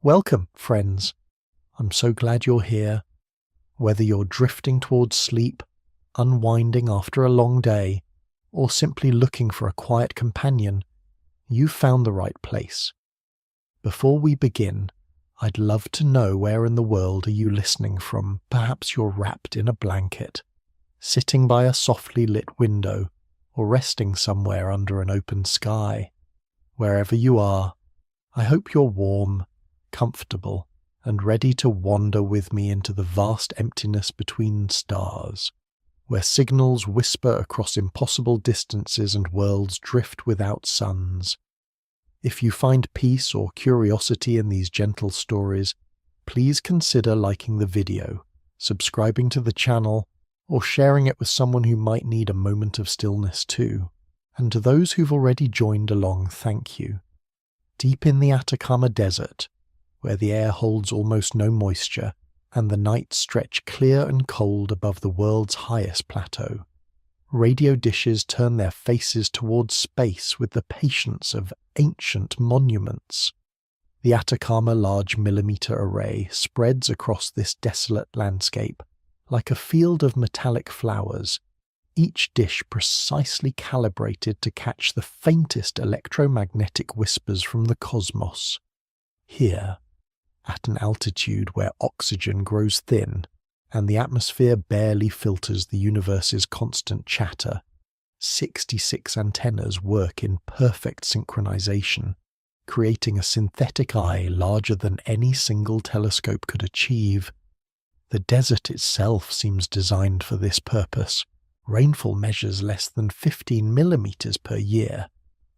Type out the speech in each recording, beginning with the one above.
Welcome, friends. I'm so glad you're here. Whether you're drifting towards sleep, unwinding after a long day, or simply looking for a quiet companion, you've found the right place. Before we begin, I'd love to know where in the world are you listening from. Perhaps you're wrapped in a blanket, sitting by a softly lit window, or resting somewhere under an open sky. Wherever you are, I hope you're warm, comfortable, and ready to wander with me into the vast emptiness between stars, where signals whisper across impossible distances and worlds drift without suns. If you find peace or curiosity in these gentle stories, please consider liking the video, subscribing to the channel, or sharing it with someone who might need a moment of stillness too. And to those who've already joined along, thank you. Deep in the Atacama Desert, where the air holds almost no moisture, and the nights stretch clear and cold above the world's highest plateau, radio dishes turn their faces towards space with the patience of ancient monuments. The Atacama Large Millimeter Array spreads across this desolate landscape like a field of metallic flowers, each dish precisely calibrated to catch the faintest electromagnetic whispers from the cosmos. Here, at an altitude where oxygen grows thin and the atmosphere barely filters the universe's constant chatter, 66 antennas work in perfect synchronization, creating a synthetic eye larger than any single telescope could achieve. The desert itself seems designed for this purpose. Rainfall measures less than 15 millimeters per year,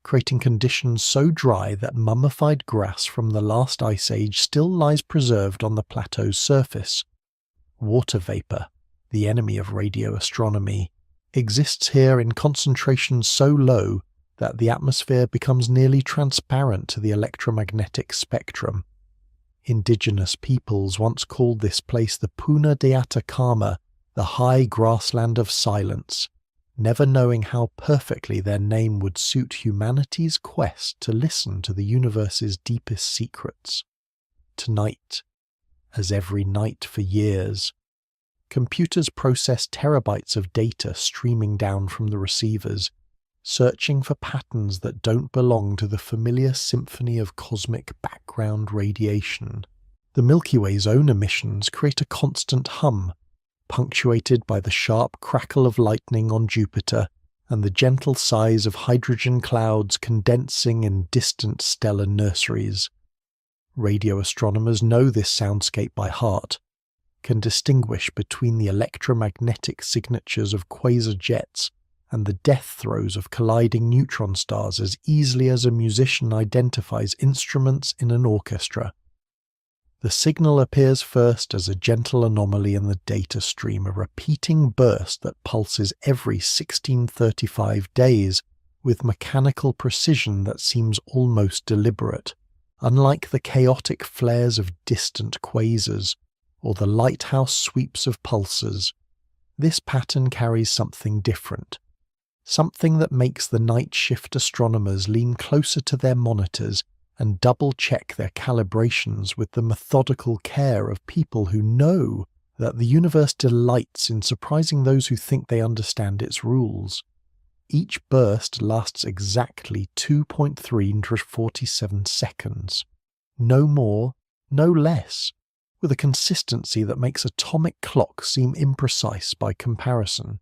creating conditions so dry that mummified grass from the last ice age still lies preserved on the plateau's surface. Water vapor, the enemy of radio astronomy, exists here in concentrations so low that the atmosphere becomes nearly transparent to the electromagnetic spectrum. Indigenous peoples once called this place the Puna de Atacama, the high grassland of silence, never knowing how perfectly their name would suit humanity's quest to listen to the universe's deepest secrets. Tonight, as every night for years, computers process terabytes of data streaming down from the receivers, searching for patterns that don't belong to the familiar symphony of cosmic background radiation. The Milky Way's own emissions create a constant hum, punctuated by the sharp crackle of lightning on Jupiter and the gentle sighs of hydrogen clouds condensing in distant stellar nurseries. Radio astronomers know this soundscape by heart, can distinguish between the electromagnetic signatures of quasar jets and the death throes of colliding neutron stars as easily as a musician identifies instruments in an orchestra. The signal appears first as a gentle anomaly in the data stream, a repeating burst that pulses every 1635 days with mechanical precision that seems almost deliberate. Unlike the chaotic flares of distant quasars or the lighthouse sweeps of pulsars, this pattern carries something different, something that makes the night shift astronomers lean closer to their monitors and double-check their calibrations with the methodical care of people who know that the universe delights in surprising those who think they understand its rules. Each burst lasts exactly 2.347 seconds. No more, no less, with a consistency that makes atomic clocks seem imprecise by comparison.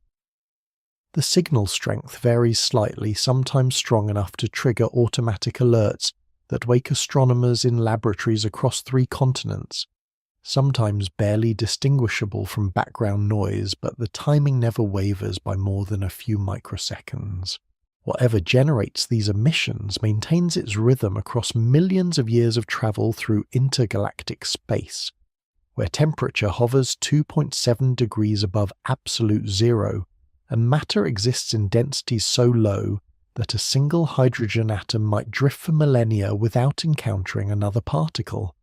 The signal strength varies slightly, sometimes strong enough to trigger automatic alerts that wake astronomers in laboratories across 3 continents, sometimes barely distinguishable from background noise, but the timing never wavers by more than a few microseconds. Whatever generates these emissions maintains its rhythm across millions of years of travel through intergalactic space, where temperature hovers 2.7 degrees above absolute zero, and matter exists in densities so low that a single hydrogen atom might drift for millennia without encountering another particle.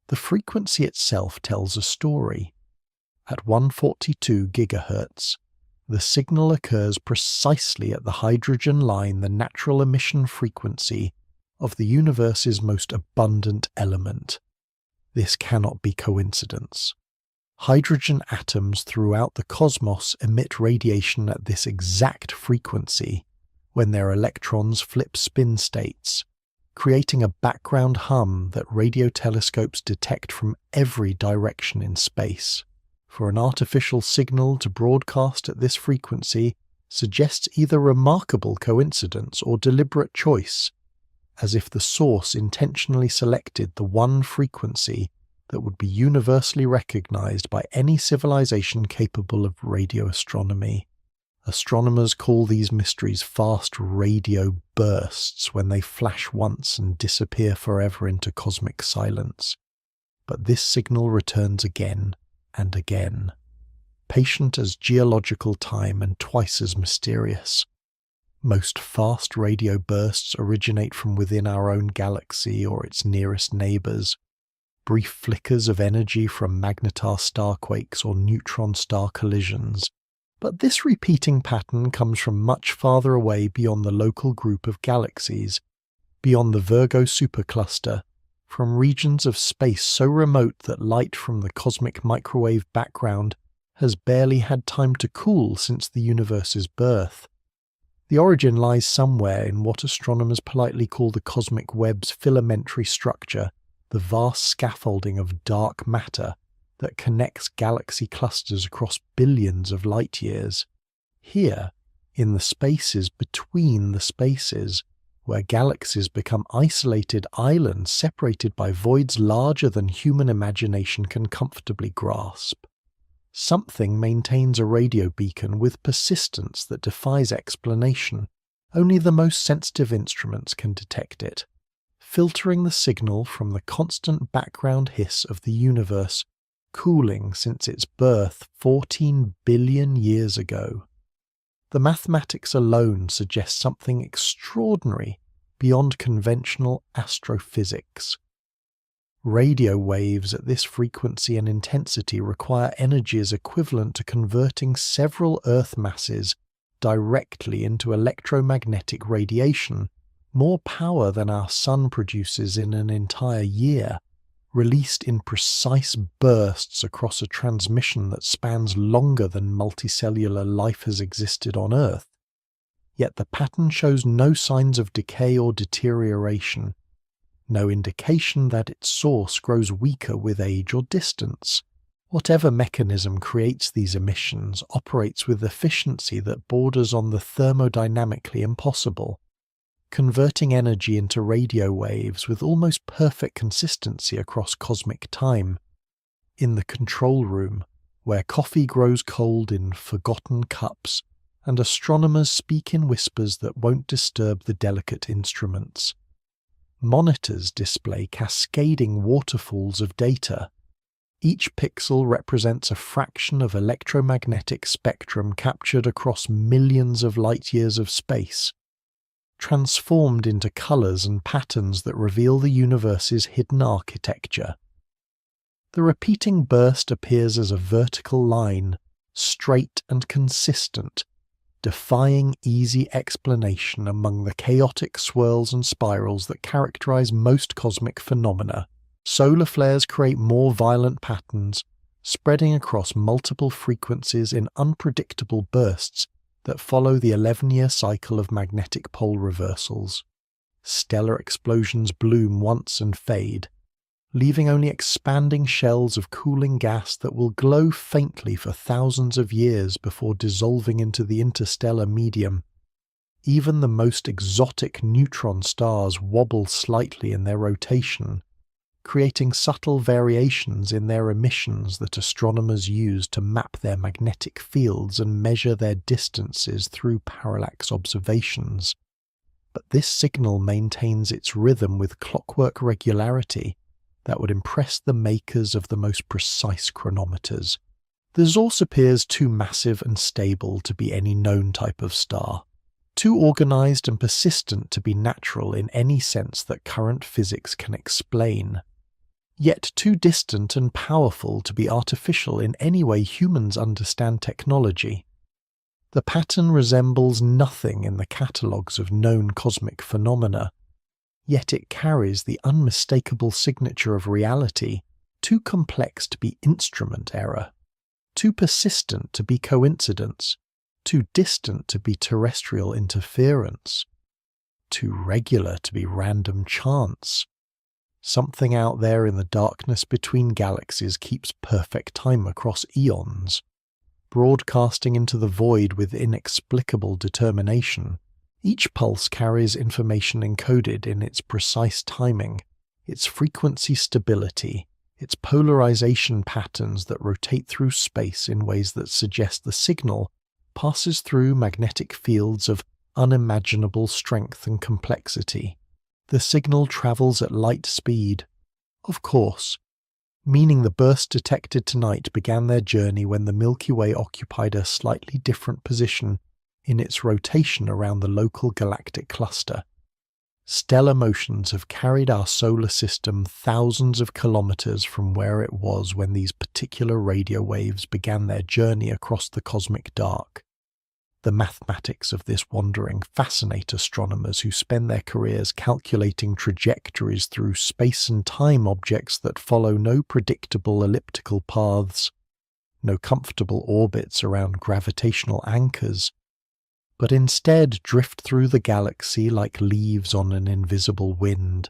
The frequency itself tells a story. At 142 gigahertz, the signal occurs precisely at the hydrogen line, the natural emission frequency of the universe's most abundant element. This cannot be coincidence. Hydrogen atoms throughout the cosmos emit radiation at this exact frequency when their electrons flip spin states, creating a background hum that radio telescopes detect from every direction in space. For an artificial signal to broadcast at this frequency suggests either remarkable coincidence or deliberate choice, as if the source intentionally selected the one frequency that would be universally recognized by any civilization capable of radio astronomy. Astronomers call these mysteries fast radio bursts when they flash once and disappear forever into cosmic silence. But this signal returns again and again, patient as geological time and twice as mysterious. Most fast radio bursts originate from within our own galaxy or its nearest neighbors, brief flickers of energy from magnetar starquakes or neutron star collisions. But this repeating pattern comes from much farther away beyond the local group of galaxies, beyond the Virgo supercluster, from regions of space so remote that light from the cosmic microwave background has barely had time to cool since the universe's birth. The origin lies somewhere in what astronomers politely call the cosmic web's filamentary structure, the vast scaffolding of dark matter that connects galaxy clusters across billions of light years. Here, in the spaces between the spaces, where galaxies become isolated islands separated by voids larger than human imagination can comfortably grasp, something maintains a radio beacon with persistence that defies explanation. Only the most sensitive instruments can detect it, filtering the signal from the constant background hiss of the universe, cooling since its birth 14 billion years ago. The mathematics alone suggests something extraordinary beyond conventional astrophysics. Radio waves at this frequency and intensity require energies equivalent to converting several Earth masses directly into electromagnetic radiation, more power than our Sun produces in an entire year, released in precise bursts across a transmission that spans longer than multicellular life has existed on Earth. Yet the pattern shows no signs of decay or deterioration, no indication that its source grows weaker with age or distance. Whatever mechanism creates these emissions operates with efficiency that borders on the thermodynamically impossible, converting energy into radio waves with almost perfect consistency across cosmic time. In the control room, where coffee grows cold in forgotten cups, and astronomers speak in whispers that won't disturb the delicate instruments, monitors display cascading waterfalls of data. Each pixel represents a fraction of electromagnetic spectrum captured across millions of light-years of space, transformed into colours and patterns that reveal the universe's hidden architecture. The repeating burst appears as a vertical line, straight and consistent, defying easy explanation among the chaotic swirls and spirals that characterize most cosmic phenomena. Solar flares create more violent patterns, spreading across multiple frequencies in unpredictable bursts that follow the 11-year cycle of magnetic pole reversals. Stellar explosions bloom once and fade, leaving only expanding shells of cooling gas that will glow faintly for thousands of years before dissolving into the interstellar medium. Even the most exotic neutron stars wobble slightly in their rotation, creating subtle variations in their emissions that astronomers use to map their magnetic fields and measure their distances through parallax observations. But this signal maintains its rhythm with clockwork regularity that would impress the makers of the most precise chronometers. The source appears too massive and stable to be any known type of star, too organized and persistent to be natural in any sense that current physics can explain, yet too distant and powerful to be artificial in any way humans understand technology. The pattern resembles nothing in the catalogues of known cosmic phenomena, yet it carries the unmistakable signature of reality too complex to be instrument error, too persistent to be coincidence, too distant to be terrestrial interference, too regular to be random chance. Something out there in the darkness between galaxies keeps perfect time across eons, broadcasting into the void with inexplicable determination. Each pulse carries information encoded in its precise timing, its frequency stability, its polarization patterns that rotate through space in ways that suggest the signal passes through magnetic fields of unimaginable strength and complexity. The signal travels at light speed, of course, meaning the bursts detected tonight began their journey when the Milky Way occupied a slightly different position in its rotation around the local galactic cluster. Stellar motions have carried our solar system thousands of kilometers from where it was when these particular radio waves began their journey across the cosmic dark. The mathematics of this wandering fascinate astronomers who spend their careers calculating trajectories through space and time objects that follow no predictable elliptical paths, no comfortable orbits around gravitational anchors, but instead drift through the galaxy like leaves on an invisible wind.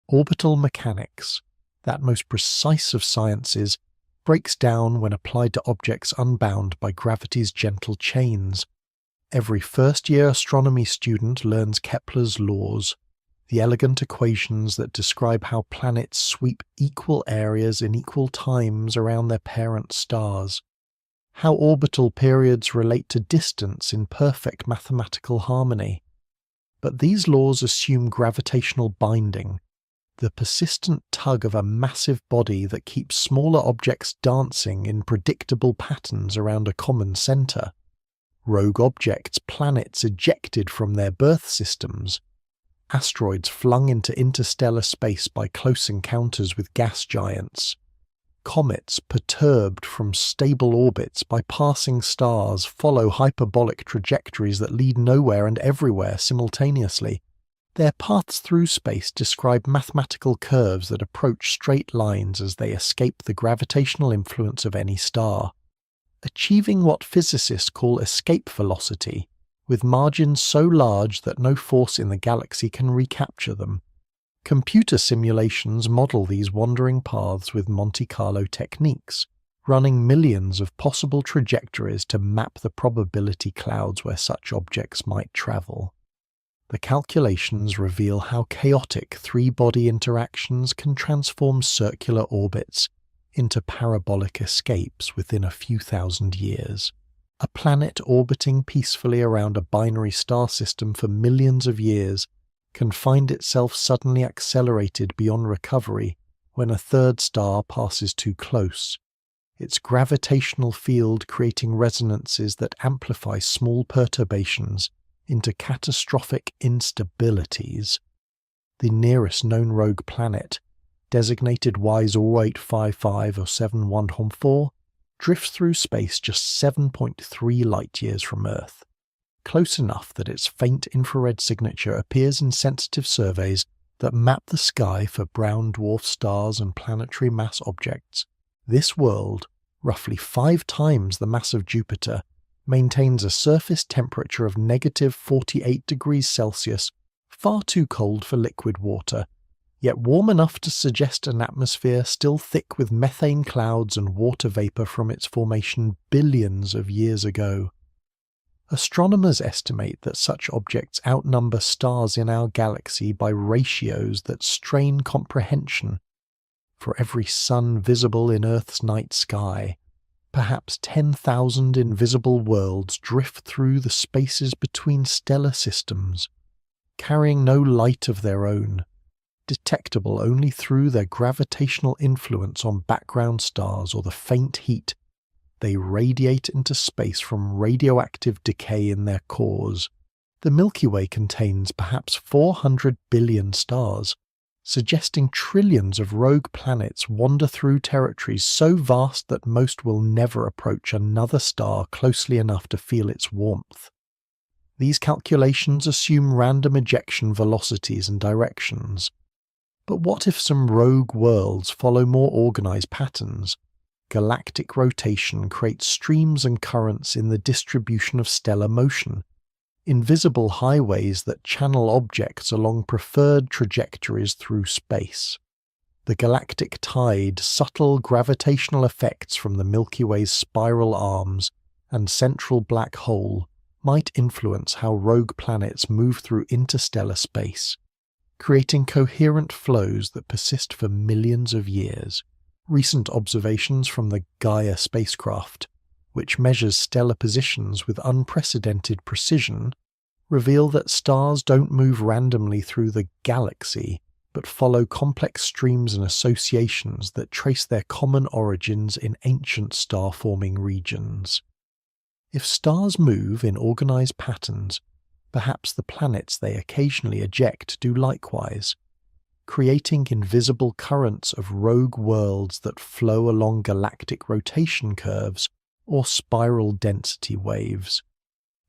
Orbital mechanics, that most precise of sciences, breaks down when applied to objects unbound by gravity's gentle chains. Every first-year astronomy student learns Kepler's laws, the elegant equations that describe how planets sweep equal areas in equal times around their parent stars, how orbital periods relate to distance in perfect mathematical harmony. But these laws assume gravitational binding, the persistent tug of a massive body that keeps smaller objects dancing in predictable patterns around a common center. Rogue objects, planets ejected from their birth systems, asteroids flung into interstellar space by close encounters with gas giants, comets perturbed from stable orbits by passing stars follow hyperbolic trajectories that lead nowhere and everywhere simultaneously. Their paths through space describe mathematical curves that approach straight lines as they escape the gravitational influence of any star, achieving what physicists call escape velocity, with margins so large that no force in the galaxy can recapture them. Computer simulations model these wandering paths with Monte Carlo techniques, running millions of possible trajectories to map the probability clouds where such objects might travel. The calculations reveal how chaotic three-body interactions can transform circular orbits into parabolic escapes within a few thousand years. A planet orbiting peacefully around a binary star system for millions of years can find itself suddenly accelerated beyond recovery when a third star passes too close, its gravitational field creating resonances that amplify small perturbations into catastrophic instabilities. The nearest known rogue planet, designated WISE 0855 or 7114, drifts through space just 7.3 light-years from Earth, close enough that its faint infrared signature appears in sensitive surveys that map the sky for brown dwarf stars and planetary mass objects. This world, roughly 5 times the mass of Jupiter, maintains a surface temperature of negative 48 degrees Celsius, far too cold for liquid water, yet warm enough to suggest an atmosphere still thick with methane clouds and water vapor from its formation billions of years ago. Astronomers estimate that such objects outnumber stars in our galaxy by ratios that strain comprehension. For every sun visible in Earth's night sky, perhaps 10,000 invisible worlds drift through the spaces between stellar systems, carrying no light of their own, detectable only through their gravitational influence on background stars or the faint heat they radiate into space from radioactive decay in their cores. The Milky Way contains perhaps 400 billion stars, suggesting trillions of rogue planets wander through territories so vast that most will never approach another star closely enough to feel its warmth. These calculations assume random ejection velocities and directions, But what if some rogue worlds follow more organized patterns? Galactic rotation creates streams and currents in the distribution of stellar motion, invisible highways that channel objects along preferred trajectories through space. The galactic tide, subtle gravitational effects from the Milky Way's spiral arms and central black hole might influence how rogue planets move through interstellar space, creating coherent flows that persist for millions of years. Recent observations from the Gaia spacecraft, which measures stellar positions with unprecedented precision, reveal that stars don't move randomly through the galaxy, but follow complex streams and associations that trace their common origins in ancient star-forming regions. If stars move in organized patterns, perhaps the planets they occasionally eject do likewise, creating invisible currents of rogue worlds that flow along galactic rotation curves or spiral density waves.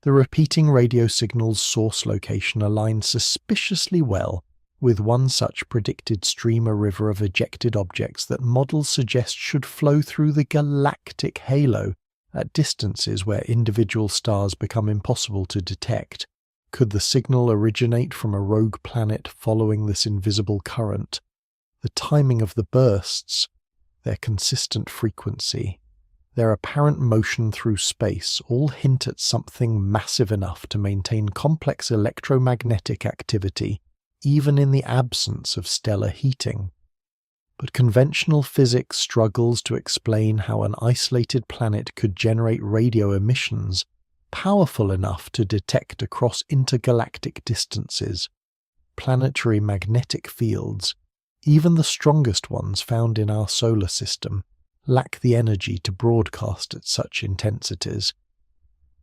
The repeating radio signal's source location aligns suspiciously well with one such predicted streamer river of ejected objects that models suggest should flow through the galactic halo at distances where individual stars become impossible to detect. Could the signal originate from a rogue planet following this invisible current? The timing of the bursts, their consistent frequency, their apparent motion through space all hint at something massive enough to maintain complex electromagnetic activity even in the absence of stellar heating. But conventional physics struggles to explain how an isolated planet could generate radio emissions powerful enough to detect across intergalactic distances. Planetary magnetic fields, even the strongest ones found in our solar system, lack the energy to broadcast at such intensities.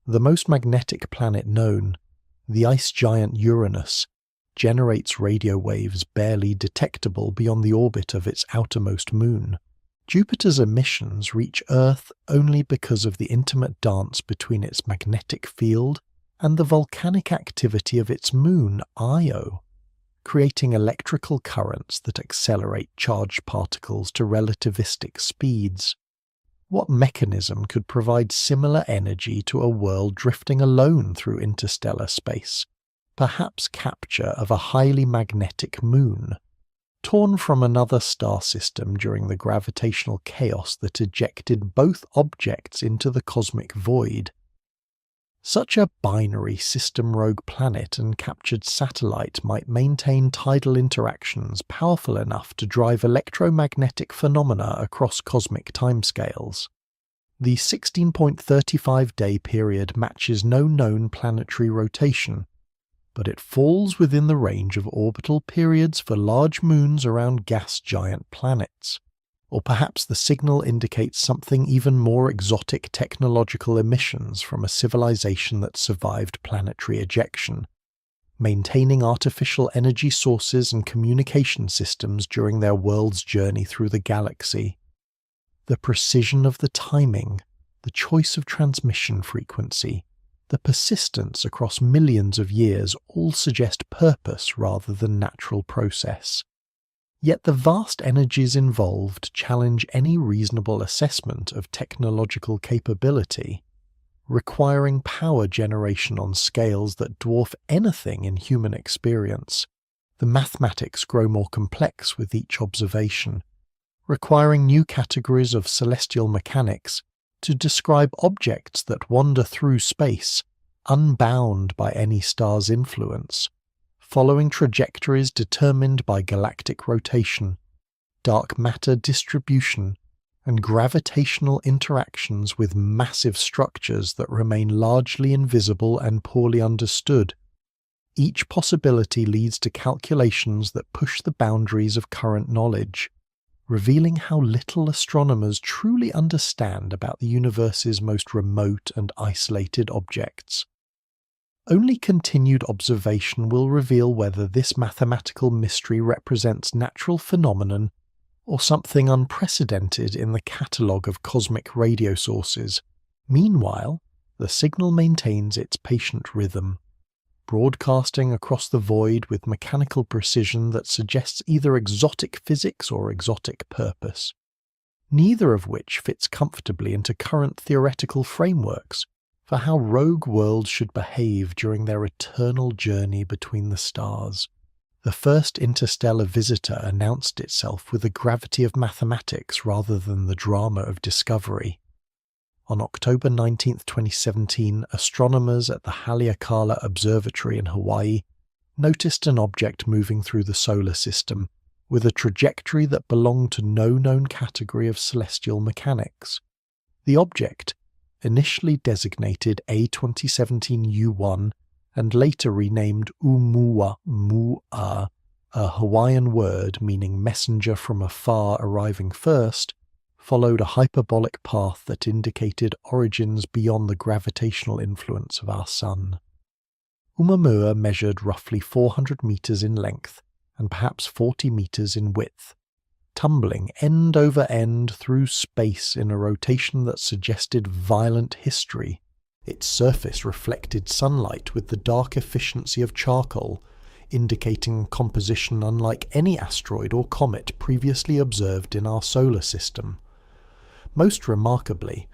The most magnetic planet known, the ice giant Uranus, generates radio waves barely detectable beyond the orbit of its outermost moon. Jupiter's emissions reach Earth only because of the intimate dance between its magnetic field and the volcanic activity of its moon, Io, creating electrical currents that accelerate charged particles to relativistic speeds. What mechanism could provide similar energy to a world drifting alone through interstellar space? Perhaps capture of a highly magnetic moon, torn from another star system during the gravitational chaos that ejected both objects into the cosmic void. Such a binary system rogue planet and captured satellite might maintain tidal interactions powerful enough to drive electromagnetic phenomena across cosmic timescales. The 16.35-day period matches no known planetary rotation, but it falls within the range of orbital periods for large moons around gas giant planets. Or perhaps the signal indicates something even more exotic: technological emissions from a civilization that survived planetary ejection, maintaining artificial energy sources and communication systems during their world's journey through the galaxy. The precision of the timing, the choice of transmission frequency, the persistence across millions of years all suggest purpose rather than natural process. Yet the vast energies involved challenge any reasonable assessment of technological capability, requiring power generation on scales that dwarf anything in human experience. The mathematics grow more complex with each observation, requiring new categories of celestial mechanics to describe objects that wander through space, unbound by any star's influence, following trajectories determined by galactic rotation, dark matter distribution, and gravitational interactions with massive structures that remain largely invisible and poorly understood. Each possibility leads to calculations that push the boundaries of current knowledge, revealing how little astronomers truly understand about the universe's most remote and isolated objects. Only continued observation will reveal whether this mathematical mystery represents natural phenomenon or something unprecedented in the catalogue of cosmic radio sources. Meanwhile, the signal maintains its patient rhythm, broadcasting across the void with mechanical precision that suggests either exotic physics or exotic purpose, neither of which fits comfortably into current theoretical frameworks for how rogue worlds should behave during their eternal journey between the stars. The first interstellar visitor announced itself with the gravity of mathematics rather than the drama of discovery. On October 19, 2017, astronomers at the Haleakala Observatory in Hawaii noticed an object moving through the solar system with a trajectory that belonged to no known category of celestial mechanics. The object, initially designated A2017U1 and later renamed ʻOumuamua, a Hawaiian word meaning messenger from afar arriving first, followed a hyperbolic path that indicated origins beyond the gravitational influence of our Sun. ʻOumuamua measured roughly 400 meters in length and perhaps 40 meters in width, tumbling end over end through space in a rotation that suggested violent history. Its surface reflected sunlight with the dark efficiency of charcoal, indicating composition unlike any asteroid or comet previously observed in our solar system. Most remarkably,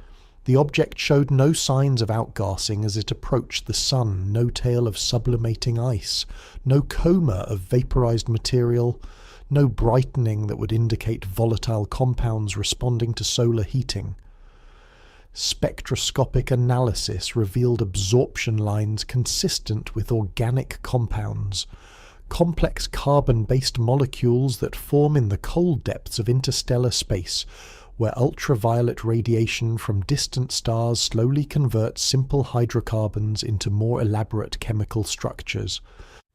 the object showed no signs of outgassing as it approached the Sun, no tail of sublimating ice, no coma of vaporized material, no brightening that would indicate volatile compounds responding to solar heating. Spectroscopic analysis revealed absorption lines consistent with organic compounds, complex carbon-based molecules that form in the cold depths of interstellar space, where ultraviolet radiation from distant stars slowly converts simple hydrocarbons into more elaborate chemical structures.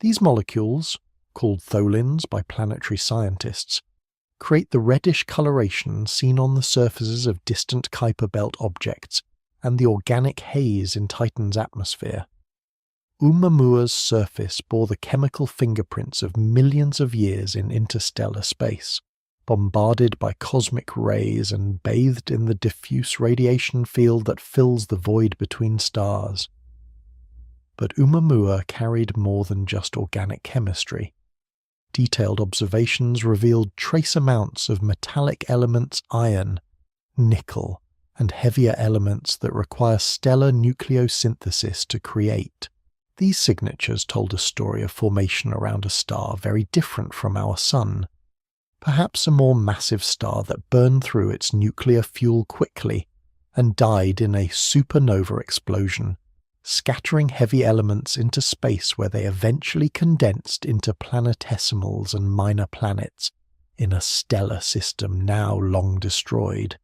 These molecules, called tholins by planetary scientists, create the reddish coloration seen on the surfaces of distant Kuiper Belt objects and the organic haze in Titan's atmosphere. ʻOumuamua's surface bore the chemical fingerprints of millions of years in interstellar space, bombarded by cosmic rays and bathed in the diffuse radiation field that fills the void between stars. But ʻOumuamua carried more than just organic chemistry. Detailed observations revealed trace amounts of metallic elements iron, nickel, and heavier elements that require stellar nucleosynthesis to create. These signatures told a story of formation around a star very different from our Sun. Perhaps a more massive star that burned through its nuclear fuel quickly and died in a supernova explosion, scattering heavy elements into space where they eventually condensed into planetesimals and minor planets in a stellar system now long destroyed.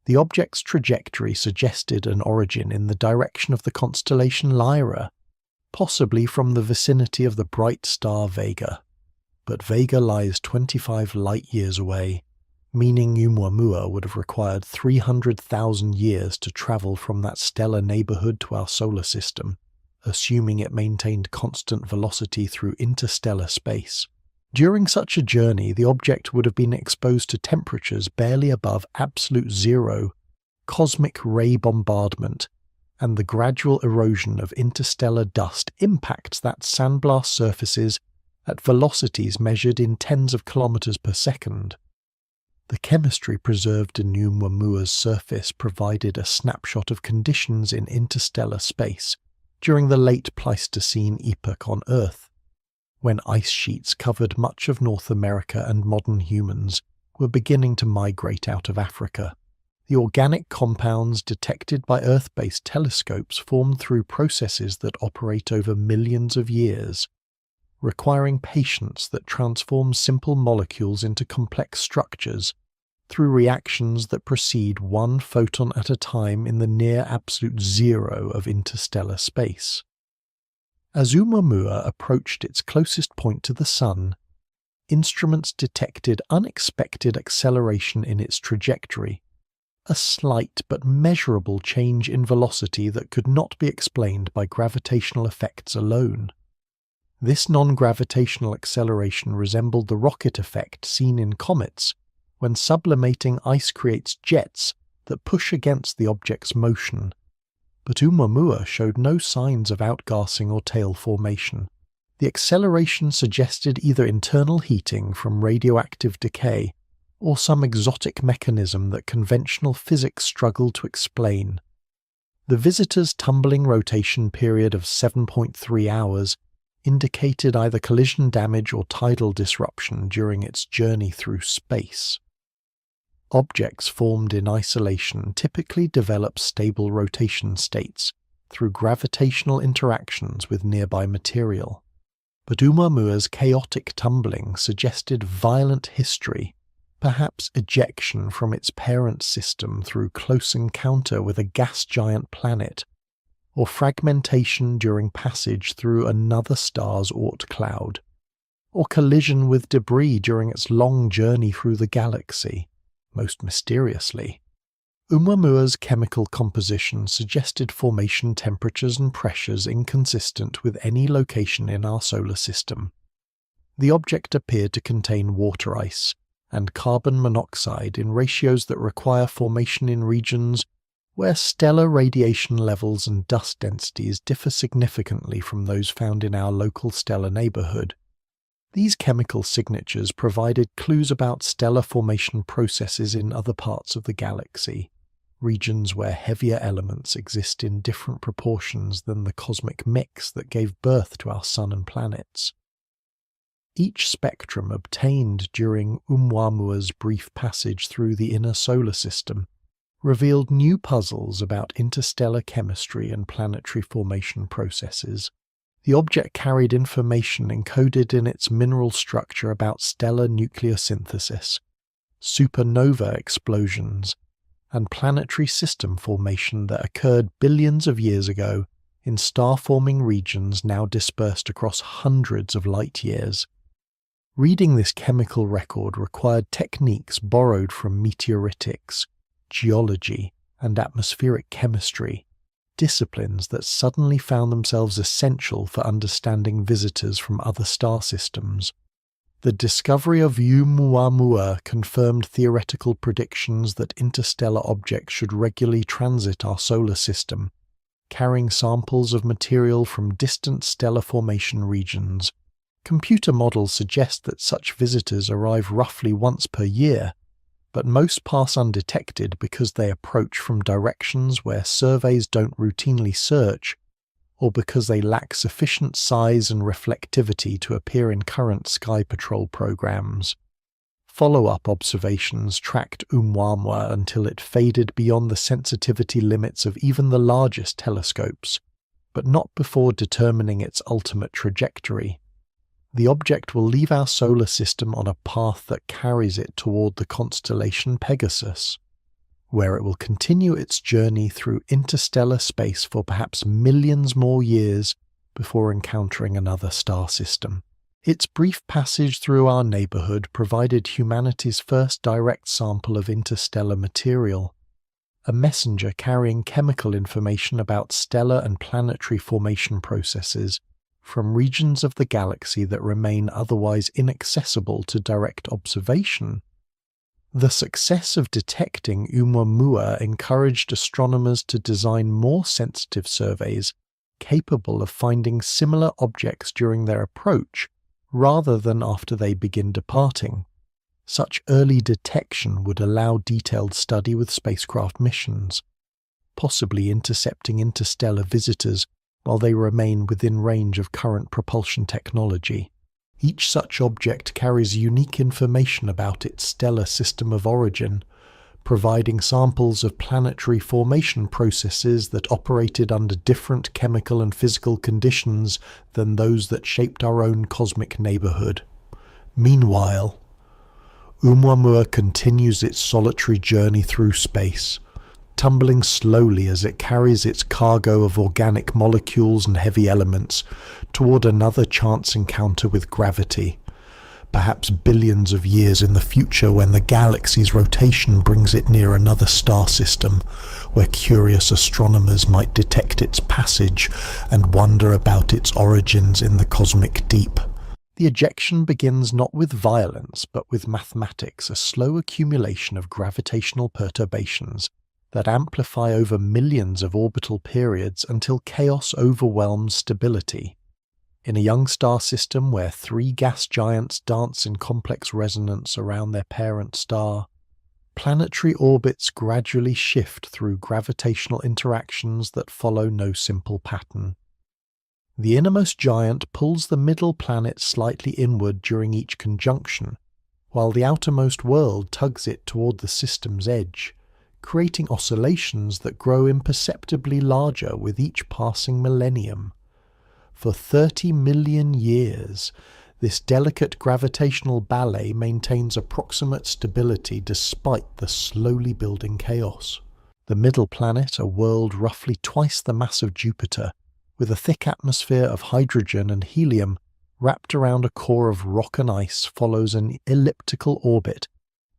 The object's trajectory suggested an origin in the direction of the constellation Lyra, possibly from the vicinity of the bright star Vega. But Vega lies 25 light-years away, meaning ʻOumuamua would have required 300,000 years to travel from that stellar neighborhood to our solar system, assuming it maintained constant velocity through interstellar space. During such a journey, the object would have been exposed to temperatures barely above absolute zero, cosmic ray bombardment, and the gradual erosion of interstellar dust impacts that sandblast surfaces at velocities measured in tens of kilometers per second. The chemistry preserved in ʻOumuamua's surface provided a snapshot of conditions in interstellar space during the late Pleistocene epoch on Earth, when ice sheets covered much of North America and modern humans were beginning to migrate out of Africa. The organic compounds detected by Earth-based telescopes formed through processes that operate over millions of years, requiring patience that transforms simple molecules into complex structures through reactions that proceed one photon at a time in the near absolute zero of interstellar space. As ʻOumuamua approached its closest point to the Sun, instruments detected unexpected acceleration in its trajectory, a slight but measurable change in velocity that could not be explained by gravitational effects alone. This non-gravitational acceleration resembled the rocket effect seen in comets when sublimating ice creates jets that push against the object's motion. but Oumuamua showed no signs of outgassing or tail formation. The acceleration suggested either internal heating from radioactive decay or some exotic mechanism that conventional physics struggled to explain. The visitor's tumbling rotation period of 7.3 hours indicated either collision damage or tidal disruption during its journey through space. Objects formed in isolation typically develop stable rotation states through gravitational interactions with nearby material. But Oumuamua's chaotic tumbling suggested violent history, perhaps ejection from its parent system through close encounter with a gas giant planet, or fragmentation during passage through another star's Oort cloud, or collision with debris during its long journey through the galaxy. Most mysteriously, Oumuamua's chemical composition suggested formation temperatures and pressures inconsistent with any location in our solar system. The object appeared to contain water ice and carbon monoxide in ratios that require formation in regions where stellar radiation levels and dust densities differ significantly from those found in our local stellar neighborhood. These chemical signatures provided clues about stellar formation processes in other parts of the galaxy, regions where heavier elements exist in different proportions than the cosmic mix that gave birth to our sun and planets. Each spectrum obtained during Oumuamua's brief passage through the inner solar system revealed new puzzles about interstellar chemistry and planetary formation processes. The object carried information encoded in its mineral structure about stellar nucleosynthesis, supernova explosions, and planetary system formation that occurred billions of years ago in star-forming regions now dispersed across hundreds of light years. Reading this chemical record required techniques borrowed from meteoritics, geology, and atmospheric chemistry, disciplines that suddenly found themselves essential for understanding visitors from other star systems. The discovery of ʻOumuamua confirmed theoretical predictions that interstellar objects should regularly transit our solar system, carrying samples of material from distant stellar formation regions. Computer models suggest that such visitors arrive roughly once per year, but most pass undetected because they approach from directions where surveys don't routinely search, or because they lack sufficient size and reflectivity to appear in current sky patrol programs. Follow-up observations tracked ʻOumuamua until it faded beyond the sensitivity limits of even the largest telescopes, but not before determining its ultimate trajectory. The object will leave our solar system on a path that carries it toward the constellation Pegasus, where it will continue its journey through interstellar space for perhaps millions more years before encountering another star system. Its brief passage through our neighborhood provided humanity's first direct sample of interstellar material, a messenger carrying chemical information about stellar and planetary formation processes from regions of the galaxy that remain otherwise inaccessible to direct observation. The success of detecting ʻOumuamua encouraged astronomers to design more sensitive surveys capable of finding similar objects during their approach rather than after they begin departing. Such early detection would allow detailed study with spacecraft missions, possibly intercepting interstellar visitors while they remain within range of current propulsion technology. Each such object carries unique information about its stellar system of origin, providing samples of planetary formation processes that operated under different chemical and physical conditions than those that shaped our own cosmic neighborhood. Meanwhile, Oumuamua continues its solitary journey through space, tumbling slowly as it carries its cargo of organic molecules and heavy elements toward another chance encounter with gravity, perhaps billions of years in the future when the galaxy's rotation brings it near another star system, where curious astronomers might detect its passage and wonder about its origins in the cosmic deep. The ejection begins not with violence but with mathematics, a slow accumulation of gravitational perturbations that amplify over millions of orbital periods until chaos overwhelms stability. In a young star system where three gas giants dance in complex resonance around their parent star, planetary orbits gradually shift through gravitational interactions that follow no simple pattern. The innermost giant pulls the middle planet slightly inward during each conjunction, while the outermost world tugs it toward the system's edge, creating oscillations that grow imperceptibly larger with each passing millennium. For 30 million years, this delicate gravitational ballet maintains approximate stability despite the slowly building chaos. The middle planet, a world roughly twice the mass of Jupiter, with a thick atmosphere of hydrogen and helium wrapped around a core of rock and ice, follows an elliptical orbit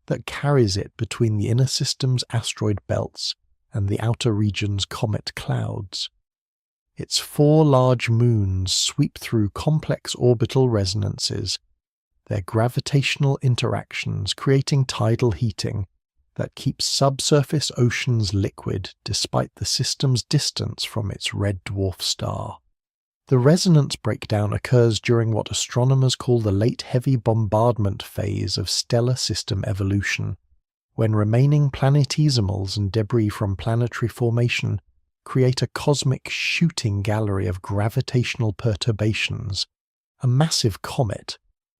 that carries it between the inner system's asteroid belts and the outer region's comet clouds. Its 4 large moons sweep through complex orbital resonances, their gravitational interactions creating tidal heating that keeps subsurface oceans liquid despite the system's distance from its red dwarf star. The resonance breakdown occurs during what astronomers call the late heavy bombardment phase of stellar system evolution, when remaining planetesimals and debris from planetary formation create a cosmic shooting gallery of gravitational perturbations. A massive comet,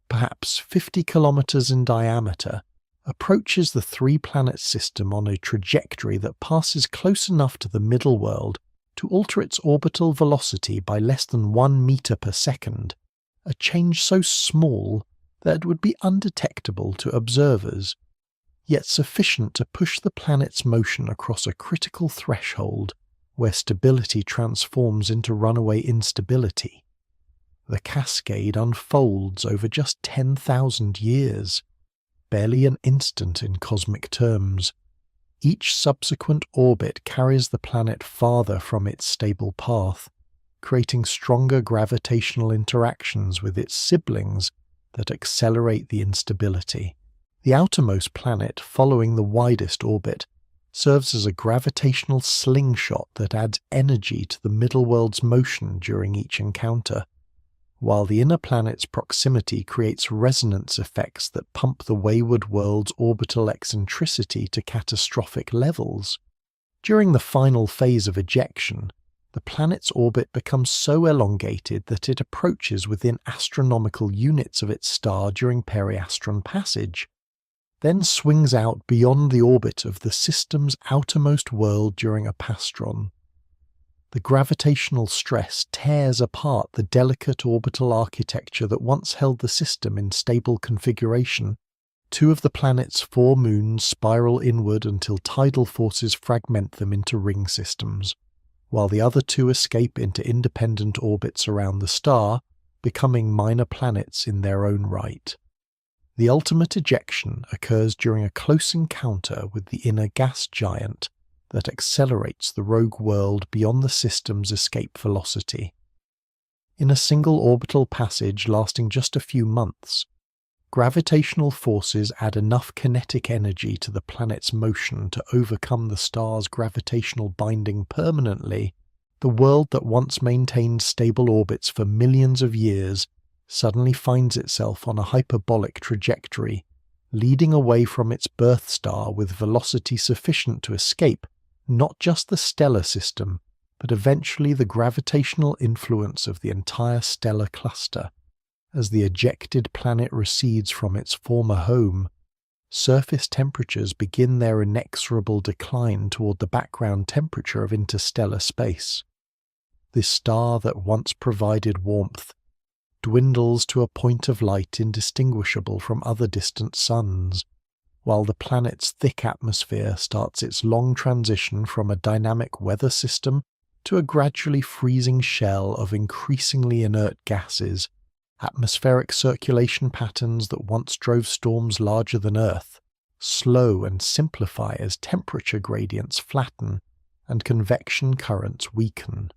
perhaps 50 kilometers in diameter, approaches the three-planet system on a trajectory that passes close enough to the middle world to alter its orbital velocity by less than 1 meter per second, a change so small that it would be undetectable to observers, yet sufficient to push the planet's motion across a critical threshold where stability transforms into runaway instability. The cascade unfolds over just 10,000 years, barely an instant in cosmic terms. Each subsequent orbit carries the planet farther from its stable path, creating stronger gravitational interactions with its siblings that accelerate the instability. The outermost planet, following the widest orbit, serves as a gravitational slingshot that adds energy to the middle world's motion during each encounter, while the inner planet's proximity creates resonance effects that pump the wayward world's orbital eccentricity to catastrophic levels. During the final phase of ejection, the planet's orbit becomes so elongated that it approaches within astronomical units of its star during periastron passage, then swings out beyond the orbit of the system's outermost world during a pastron. The gravitational stress tears apart the delicate orbital architecture that once held the system in stable configuration. 2 of the planet's 4 moons spiral inward until tidal forces fragment them into ring systems, while the other 2 escape into independent orbits around the star, becoming minor planets in their own right. The ultimate ejection occurs during a close encounter with the inner gas giant that accelerates the rogue world beyond the system's escape velocity. In a single orbital passage lasting just a few months, gravitational forces add enough kinetic energy to the planet's motion to overcome the star's gravitational binding permanently. The world that once maintained stable orbits for millions of years suddenly finds itself on a hyperbolic trajectory, leading away from its birth star with velocity sufficient to escape not just the stellar system, but eventually the gravitational influence of the entire stellar cluster. As the ejected planet recedes from its former home, surface temperatures begin their inexorable decline toward the background temperature of interstellar space. This star that once provided warmth dwindles to a point of light indistinguishable from other distant suns, while the planet's thick atmosphere starts its long transition from a dynamic weather system to a gradually freezing shell of increasingly inert gases. Atmospheric circulation patterns that once drove storms larger than Earth slow and simplify as temperature gradients flatten and convection currents weaken.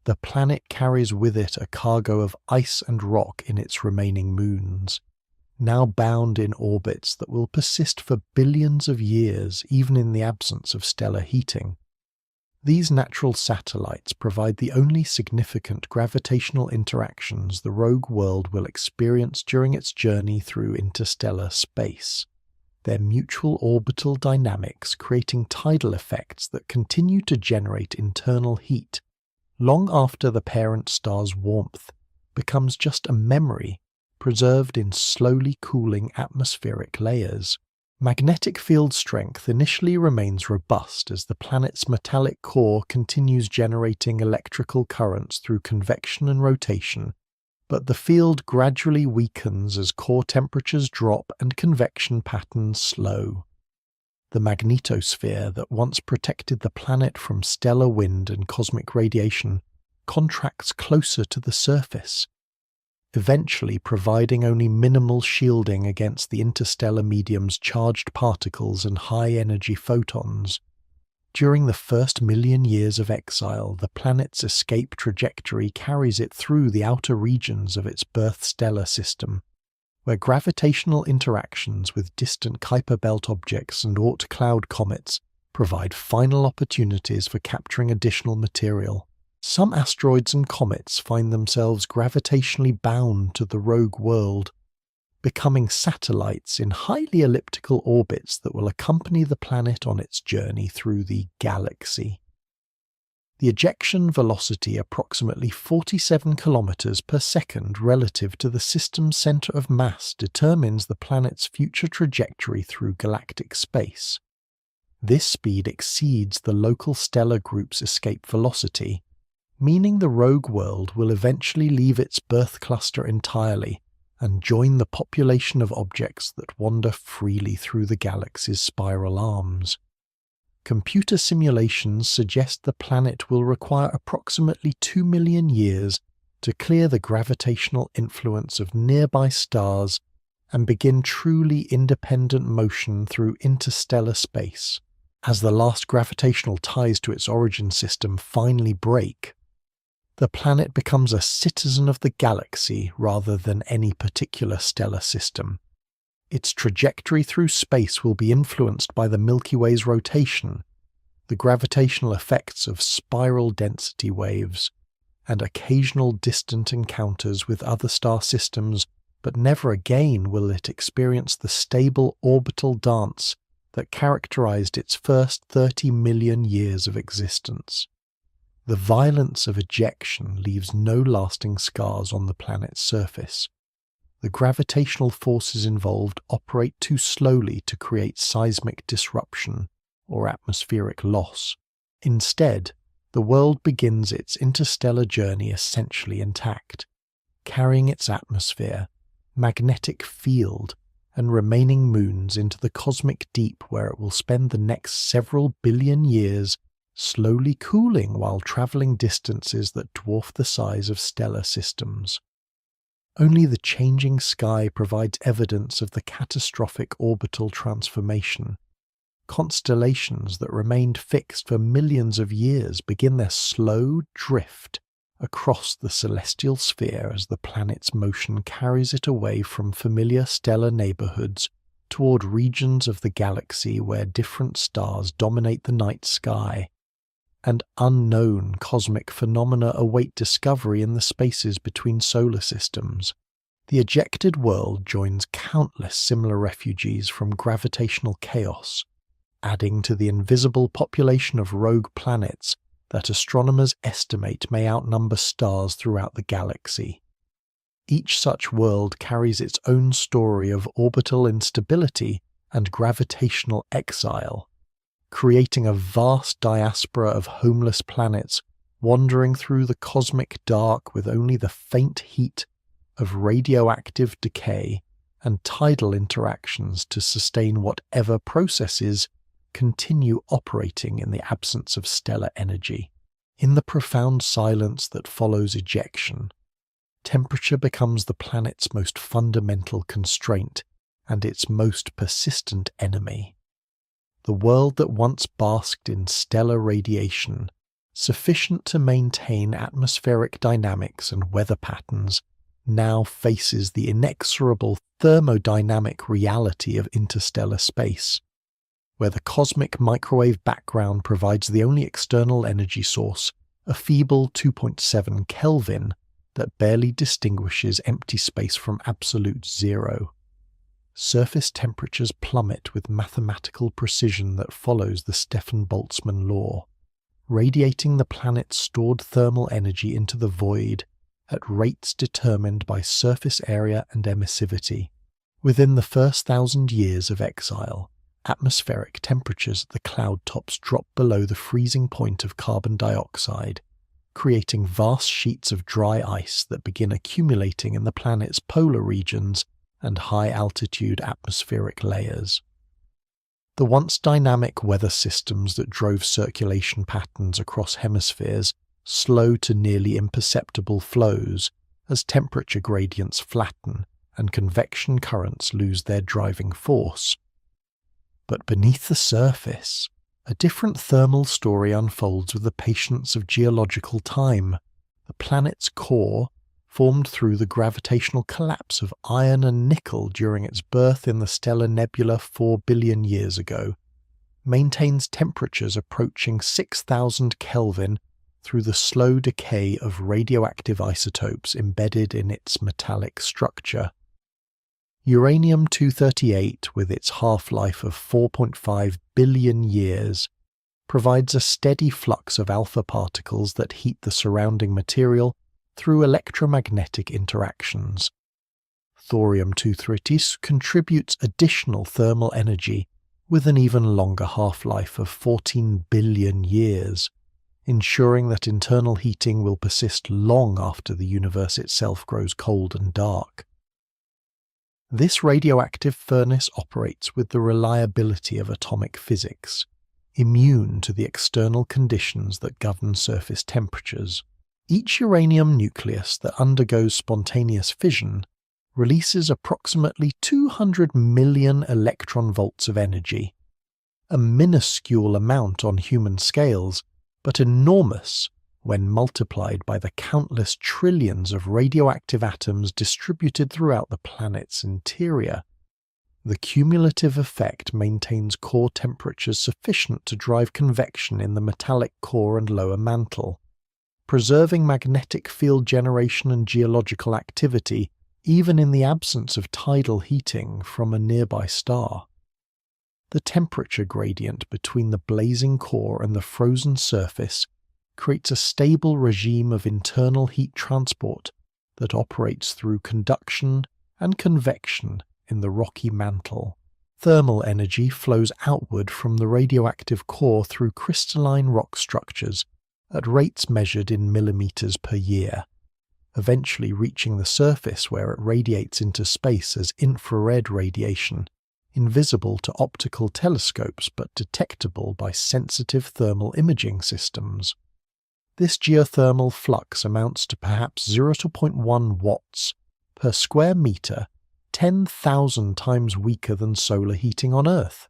The planet carries with it a cargo of ice and rock in its remaining moons, now bound in orbits that will persist for billions of years even in the absence of stellar heating. These natural satellites provide the only significant gravitational interactions the rogue world will experience during its journey through interstellar space, their mutual orbital dynamics creating tidal effects that continue to generate internal heat long after the parent star's warmth becomes just a memory preserved in slowly cooling atmospheric layers. Magnetic field strength initially remains robust as the planet's metallic core continues generating electrical currents through convection and rotation, but the field gradually weakens as core temperatures drop and convection patterns slow. The magnetosphere that once protected the planet from stellar wind and cosmic radiation contracts closer to the surface, eventually providing only minimal shielding against the interstellar medium's charged particles and high-energy photons. During the first million years of exile, the planet's escape trajectory carries it through the outer regions of its birth stellar system, where gravitational interactions with distant Kuiper Belt objects and Oort cloud comets provide final opportunities for capturing additional material. Some asteroids and comets find themselves gravitationally bound to the rogue world, becoming satellites in highly elliptical orbits that will accompany the planet on its journey through the galaxy. The ejection velocity, approximately 47 kilometers per second relative to the system's center of mass, determines the planet's future trajectory through galactic space. This speed exceeds the local stellar group's escape velocity, meaning the rogue world will eventually leave its birth cluster entirely and join the population of objects that wander freely through the galaxy's spiral arms. Computer simulations suggest the planet will require approximately 2 million years to clear the gravitational influence of nearby stars and begin truly independent motion through interstellar space. As the last gravitational ties to its origin system finally break, the planet becomes a citizen of the galaxy rather than any particular stellar system. Its trajectory through space will be influenced by the Milky Way's rotation, the gravitational effects of spiral density waves, and occasional distant encounters with other star systems, but never again will it experience the stable orbital dance that characterized its first 30 million years of existence. The violence of ejection leaves no lasting scars on the planet's surface. The gravitational forces involved operate too slowly to create seismic disruption or atmospheric loss. Instead, the world begins its interstellar journey essentially intact, carrying its atmosphere, magnetic field, and remaining moons into the cosmic deep, where it will spend the next several billion years slowly cooling while traveling distances that dwarf the size of stellar systems. Only the changing sky provides evidence of the catastrophic orbital transformation. Constellations that remained fixed for millions of years begin their slow drift across the celestial sphere as the planet's motion carries it away from familiar stellar neighborhoods toward regions of the galaxy where different stars dominate the night sky, and unknown cosmic phenomena await discovery in the spaces between solar systems. The ejected world joins countless similar refugees from gravitational chaos, adding to the invisible population of rogue planets that astronomers estimate may outnumber stars throughout the galaxy. Each such world carries its own story of orbital instability and gravitational exile, creating a vast diaspora of homeless planets wandering through the cosmic dark with only the faint heat of radioactive decay and tidal interactions to sustain whatever processes continue operating in the absence of stellar energy. In the profound silence that follows ejection, temperature becomes the planet's most fundamental constraint and its most persistent enemy. The world that once basked in stellar radiation, sufficient to maintain atmospheric dynamics and weather patterns, now faces the inexorable thermodynamic reality of interstellar space, where the cosmic microwave background provides the only external energy source, a feeble 2.7 Kelvin that barely distinguishes empty space from absolute zero. Surface temperatures plummet with mathematical precision that follows the Stefan-Boltzmann law, radiating the planet's stored thermal energy into the void at rates determined by surface area and emissivity. Within the first 1,000 years of exile, atmospheric temperatures at the cloud tops drop below the freezing point of carbon dioxide, creating vast sheets of dry ice that begin accumulating in the planet's polar regions and high-altitude atmospheric layers. The once dynamic weather systems that drove circulation patterns across hemispheres slow to nearly imperceptible flows as temperature gradients flatten and convection currents lose their driving force. But beneath the surface, a different thermal story unfolds with the patience of geological time. The planet's core, formed through the gravitational collapse of iron and nickel during its birth in the stellar nebula 4 billion years ago, maintains temperatures approaching 6,000 Kelvin through the slow decay of radioactive isotopes embedded in its metallic structure. Uranium-238, with its half-life of 4.5 billion years, provides a steady flux of alpha particles that heat the surrounding material through electromagnetic interactions. Thorium-230 contributes additional thermal energy with an even longer half-life of 14 billion years, ensuring that internal heating will persist long after the universe itself grows cold and dark. This radioactive furnace operates with the reliability of atomic physics, immune to the external conditions that govern surface temperatures. Each uranium nucleus that undergoes spontaneous fission releases approximately 200 million electron volts of energy, a minuscule amount on human scales, but enormous when multiplied by the countless trillions of radioactive atoms distributed throughout the planet's interior. The cumulative effect maintains core temperatures sufficient to drive convection in the metallic core and lower mantle, preserving magnetic field generation and geological activity even in the absence of tidal heating from a nearby star. The temperature gradient between the blazing core and the frozen surface creates a stable regime of internal heat transport that operates through conduction and convection in the rocky mantle. Thermal energy flows outward from the radioactive core through crystalline rock structures at rates measured in millimeters per year, eventually reaching the surface where it radiates into space as infrared radiation, invisible to optical telescopes but detectable by sensitive thermal imaging systems. This geothermal flux amounts to perhaps 0.1 watts per square meter, 10,000 times weaker than solar heating on Earth,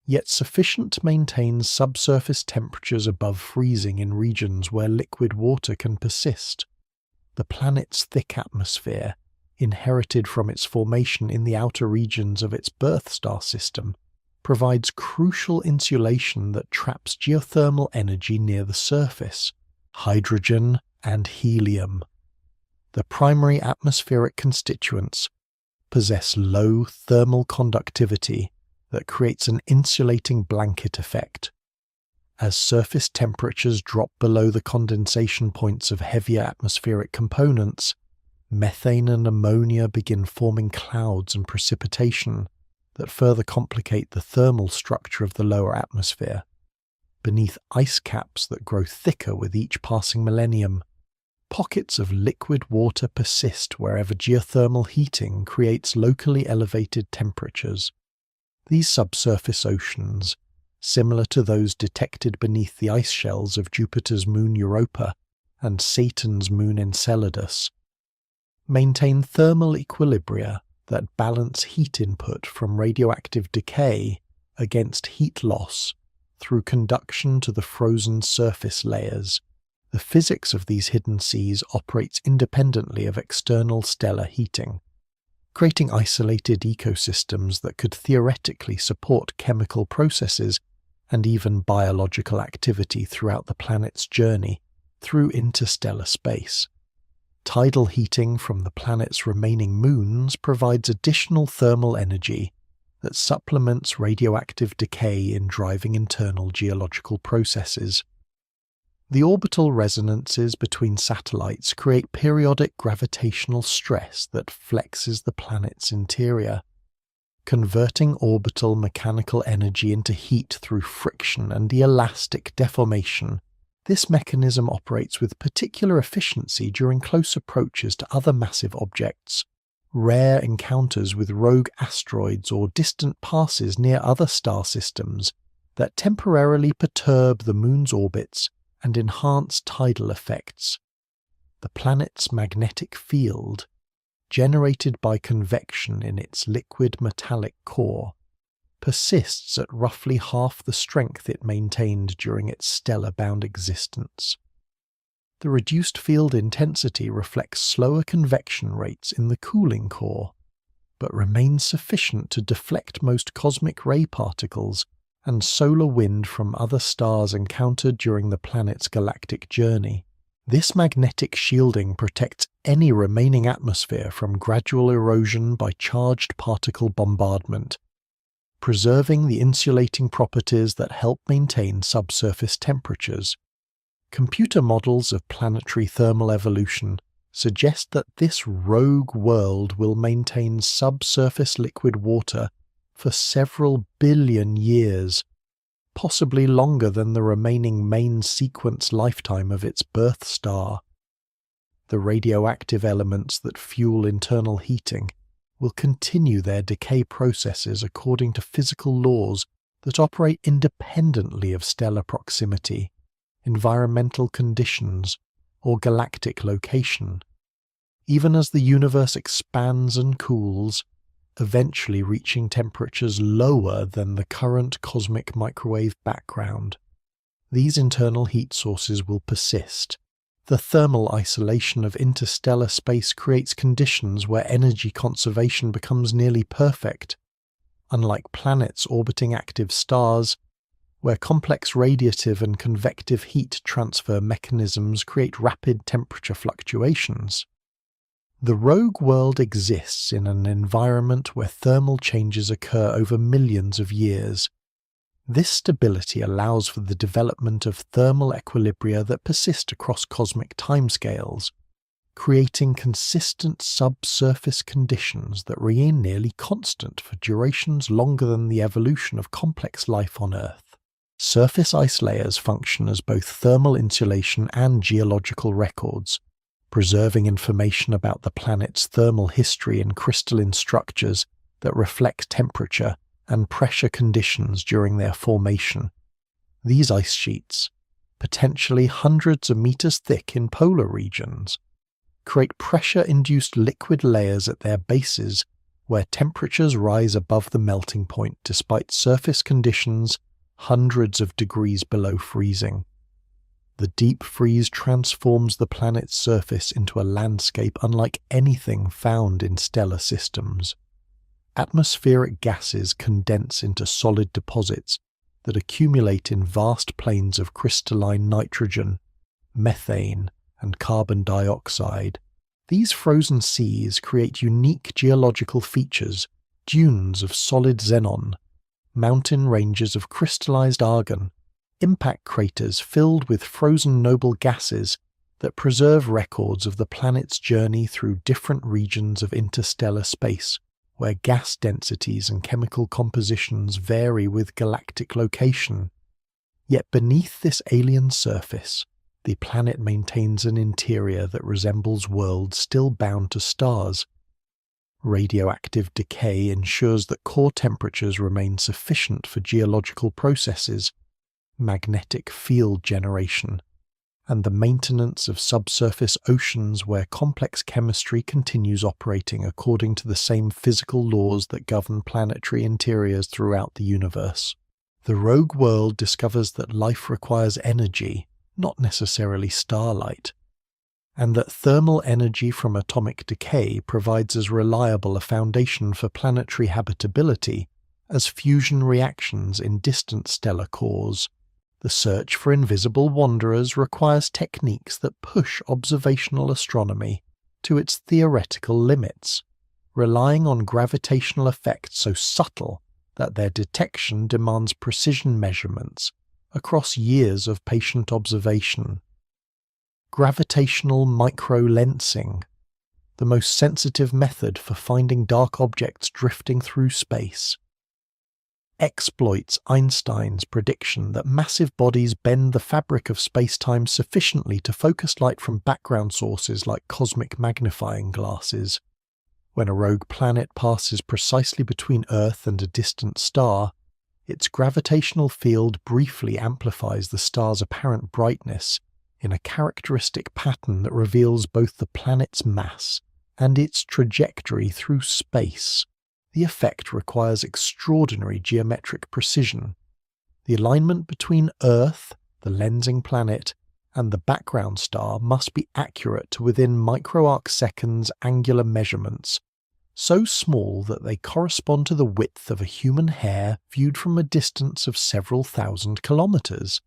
yet sufficient to maintain subsurface temperatures above freezing in regions where liquid water can persist. The planet's thick atmosphere, inherited from its formation in the outer regions of its birth star system, provides crucial insulation that traps geothermal energy near the surface, hydrogen and helium. The primary atmospheric constituents possess low thermal conductivity that creates an insulating blanket effect. As surface temperatures drop below the condensation points of heavier atmospheric components, methane and ammonia begin forming clouds and precipitation that further complicate the thermal structure of the lower atmosphere. Beneath ice caps that grow thicker with each passing millennium, pockets of liquid water persist wherever geothermal heating creates locally elevated temperatures. These subsurface oceans, similar to those detected beneath the ice shells of Jupiter's moon Europa and Saturn's moon Enceladus, maintain thermal equilibria that balance heat input from radioactive decay against heat loss through conduction to the frozen surface layers, The physics of these hidden seas operates independently of external stellar heating, creating isolated ecosystems that could theoretically support chemical processes and even biological activity throughout the planet's journey through interstellar space. Tidal heating from the planet's remaining moons provides additional thermal energy that supplements radioactive decay in driving internal geological processes. The orbital resonances between satellites create periodic gravitational stress that flexes the planet's interior, converting orbital mechanical energy into heat through friction and elastic deformation. This mechanism operates with particular efficiency during close approaches to other massive objects, rare encounters with rogue asteroids, or distant passes near other star systems that temporarily perturb the Moon's orbits and enhance tidal effects. The planet's magnetic field, generated by convection in its liquid metallic core, persists at roughly half the strength it maintained during its stellar-bound existence. The reduced field intensity reflects slower convection rates in the cooling core, but remains sufficient to deflect most cosmic ray particles and solar wind from other stars encountered during the planet's galactic journey. This magnetic shielding protects any remaining atmosphere from gradual erosion by charged particle bombardment, preserving the insulating properties that help maintain subsurface temperatures. Computer models of planetary thermal evolution suggest that this rogue world will maintain subsurface liquid water for several billion years, possibly longer than the remaining main sequence lifetime of its birth star. The radioactive elements that fuel internal heating will continue their decay processes according to physical laws that operate independently of stellar proximity, environmental conditions, or galactic location. Even as the universe expands and cools, eventually reaching temperatures lower than the current cosmic microwave background, these internal heat sources will persist. The thermal isolation of interstellar space creates conditions where energy conservation becomes nearly perfect, unlike planets orbiting active stars, where complex radiative and convective heat transfer mechanisms create rapid temperature fluctuations. The rogue world exists in an environment where thermal changes occur over millions of years. This stability allows for the development of thermal equilibria that persist across cosmic timescales, creating consistent subsurface conditions that remain nearly constant for durations longer than the evolution of complex life on Earth. Surface ice layers function as both thermal insulation and geological records, preserving information about the planet's thermal history in crystalline structures that reflect temperature and pressure conditions during their formation. These ice sheets, potentially hundreds of meters thick in polar regions, create pressure-induced liquid layers at their bases where temperatures rise above the melting point despite surface conditions hundreds of degrees below freezing. The deep freeze transforms the planet's surface into a landscape unlike anything found in stellar systems. Atmospheric gases condense into solid deposits that accumulate in vast plains of crystalline nitrogen, methane, and carbon dioxide. These frozen seas create unique geological features, dunes of solid xenon, mountain ranges of crystallized argon, impact craters filled with frozen noble gases that preserve records of the planet's journey through different regions of interstellar space, where gas densities and chemical compositions vary with galactic location. Yet beneath this alien surface, the planet maintains an interior that resembles worlds still bound to stars. Radioactive decay ensures that core temperatures remain sufficient for geological processes, magnetic field generation, and the maintenance of subsurface oceans where complex chemistry continues operating according to the same physical laws that govern planetary interiors throughout the universe. The rogue world discovers that life requires energy, not necessarily starlight, and that thermal energy from atomic decay provides as reliable a foundation for planetary habitability as fusion reactions in distant stellar cores. The search for invisible wanderers requires techniques that push observational astronomy to its theoretical limits, relying on gravitational effects so subtle that their detection demands precision measurements across years of patient observation. Gravitational microlensing, the most sensitive method for finding dark objects drifting through space, exploits Einstein's prediction that massive bodies bend the fabric of space-time sufficiently to focus light from background sources like cosmic magnifying glasses. When a rogue planet passes precisely between Earth and a distant star, its gravitational field briefly amplifies the star's apparent brightness in a characteristic pattern that reveals both the planet's mass and its trajectory through space. The effect requires extraordinary geometric precision. The alignment between Earth, the lensing planet, and the background star must be accurate to within microarc seconds angular measurements, so small that they correspond to the width of a human hair viewed from a distance of several thousand kilometers.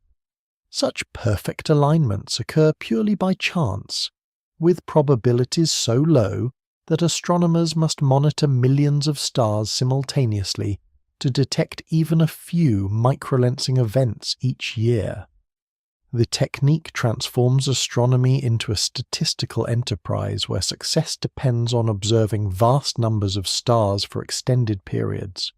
Such perfect alignments occur purely by chance, with probabilities so low that astronomers must monitor millions of stars simultaneously to detect even a few microlensing events each year. The technique transforms astronomy into a statistical enterprise where success depends on observing vast numbers of stars for extended periods,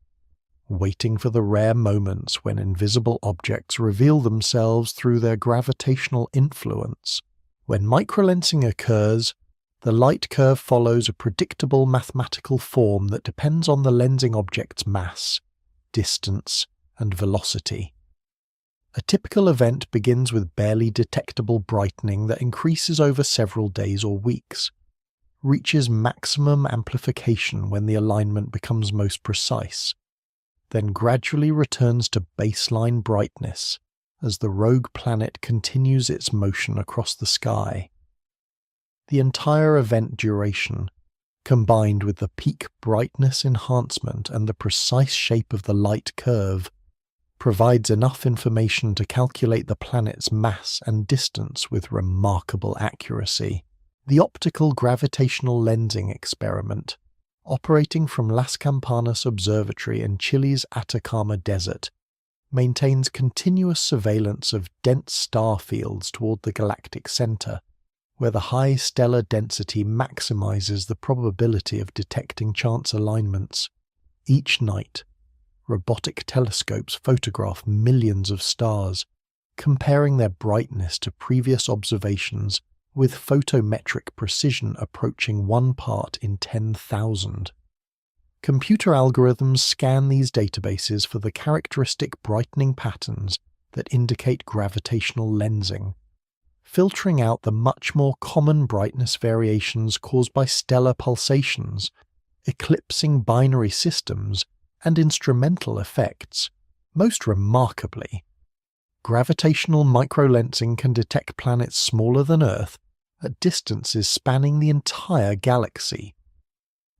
waiting for the rare moments when invisible objects reveal themselves through their gravitational influence. When microlensing occurs, the light curve follows a predictable mathematical form that depends on the lensing object's mass, distance, and velocity. A typical event begins with barely detectable brightening that increases over several days or weeks, reaches maximum amplification when the alignment becomes most precise, then gradually returns to baseline brightness as the rogue planet continues its motion across the sky. The entire event duration, combined with the peak brightness enhancement and the precise shape of the light curve, provides enough information to calculate the planet's mass and distance with remarkable accuracy. The optical gravitational lensing experiment, operating from Las Campanas Observatory in Chile's Atacama Desert, maintains continuous surveillance of dense star fields toward the galactic center, where the high stellar density maximizes the probability of detecting chance alignments. Each night, robotic telescopes photograph millions of stars, comparing their brightness to previous observations with photometric precision approaching 1 part in 10,000. Computer algorithms scan these databases for the characteristic brightening patterns that indicate gravitational lensing, filtering out the much more common brightness variations caused by stellar pulsations, eclipsing binary systems, and instrumental effects. Most remarkably, gravitational microlensing can detect planets smaller than Earth at distances spanning the entire galaxy.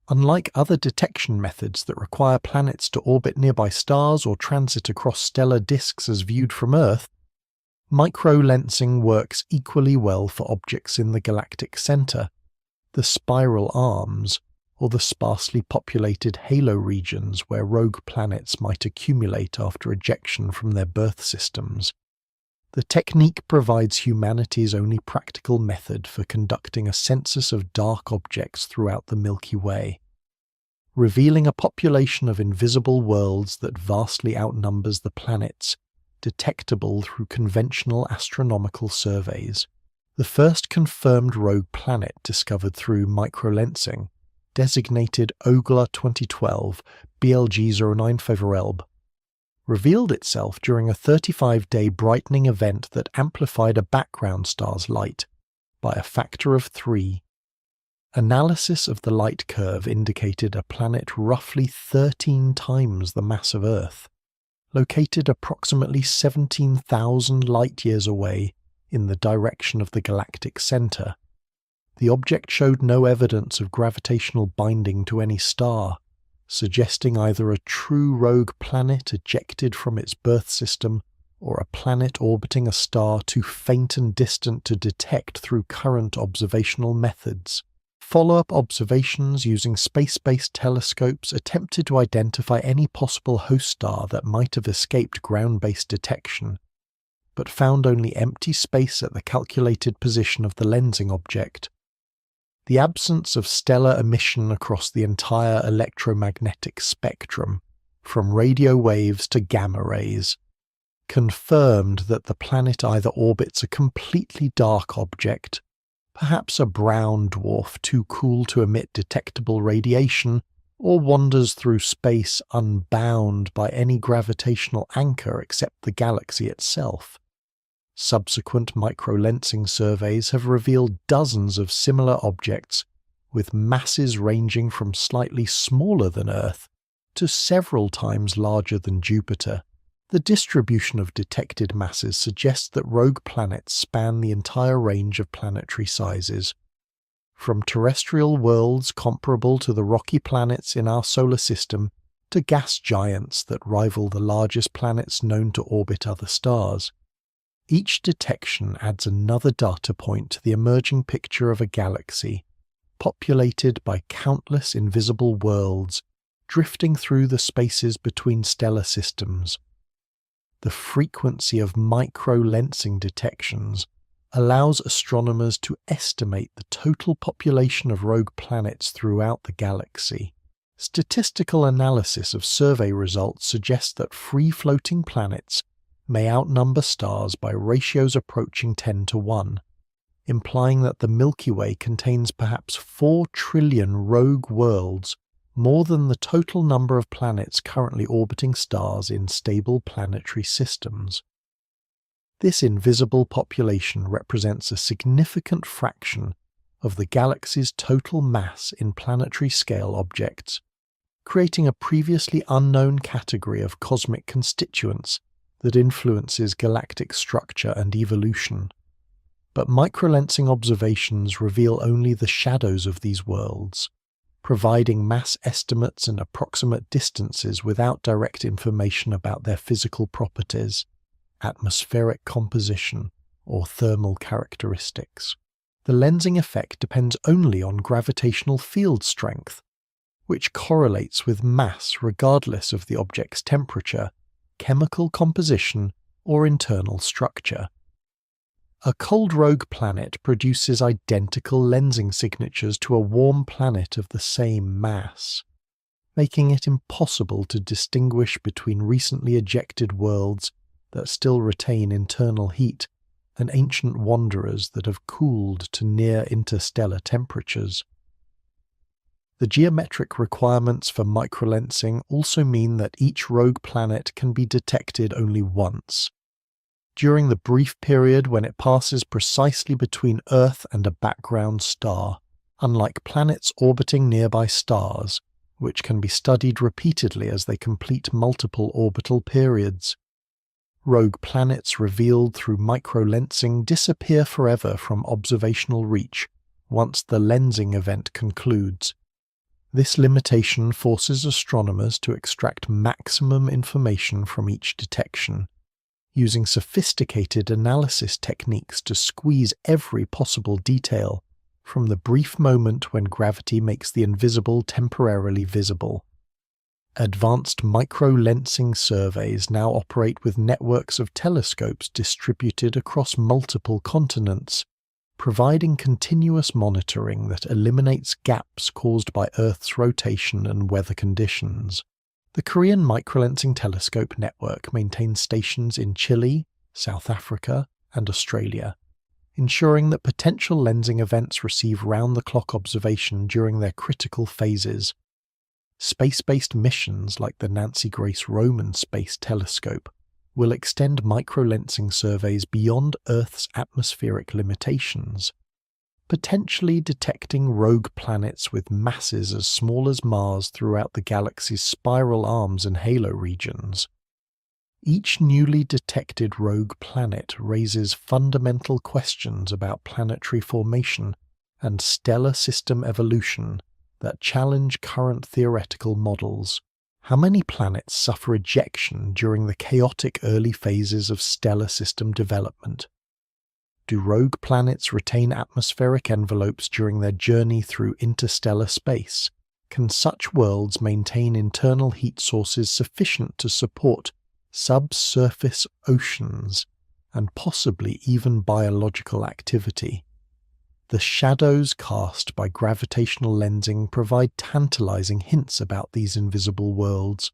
Unlike other detection methods that require planets to orbit nearby stars or transit across stellar disks as viewed from Earth, microlensing works equally well for objects in the galactic center, the spiral arms, or the sparsely populated halo regions where rogue planets might accumulate after ejection from their birth systems. The technique provides humanity's only practical method for conducting a census of dark objects throughout the Milky Way, revealing a population of invisible worlds that vastly outnumbers the planets, detectable through conventional astronomical surveys. The first confirmed rogue planet discovered through microlensing, designated Ogla 2012 BLG09 Favorelb, revealed itself during a 35-day brightening event that amplified a background star's light by a factor of 3. Analysis of the light curve indicated a planet roughly 13 times the mass of Earth, located approximately 17,000 light-years away in the direction of the galactic center. The object showed no evidence of gravitational binding to any star, suggesting either a true rogue planet ejected from its birth system or a planet orbiting a star too faint and distant to detect through current observational methods. Follow-up observations using space-based telescopes attempted to identify any possible host star that might have escaped ground-based detection, but found only empty space at the calculated position of the lensing object. The absence of stellar emission across the entire electromagnetic spectrum, from radio waves to gamma rays, confirmed that the planet either orbits a completely dark object, perhaps a brown dwarf too cool to emit detectable radiation, or wanders through space unbound by any gravitational anchor except the galaxy itself. Subsequent microlensing surveys have revealed dozens of similar objects with masses ranging from slightly smaller than Earth to several times larger than Jupiter. The distribution of detected masses suggests that rogue planets span the entire range of planetary sizes, from terrestrial worlds comparable to the rocky planets in our solar system to gas giants that rival the largest planets known to orbit other stars. Each detection adds another data point to the emerging picture of a galaxy, populated by countless invisible worlds drifting through the spaces between stellar systems. The frequency of micro-lensing detections allows astronomers to estimate the total population of rogue planets throughout the galaxy. Statistical analysis of survey results suggests that free-floating planets may outnumber stars by ratios approaching 10 to 1, implying that the Milky Way contains perhaps 4 trillion rogue worlds, more than the total number of planets currently orbiting stars in stable planetary systems. This invisible population represents a significant fraction of the galaxy's total mass in planetary-scale objects, creating a previously unknown category of cosmic constituents that influences galactic structure and evolution. But microlensing observations reveal only the shadows of these worlds, providing mass estimates and approximate distances without direct information about their physical properties, atmospheric composition, or thermal characteristics. The lensing effect depends only on gravitational field strength, which correlates with mass regardless of the object's temperature, chemical composition, or internal structure. A cold rogue planet produces identical lensing signatures to a warm planet of the same mass, making it impossible to distinguish between recently ejected worlds that still retain internal heat and ancient wanderers that have cooled to near interstellar temperatures. The geometric requirements for microlensing also mean that each rogue planet can be detected only once, during the brief period when it passes precisely between Earth and a background star, unlike planets orbiting nearby stars, which can be studied repeatedly as they complete multiple orbital periods. Rogue planets revealed through microlensing disappear forever from observational reach once the lensing event concludes. This limitation forces astronomers to extract maximum information from each detection, using sophisticated analysis techniques to squeeze every possible detail from the brief moment when gravity makes the invisible temporarily visible. Advanced micro-lensing surveys now operate with networks of telescopes distributed across multiple continents, providing continuous monitoring that eliminates gaps caused by Earth's rotation and weather conditions. The Korean Microlensing Telescope Network maintains stations in Chile, South Africa, and Australia, ensuring that potential lensing events receive round-the-clock observation during their critical phases. Space-based missions like the Nancy Grace Roman Space Telescope will extend microlensing surveys beyond Earth's atmospheric limitations, potentially detecting rogue planets with masses as small as Mars throughout the galaxy's spiral arms and halo regions. Each newly detected rogue planet raises fundamental questions about planetary formation and stellar system evolution that challenge current theoretical models. How many planets suffer ejection during the chaotic early phases of stellar system development? Do rogue planets retain atmospheric envelopes during their journey through interstellar space? Can such worlds maintain internal heat sources sufficient to support subsurface oceans and possibly even biological activity? The shadows cast by gravitational lensing provide tantalizing hints about these invisible worlds,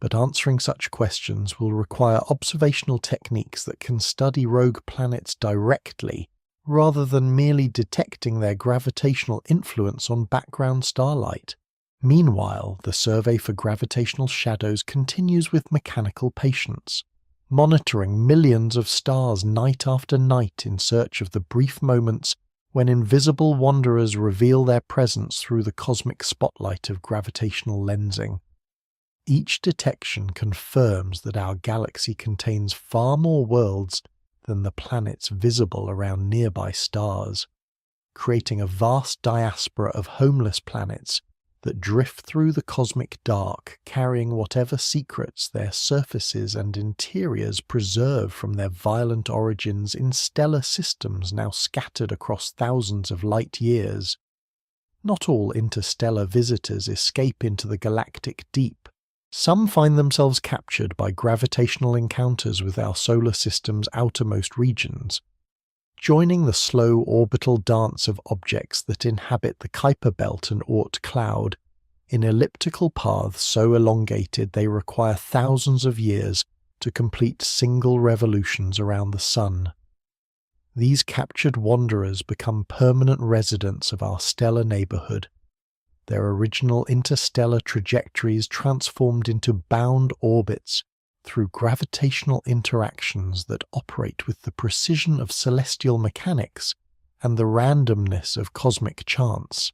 but answering such questions will require observational techniques that can study rogue planets directly rather than merely detecting their gravitational influence on background starlight. Meanwhile, the survey for gravitational shadows continues with mechanical patience, monitoring millions of stars night after night in search of the brief moments when invisible wanderers reveal their presence through the cosmic spotlight of gravitational lensing. Each detection confirms that our galaxy contains far more worlds than the planets visible around nearby stars, creating a vast diaspora of homeless planets that drift through the cosmic dark, carrying whatever secrets their surfaces and interiors preserve from their violent origins in stellar systems now scattered across thousands of light years. Not all interstellar visitors escape into the galactic deep. Some find themselves captured by gravitational encounters with our solar system's outermost regions, joining the slow orbital dance of objects that inhabit the Kuiper Belt and Oort cloud, in elliptical paths so elongated they require thousands of years to complete single revolutions around the Sun. These captured wanderers become permanent residents of our stellar neighborhood, their original interstellar trajectories transformed into bound orbits through gravitational interactions that operate with the precision of celestial mechanics and the randomness of cosmic chance.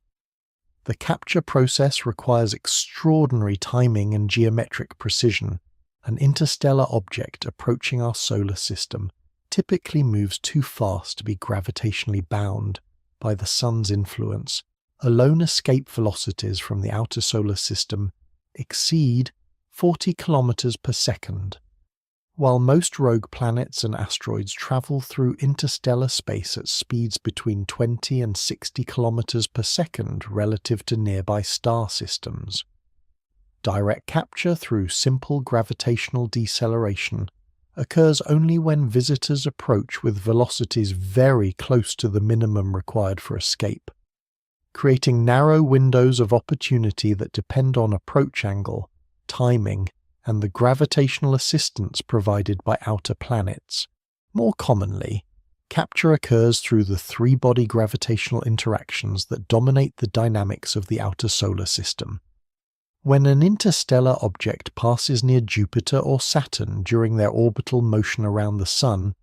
The capture process requires extraordinary timing and geometric precision. An interstellar object approaching our solar system typically moves too fast to be gravitationally bound by the Sun's influence. Alone escape velocities from the outer solar system exceed 40 kilometers per second. While most rogue planets and asteroids travel through interstellar space at speeds between 20 and 60 kilometers per second relative to nearby star systems. Direct capture through simple gravitational deceleration occurs only when visitors approach with velocities very close to the minimum required for escape, creating narrow windows of opportunity that depend on approach angle, timing, and the gravitational assistance provided by outer planets. More commonly, capture occurs through the three-body gravitational interactions that dominate the dynamics of the outer solar system. When an interstellar object passes near Jupiter or Saturn during their orbital motion around the Sun,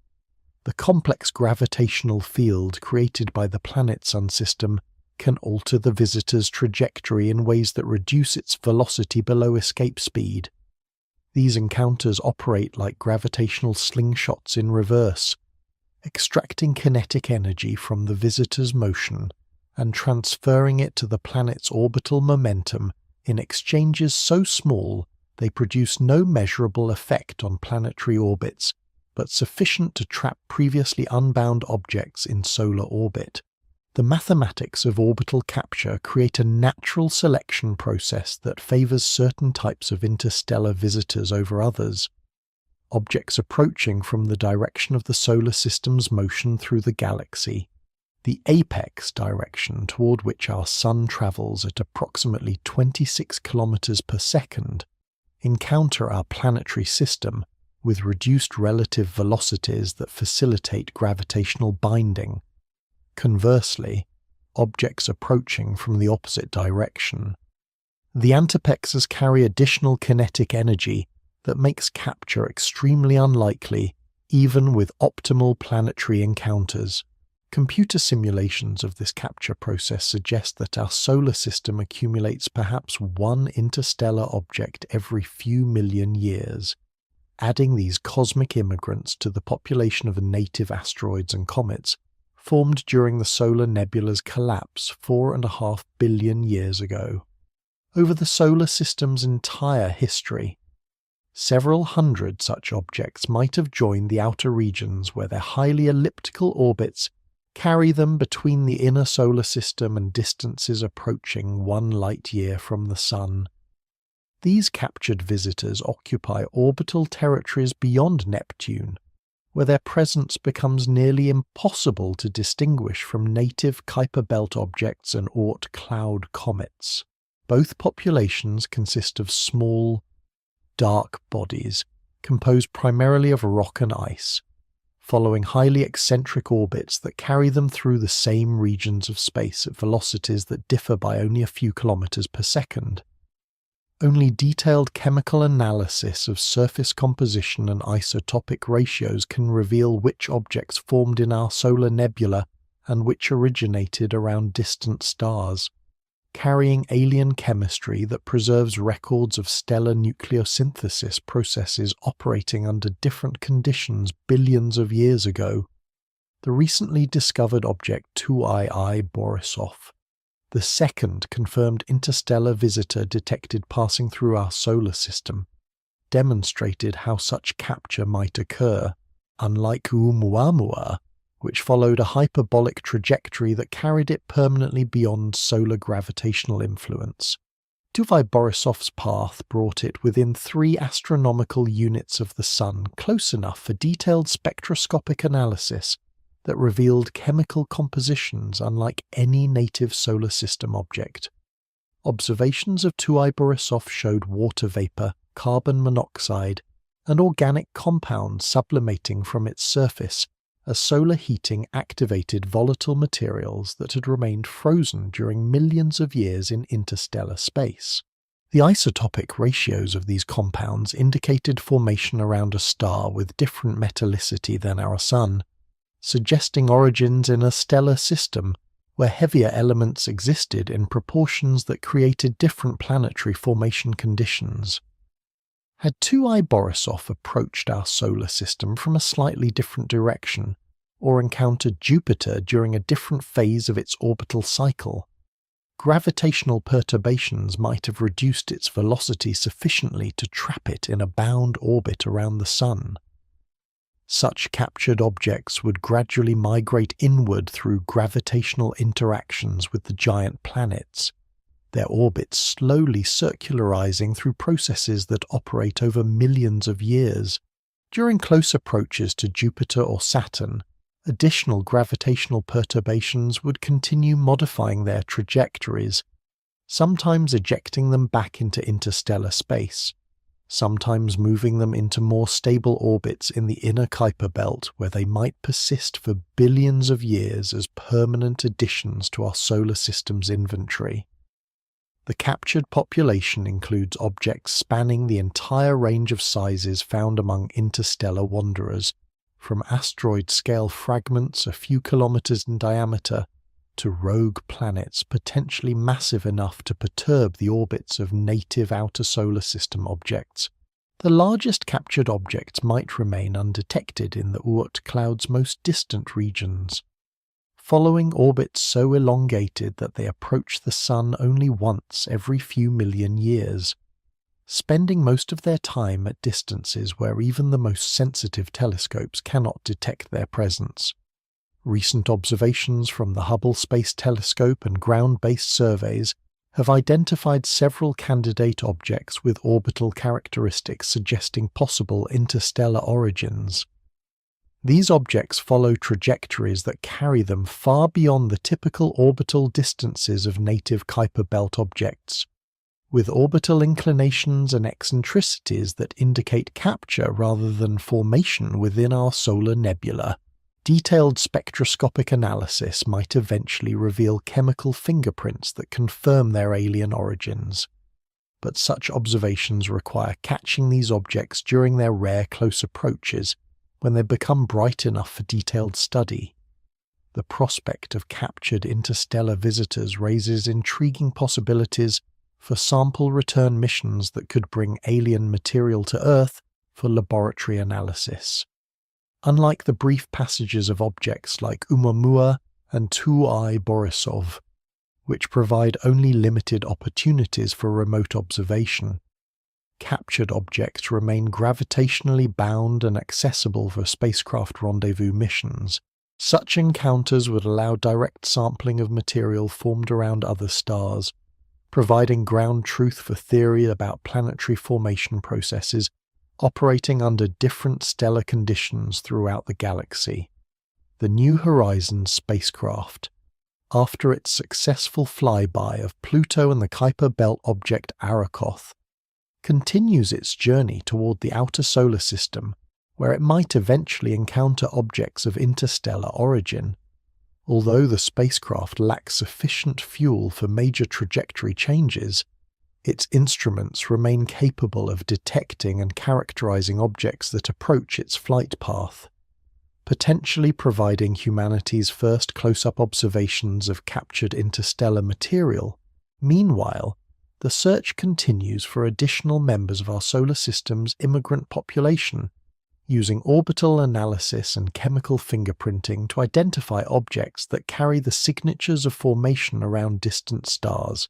the complex gravitational field created by the planet-Sun system can alter the visitor's trajectory in ways that reduce its velocity below escape speed. These encounters operate like gravitational slingshots in reverse, extracting kinetic energy from the visitor's motion and transferring it to the planet's orbital momentum in exchanges so small they produce no measurable effect on planetary orbits, but sufficient to trap previously unbound objects in solar orbit. The mathematics of orbital capture create a natural selection process that favors certain types of interstellar visitors over others. Objects approaching from the direction of the solar system's motion through the galaxy, the apex direction toward which our Sun travels at approximately 26 kilometers per second, encounter our planetary system with reduced relative velocities that facilitate gravitational binding. Conversely, objects approaching from the opposite direction. The antapexes carry additional kinetic energy that makes capture extremely unlikely, even with optimal planetary encounters. Computer simulations of this capture process suggest that our solar system accumulates perhaps one interstellar object every few million years. adding these cosmic immigrants to the population of native asteroids and comets formed during the solar nebula's collapse 4.5 billion years ago. Over the solar system's entire history, several hundred such objects might have joined the outer regions where their highly elliptical orbits carry them between the inner solar system and distances approaching 1 light-year from the Sun. These captured visitors occupy orbital territories beyond Neptune, where their presence becomes nearly impossible to distinguish from native Kuiper Belt objects and Oort cloud comets. Both populations consist of small, dark bodies composed primarily of rock and ice, following highly eccentric orbits that carry them through the same regions of space at velocities that differ by only a few kilometers per second. Only detailed chemical analysis of surface composition and isotopic ratios can reveal which objects formed in our solar nebula and which originated around distant stars, carrying alien chemistry that preserves records of stellar nucleosynthesis processes operating under different conditions billions of years ago. The recently discovered object 2II Borisov, the second confirmed interstellar visitor detected passing through our solar system, demonstrated how such capture might occur, unlike ʻOumuamua, which followed a hyperbolic trajectory that carried it permanently beyond solar gravitational influence. 2I Borisov's path brought it within 3 astronomical units of the Sun, close enough for detailed spectroscopic analysis that revealed chemical compositions unlike any native solar system object. Observations of 2I Borisov showed water vapor, carbon monoxide, and organic compounds sublimating from its surface as solar heating activated volatile materials that had remained frozen during millions of years in interstellar space. The isotopic ratios of these compounds indicated formation around a star with different metallicity than our Sun, suggesting origins in a stellar system where heavier elements existed in proportions that created different planetary formation conditions. Had 2I Borisov approached our solar system from a slightly different direction, or encountered Jupiter during a different phase of its orbital cycle, gravitational perturbations might have reduced its velocity sufficiently to trap it in a bound orbit around the Sun. Such captured objects would gradually migrate inward through gravitational interactions with the giant planets, their orbits slowly circularizing through processes that operate over millions of years. During close approaches to Jupiter or Saturn, additional gravitational perturbations would continue modifying their trajectories, sometimes ejecting them back into interstellar space, sometimes moving them into more stable orbits in the inner Kuiper Belt where they might persist for billions of years as permanent additions to our solar system's inventory. The captured population includes objects spanning the entire range of sizes found among interstellar wanderers, from asteroid-scale fragments a few kilometers in diameter to rogue planets potentially massive enough to perturb the orbits of native outer solar system objects. The largest captured objects might remain undetected in the Oort cloud's most distant regions, following orbits so elongated that they approach the Sun only once every few million years, spending most of their time at distances where even the most sensitive telescopes cannot detect their presence. Recent observations from the Hubble Space Telescope and ground-based surveys have identified several candidate objects with orbital characteristics suggesting possible interstellar origins. These objects follow trajectories that carry them far beyond the typical orbital distances of native Kuiper Belt objects, with orbital inclinations and eccentricities that indicate capture rather than formation within our solar nebula. Detailed spectroscopic analysis might eventually reveal chemical fingerprints that confirm their alien origins, but such observations require catching these objects during their rare close approaches when they become bright enough for detailed study. The prospect of captured interstellar visitors raises intriguing possibilities for sample return missions that could bring alien material to Earth for laboratory analysis. Unlike the brief passages of objects like ʻOumuamua and Borisov, which provide only limited opportunities for remote observation, captured objects remain gravitationally bound and accessible for spacecraft rendezvous missions. Such encounters would allow direct sampling of material formed around other stars, providing ground truth for theory about planetary formation processes operating under different stellar conditions throughout the galaxy. The New Horizons spacecraft, after its successful flyby of Pluto and the Kuiper Belt object Arrokoth, continues its journey toward the outer solar system, where it might eventually encounter objects of interstellar origin. Although the spacecraft lacks sufficient fuel for major trajectory changes, its instruments remain capable of detecting and characterizing objects that approach its flight path, potentially providing humanity's first close-up observations of captured interstellar material. Meanwhile, the search continues for additional members of our solar system's immigrant population, using orbital analysis and chemical fingerprinting to identify objects that carry the signatures of formation around distant stars.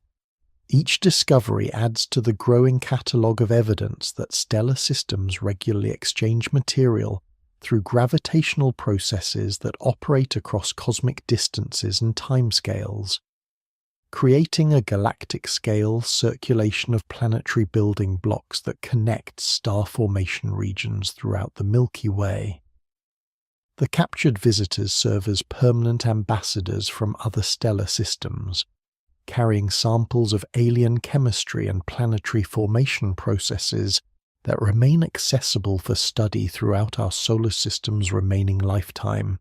Each discovery adds to the growing catalogue of evidence that stellar systems regularly exchange material through gravitational processes that operate across cosmic distances and timescales, creating a galactic-scale circulation of planetary building blocks that connect star formation regions throughout the Milky Way. The captured visitors serve as permanent ambassadors from other stellar systems, carrying samples of alien chemistry and planetary formation processes that remain accessible for study throughout our solar system's remaining lifetime.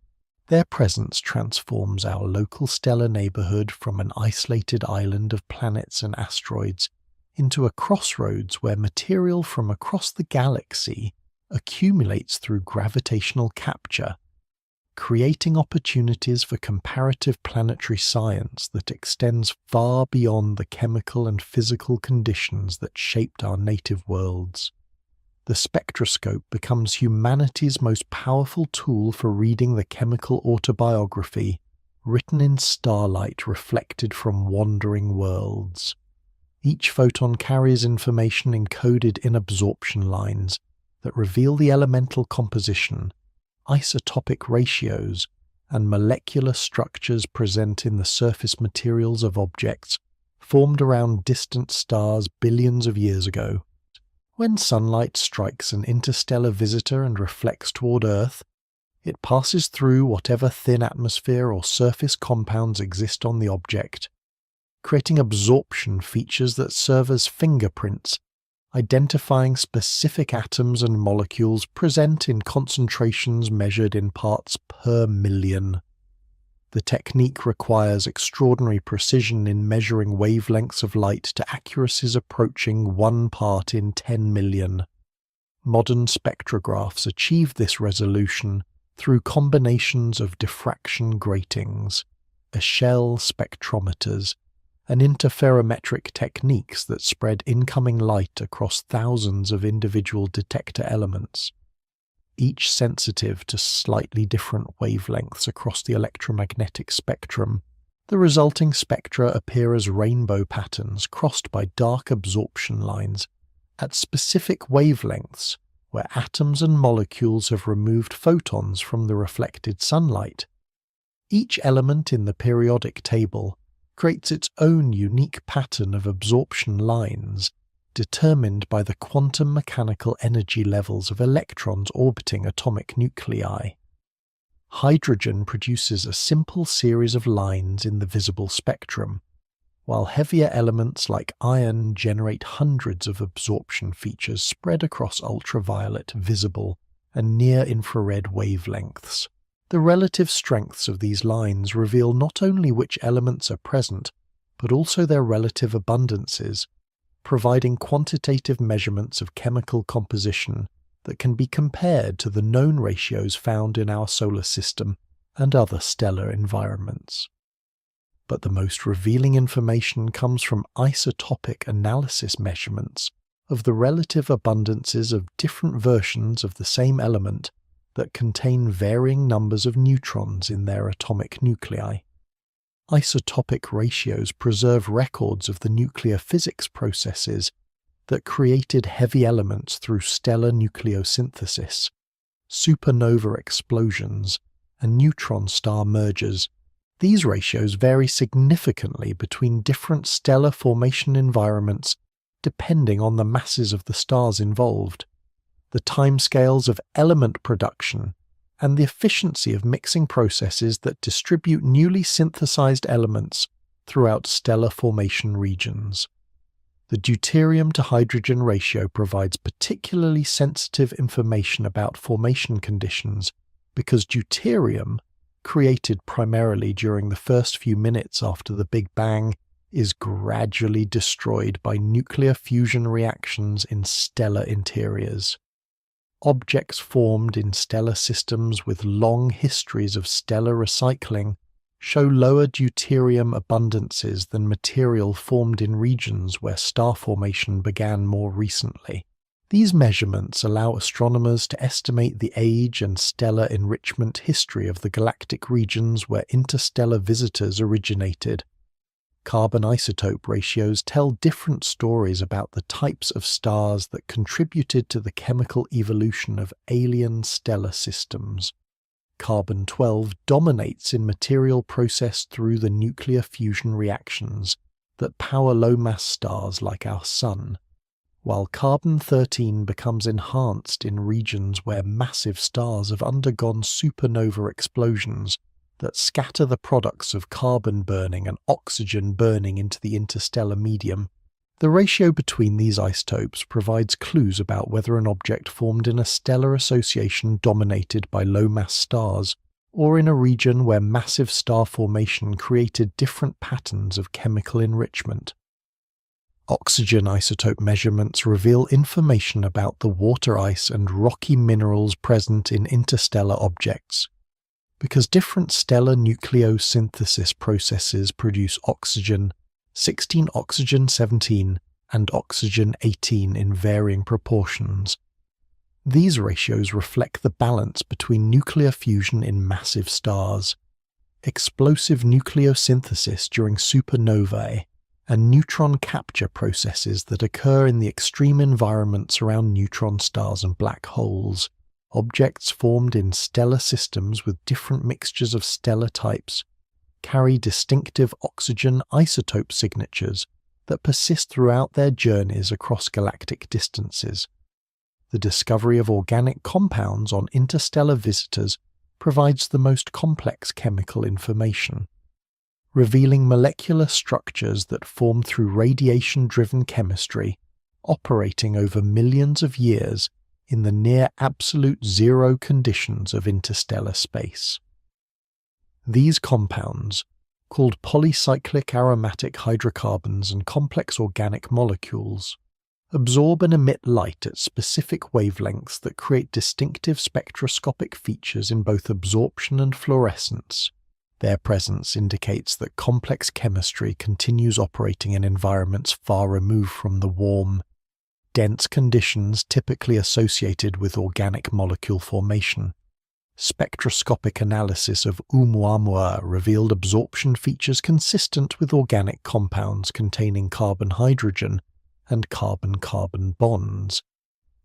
Their presence transforms our local stellar neighborhood from an isolated island of planets and asteroids into a crossroads where material from across the galaxy accumulates through gravitational capture, creating opportunities for comparative planetary science that extends far beyond the chemical and physical conditions that shaped our native worlds. The spectroscope becomes humanity's most powerful tool for reading the chemical autobiography written in starlight reflected from wandering worlds. Each photon carries information encoded in absorption lines that reveal the elemental composition, isotopic ratios, and molecular structures present in the surface materials of objects formed around distant stars billions of years ago. When sunlight strikes an interstellar visitor and reflects toward Earth, it passes through whatever thin atmosphere or surface compounds exist on the object, creating absorption features that serve as fingerprints, identifying specific atoms and molecules present in concentrations measured in parts per million. The technique requires extraordinary precision in measuring wavelengths of light to accuracies approaching 1 part in 10 million. Modern spectrographs achieve this resolution through combinations of diffraction gratings, Echelle spectrometers, and interferometric techniques that spread incoming light across thousands of individual detector elements, each sensitive to slightly different wavelengths across the electromagnetic spectrum. The resulting spectra appear as rainbow patterns crossed by dark absorption lines at specific wavelengths where atoms and molecules have removed photons from the reflected sunlight. Each element in the periodic table creates its own unique pattern of absorption lines, determined by the quantum mechanical energy levels of electrons orbiting atomic nuclei. Hydrogen produces a simple series of lines in the visible spectrum, while heavier elements like iron generate hundreds of absorption features spread across ultraviolet, visible, and near-infrared wavelengths. The relative strengths of these lines reveal not only which elements are present, but also their relative abundances, providing quantitative measurements of chemical composition that can be compared to the known ratios found in our solar system and other stellar environments. But the most revealing information comes from isotopic analysis measurements of the relative abundances of different versions of the same element that contain varying numbers of neutrons in their atomic nuclei. Isotopic ratios preserve records of the nuclear physics processes that created heavy elements through stellar nucleosynthesis, supernova explosions, and neutron star mergers. These ratios vary significantly between different stellar formation environments depending on the masses of the stars involved, the timescales of element production, and the efficiency of mixing processes that distribute newly synthesized elements throughout stellar formation regions. The deuterium to hydrogen ratio provides particularly sensitive information about formation conditions because deuterium, created primarily during the first few minutes after the Big Bang, is gradually destroyed by nuclear fusion reactions in stellar interiors. Objects formed in stellar systems with long histories of stellar recycling show lower deuterium abundances than material formed in regions where star formation began more recently. These measurements allow astronomers to estimate the age and stellar enrichment history of the galactic regions where interstellar visitors originated. Carbon isotope ratios tell different stories about the types of stars that contributed to the chemical evolution of alien stellar systems. Carbon-12 dominates in material processed through the nuclear fusion reactions that power low-mass stars like our Sun, while carbon-13 becomes enhanced in regions where massive stars have undergone supernova explosions that scatter the products of carbon burning and oxygen burning into the interstellar medium. The ratio between these isotopes provides clues about whether an object formed in a stellar association dominated by low-mass stars, or in a region where massive star formation created different patterns of chemical enrichment. Oxygen isotope measurements reveal information about the water ice and rocky minerals present in interstellar objects. Because different stellar nucleosynthesis processes produce oxygen, 16 oxygen-17 and oxygen-18 in varying proportions. These ratios reflect the balance between nuclear fusion in massive stars, explosive nucleosynthesis during supernovae, and neutron capture processes that occur in the extreme environments around neutron stars and black holes. Objects formed in stellar systems with different mixtures of stellar types carry distinctive oxygen isotope signatures that persist throughout their journeys across galactic distances. The discovery of organic compounds on interstellar visitors provides the most complex chemical information, revealing molecular structures that form through radiation-driven chemistry, operating over millions of years in the near-absolute zero conditions of interstellar space. These compounds, called polycyclic aromatic hydrocarbons and complex organic molecules, absorb and emit light at specific wavelengths that create distinctive spectroscopic features in both absorption and fluorescence. Their presence indicates that complex chemistry continues operating in environments far removed from the warm, dense conditions typically associated with organic molecule formation. Spectroscopic analysis of ʻOumuamua revealed absorption features consistent with organic compounds containing carbon-hydrogen and carbon-carbon bonds,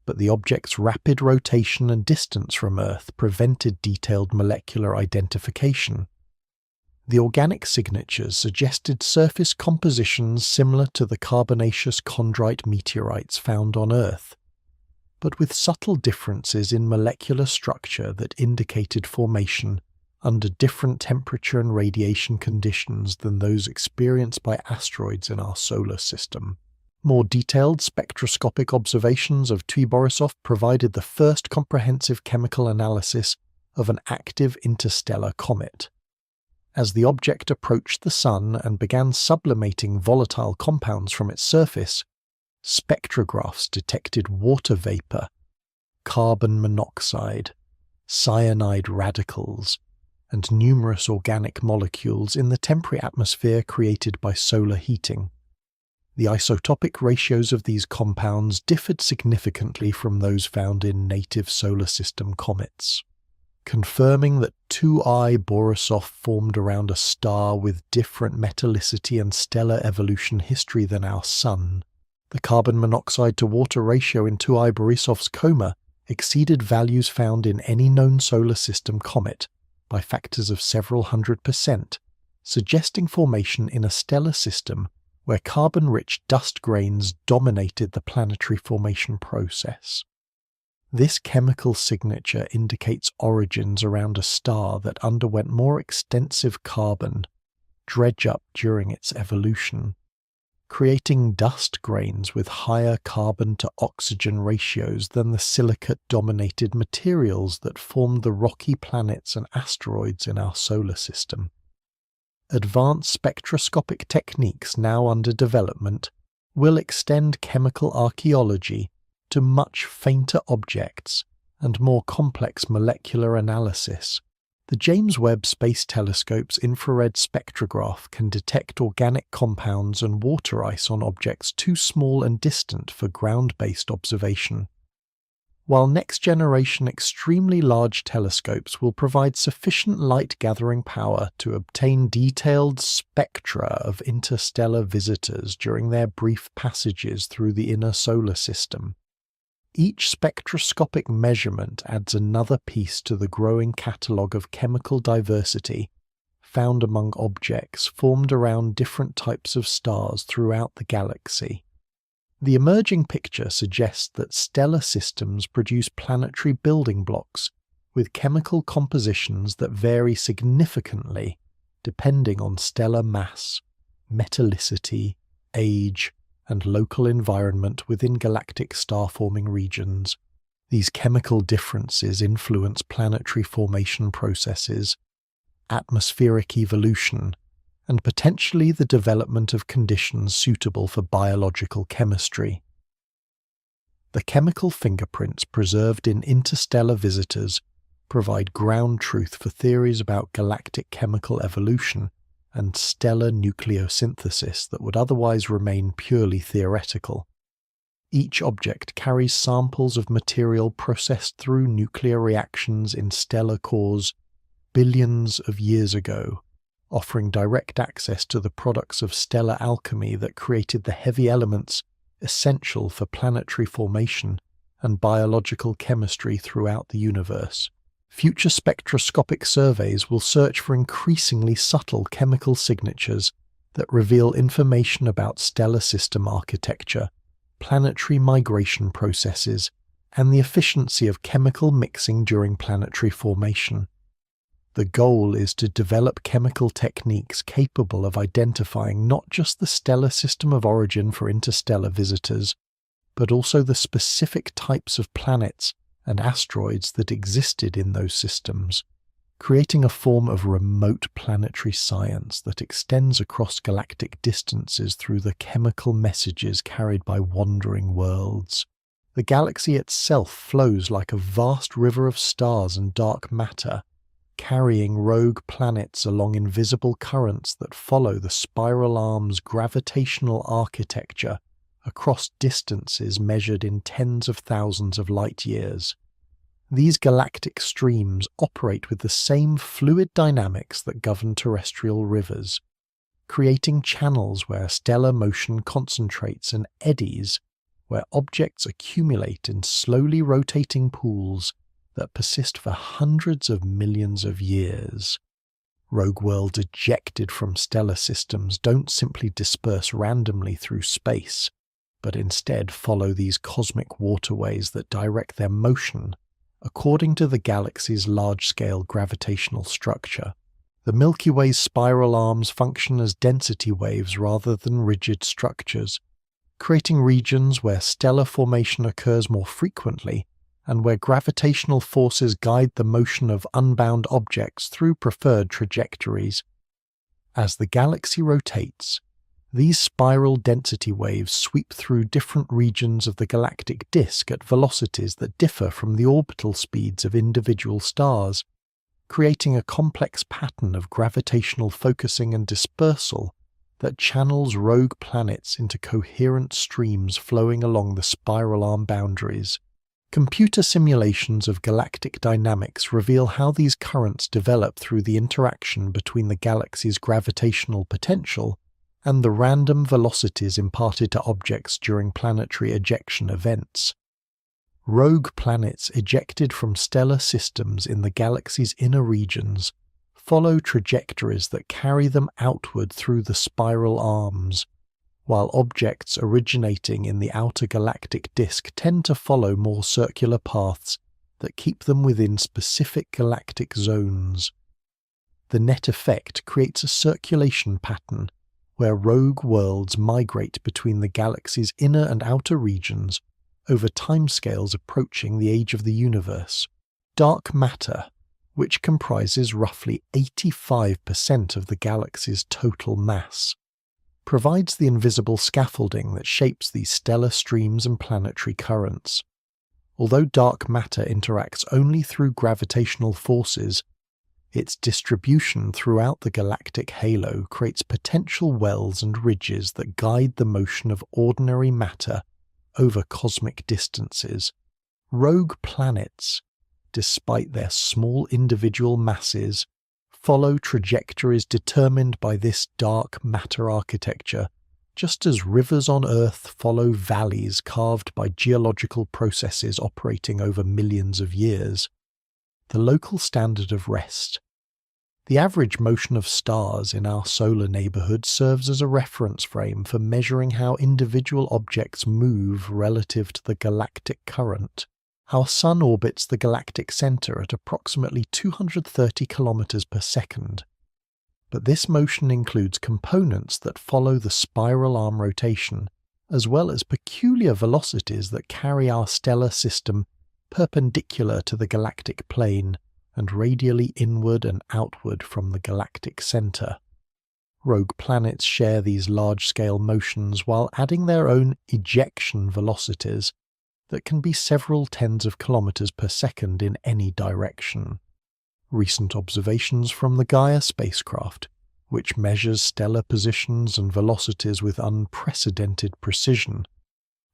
but the object's rapid rotation and distance from Earth prevented detailed molecular identification. The organic signatures suggested surface compositions similar to the carbonaceous chondrite meteorites found on Earth, but with subtle differences in molecular structure that indicated formation under different temperature and radiation conditions than those experienced by asteroids in our solar system. More detailed spectroscopic observations of Borisov provided the first comprehensive chemical analysis of an active interstellar comet. As the object approached the Sun and began sublimating volatile compounds from its surface, spectrographs detected water vapor, carbon monoxide, cyanide radicals, and numerous organic molecules in the temporary atmosphere created by solar heating. The isotopic ratios of these compounds differed significantly from those found in native solar system comets, confirming that 2I Borisov formed around a star with different metallicity and stellar evolution history than our Sun. The carbon monoxide to water ratio in 2I Borisov's coma exceeded values found in any known solar system comet by factors of several 100%, suggesting formation in a stellar system where carbon-rich dust grains dominated the planetary formation process. This chemical signature indicates origins around a star that underwent more extensive carbon dredge-up during its evolution, creating dust grains with higher carbon-to-oxygen ratios than the silicate-dominated materials that formed the rocky planets and asteroids in our solar system. Advanced spectroscopic techniques now under development will extend chemical archaeology to much fainter objects and more complex molecular analysis. The James Webb Space Telescope's infrared spectrograph can detect organic compounds and water ice on objects too small and distant for ground-based observation, while next-generation extremely large telescopes will provide sufficient light-gathering power to obtain detailed spectra of interstellar visitors during their brief passages through the inner solar system. Each spectroscopic measurement adds another piece to the growing catalogue of chemical diversity found among objects formed around different types of stars throughout the galaxy. The emerging picture suggests that stellar systems produce planetary building blocks with chemical compositions that vary significantly depending on stellar mass, metallicity, age, and local environment within galactic star-forming regions. These chemical differences influence planetary formation processes, atmospheric evolution, and potentially the development of conditions suitable for biological chemistry. The chemical fingerprints preserved in interstellar visitors provide ground truth for theories about galactic chemical evolution and stellar nucleosynthesis that would otherwise remain purely theoretical. Each object carries samples of material processed through nuclear reactions in stellar cores billions of years ago, offering direct access to the products of stellar alchemy that created the heavy elements essential for planetary formation and biological chemistry throughout the universe. Future spectroscopic surveys will search for increasingly subtle chemical signatures that reveal information about stellar system architecture, planetary migration processes, and the efficiency of chemical mixing during planetary formation. The goal is to develop chemical techniques capable of identifying not just the stellar system of origin for interstellar visitors, but also the specific types of planets and asteroids that existed in those systems, creating a form of remote planetary science that extends across galactic distances through the chemical messages carried by wandering worlds. The galaxy itself flows like a vast river of stars and dark matter, carrying rogue planets along invisible currents that follow the spiral arm's gravitational architecture across distances measured in tens of thousands of light-years. These galactic streams operate with the same fluid dynamics that govern terrestrial rivers, creating channels where stellar motion concentrates and eddies, where objects accumulate in slowly rotating pools that persist for hundreds of millions of years. Rogue worlds ejected from stellar systems don't simply disperse randomly through space, but instead follow these cosmic waterways that direct their motion according to the galaxy's large-scale gravitational structure. The Milky Way's spiral arms function as density waves rather than rigid structures, creating regions where stellar formation occurs more frequently and where gravitational forces guide the motion of unbound objects through preferred trajectories. As the galaxy rotates, these spiral density waves sweep through different regions of the galactic disk at velocities that differ from the orbital speeds of individual stars, creating a complex pattern of gravitational focusing and dispersal that channels rogue planets into coherent streams flowing along the spiral arm boundaries. Computer simulations of galactic dynamics reveal how these currents develop through the interaction between the galaxy's gravitational potential and the random velocities imparted to objects during planetary ejection events. Rogue planets ejected from stellar systems in the galaxy's inner regions follow trajectories that carry them outward through the spiral arms, while objects originating in the outer galactic disk tend to follow more circular paths that keep them within specific galactic zones. The net effect creates a circulation pattern where rogue worlds migrate between the galaxy's inner and outer regions over timescales approaching the age of the universe. Dark matter, which comprises roughly 85% of the galaxy's total mass, provides the invisible scaffolding that shapes these stellar streams and planetary currents. Although dark matter interacts only through gravitational forces, its distribution throughout the galactic halo creates potential wells and ridges that guide the motion of ordinary matter over cosmic distances. Rogue planets, despite their small individual masses, follow trajectories determined by this dark matter architecture, just as rivers on Earth follow valleys carved by geological processes operating over millions of years. The local standard of rest. The average motion of stars in our solar neighborhood serves as a reference frame for measuring how individual objects move relative to the galactic current. Our Sun orbits the galactic center at approximately 230 kilometers per second. But this motion includes components that follow the spiral arm rotation, as well as peculiar velocities that carry our stellar system perpendicular to the galactic plane and radially inward and outward from the galactic center. Rogue planets share these large-scale motions while adding their own ejection velocities that can be several tens of kilometers per second in any direction. Recent observations from the Gaia spacecraft, which measures stellar positions and velocities with unprecedented precision,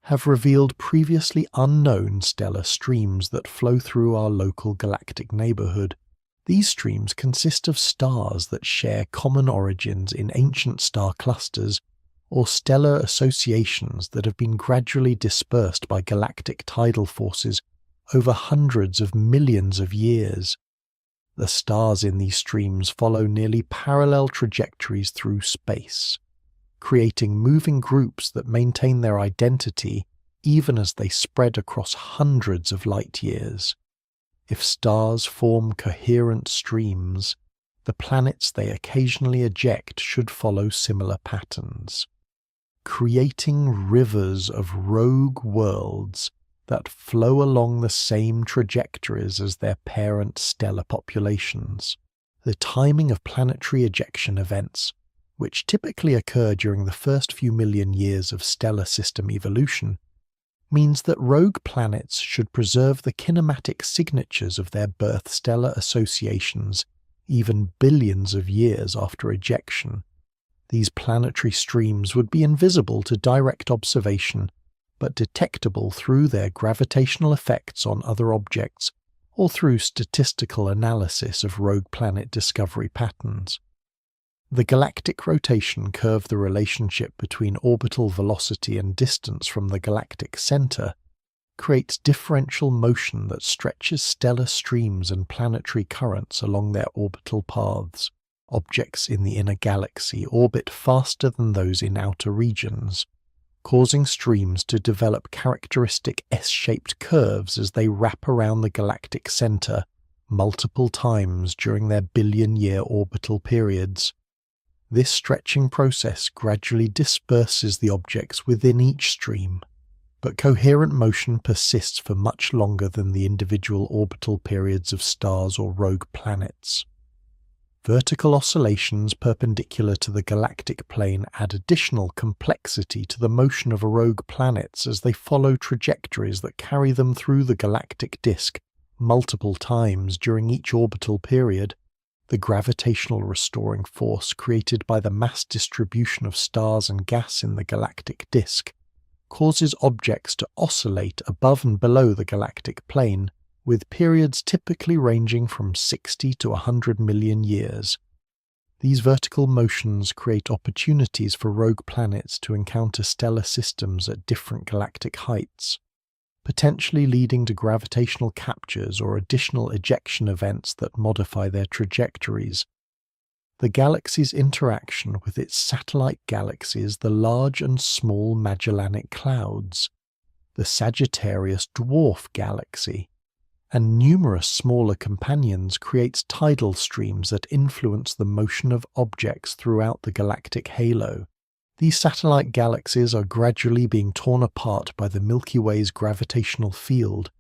have revealed previously unknown stellar streams that flow through our local galactic neighborhood. These streams consist of stars that share common origins in ancient star clusters or stellar associations that have been gradually dispersed by galactic tidal forces over hundreds of millions of years. The stars in these streams follow nearly parallel trajectories through space, creating moving groups that maintain their identity even as they spread across hundreds of light years. If stars form coherent streams, the planets they occasionally eject should follow similar patterns, creating rivers of rogue worlds that flow along the same trajectories as their parent stellar populations. The timing of planetary ejection events, which typically occur during the first few million years of stellar system evolution, means that rogue planets should preserve the kinematic signatures of their birth stellar associations even billions of years after ejection. These planetary streams would be invisible to direct observation, but detectable through their gravitational effects on other objects or through statistical analysis of rogue planet discovery patterns. The galactic rotation curve, the relationship between orbital velocity and distance from the galactic center, creates differential motion that stretches stellar streams and planetary currents along their orbital paths. Objects in the inner galaxy orbit faster than those in outer regions, causing streams to develop characteristic S-shaped curves as they wrap around the galactic center multiple times during their billion-year orbital periods. This stretching process gradually disperses the objects within each stream, but coherent motion persists for much longer than the individual orbital periods of stars or rogue planets. Vertical oscillations perpendicular to the galactic plane add additional complexity to the motion of rogue planets as they follow trajectories that carry them through the galactic disk multiple times during each orbital period. the gravitational restoring force created by the mass distribution of stars and gas in the galactic disk, causes objects to oscillate above and below the galactic plane, with periods typically ranging from 60 to 100 million years. These vertical motions create opportunities for rogue planets to encounter stellar systems at different galactic heights, potentially leading to gravitational captures or additional ejection events that modify their trajectories. The galaxy's interaction with its satellite galaxies, the Large and Small Magellanic Clouds, the Sagittarius Dwarf Galaxy, and numerous smaller companions creates tidal streams that influence the motion of objects throughout the galactic halo. These satellite galaxies are gradually being torn apart by the Milky Way's gravitational field,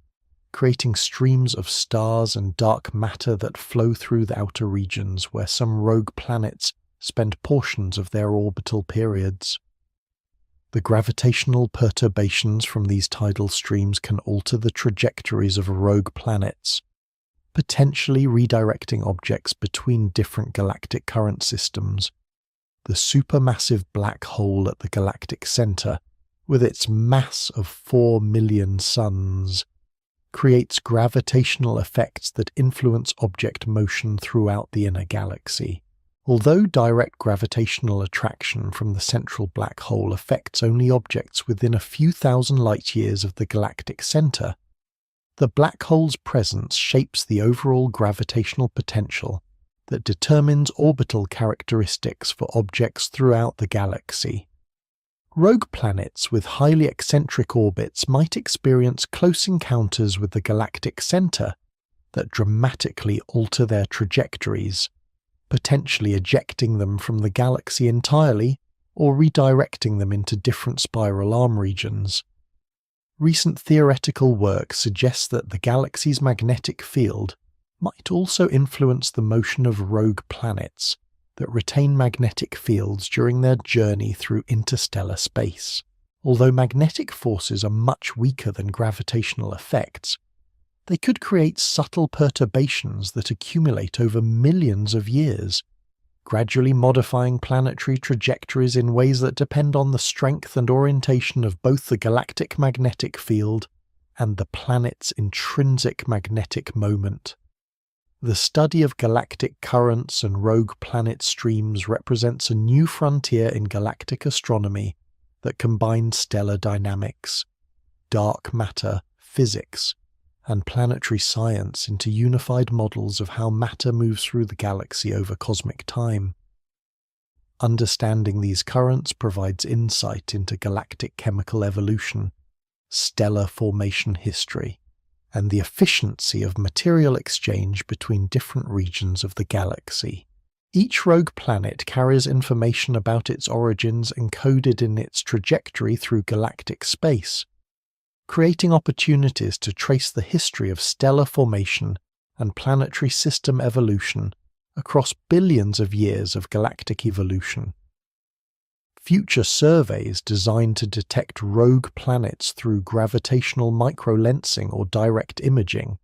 creating streams of stars and dark matter that flow through the outer regions where some rogue planets spend portions of their orbital periods. The gravitational perturbations from these tidal streams can alter the trajectories of rogue planets, potentially redirecting objects between different galactic current systems. The supermassive black hole at the galactic center, with its mass of 4 million suns, creates gravitational effects that influence object motion throughout the inner galaxy. Although direct gravitational attraction from the central black hole affects only objects within a few thousand light-years of the galactic center, the black hole's presence shapes the overall gravitational potential that determines orbital characteristics for objects throughout the galaxy. Rogue planets with highly eccentric orbits might experience close encounters with the galactic center that dramatically alter their trajectories, potentially ejecting them from the galaxy entirely or redirecting them into different spiral arm regions. Recent theoretical work suggests that the galaxy's magnetic field might also influence the motion of rogue planets that retain magnetic fields during their journey through interstellar space. Although magnetic forces are much weaker than gravitational effects, they could create subtle perturbations that accumulate over millions of years, gradually modifying planetary trajectories in ways that depend on the strength and orientation of both the galactic magnetic field and the planet's intrinsic magnetic moment. The study of galactic currents and rogue planet streams represents a new frontier in galactic astronomy that combines stellar dynamics, dark matter, physics, and planetary science into unified models of how matter moves through the galaxy over cosmic time. Understanding these currents provides insight into galactic chemical evolution, stellar formation history, and the efficiency of material exchange between different regions of the galaxy. Each rogue planet carries information about its origins encoded in its trajectory through galactic space, creating opportunities to trace the history of stellar formation and planetary system evolution across billions of years of galactic evolution. Future surveys designed to detect rogue planets through gravitational microlensing or direct imaging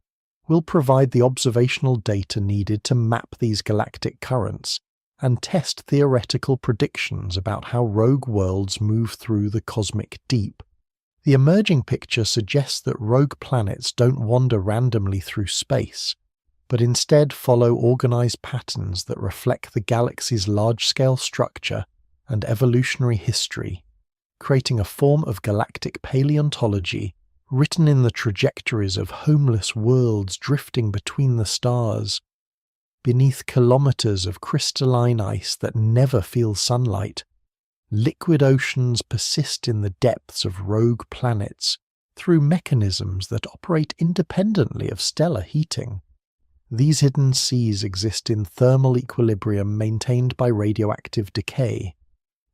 will provide the observational data needed to map these galactic currents and test theoretical predictions about how rogue worlds move through the cosmic deep. The emerging picture suggests that rogue planets don't wander randomly through space, but instead follow organized patterns that reflect the galaxy's large-scale structure and evolutionary history, creating a form of galactic paleontology written in the trajectories of homeless worlds drifting between the stars, beneath kilometers of crystalline ice that never feels sunlight. Liquid oceans persist in the depths of rogue planets through mechanisms that operate independently of stellar heating. These hidden seas exist in thermal equilibrium maintained by radioactive decay,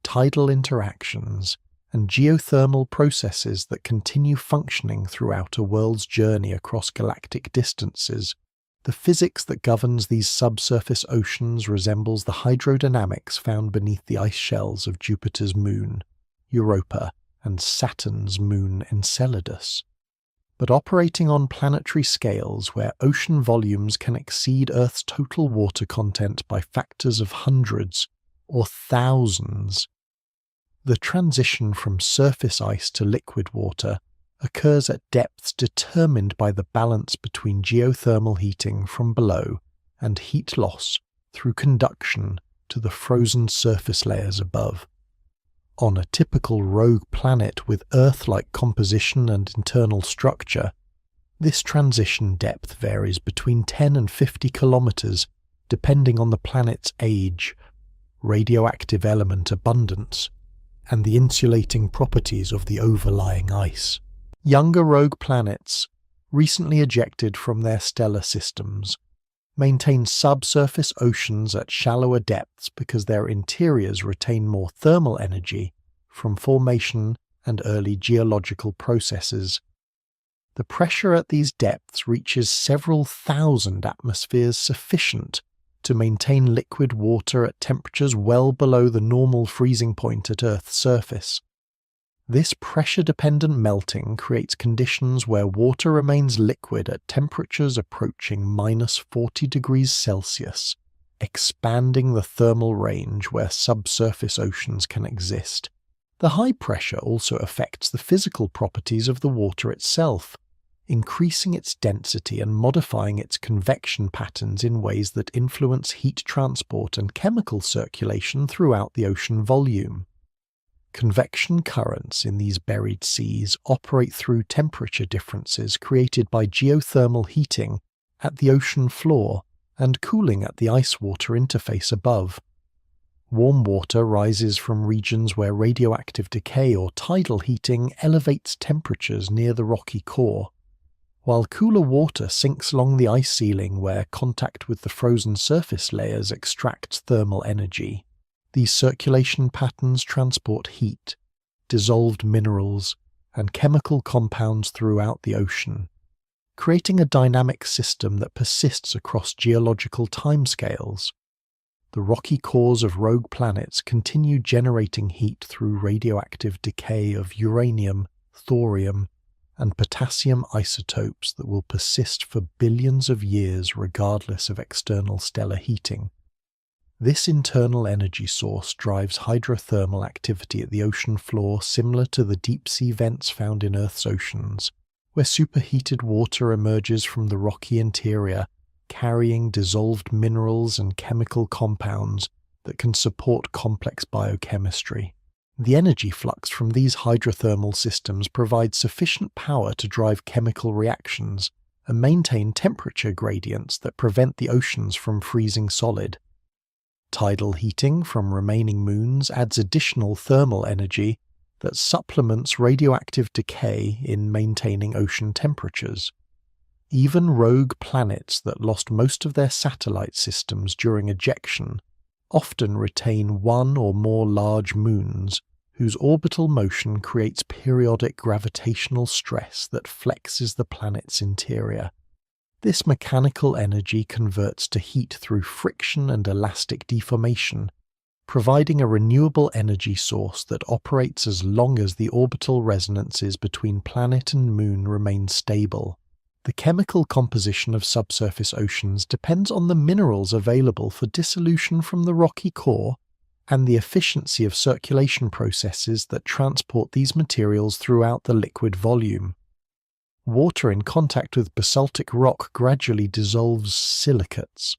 tidal interactions, and geothermal processes that continue functioning throughout a world's journey across galactic distances. The physics that governs these subsurface oceans resembles the hydrodynamics found beneath the ice shells of Jupiter's moon, Europa, and Saturn's moon Enceladus. but operating on planetary scales where ocean volumes can exceed Earth's total water content by factors of hundreds or thousands. The transition from surface ice to liquid water occurs at depths determined by the balance between geothermal heating from below and heat loss through conduction to the frozen surface layers above. On a typical rogue planet with Earth-like composition and internal structure, this transition depth varies between 10 and 50 kilometers depending on the planet's age, radioactive element abundance, and the insulating properties of the overlying ice. Younger rogue planets, recently ejected from their stellar systems, maintain subsurface oceans at shallower depths because their interiors retain more thermal energy from formation and early geological processes. The pressure at these depths reaches several thousand atmospheres, sufficient to maintain liquid water at temperatures well below the normal freezing point at Earth's surface. This pressure-dependent melting creates conditions where water remains liquid at temperatures approaching -40 degrees Celsius, expanding the thermal range where subsurface oceans can exist. The high pressure also affects the physical properties of the water itself, increasing its density and modifying its convection patterns in ways that influence heat transport and chemical circulation throughout the ocean volume. Convection currents in these buried seas operate through temperature differences created by geothermal heating at the ocean floor and cooling at the ice-water interface above. Warm water rises from regions where radioactive decay or tidal heating elevates temperatures near the rocky core, while cooler water sinks along the ice ceiling where contact with the frozen surface layers extracts thermal energy. These circulation patterns transport heat, dissolved minerals, and chemical compounds throughout the ocean, creating a dynamic system that persists across geological timescales. The rocky cores of rogue planets continue generating heat through radioactive decay of uranium, thorium, and potassium isotopes that will persist for billions of years regardless of external stellar heating. This internal energy source drives hydrothermal activity at the ocean floor similar to the deep-sea vents found in Earth's oceans, where superheated water emerges from the rocky interior, carrying dissolved minerals and chemical compounds that can support complex biochemistry. The energy flux from these hydrothermal systems provides sufficient power to drive chemical reactions and maintain temperature gradients that prevent the oceans from freezing solid. Tidal heating from remaining moons adds additional thermal energy that supplements radioactive decay in maintaining ocean temperatures. Even rogue planets that lost most of their satellite systems during ejection often retain one or more large moons whose orbital motion creates periodic gravitational stress that flexes the planet's interior. This mechanical energy converts to heat through friction and elastic deformation, providing a renewable energy source that operates as long as the orbital resonances between planet and moon remain stable. The chemical composition of subsurface oceans depends on the minerals available for dissolution from the rocky core and the efficiency of circulation processes that transport these materials throughout the liquid volume. Water in contact with basaltic rock gradually dissolves silicates,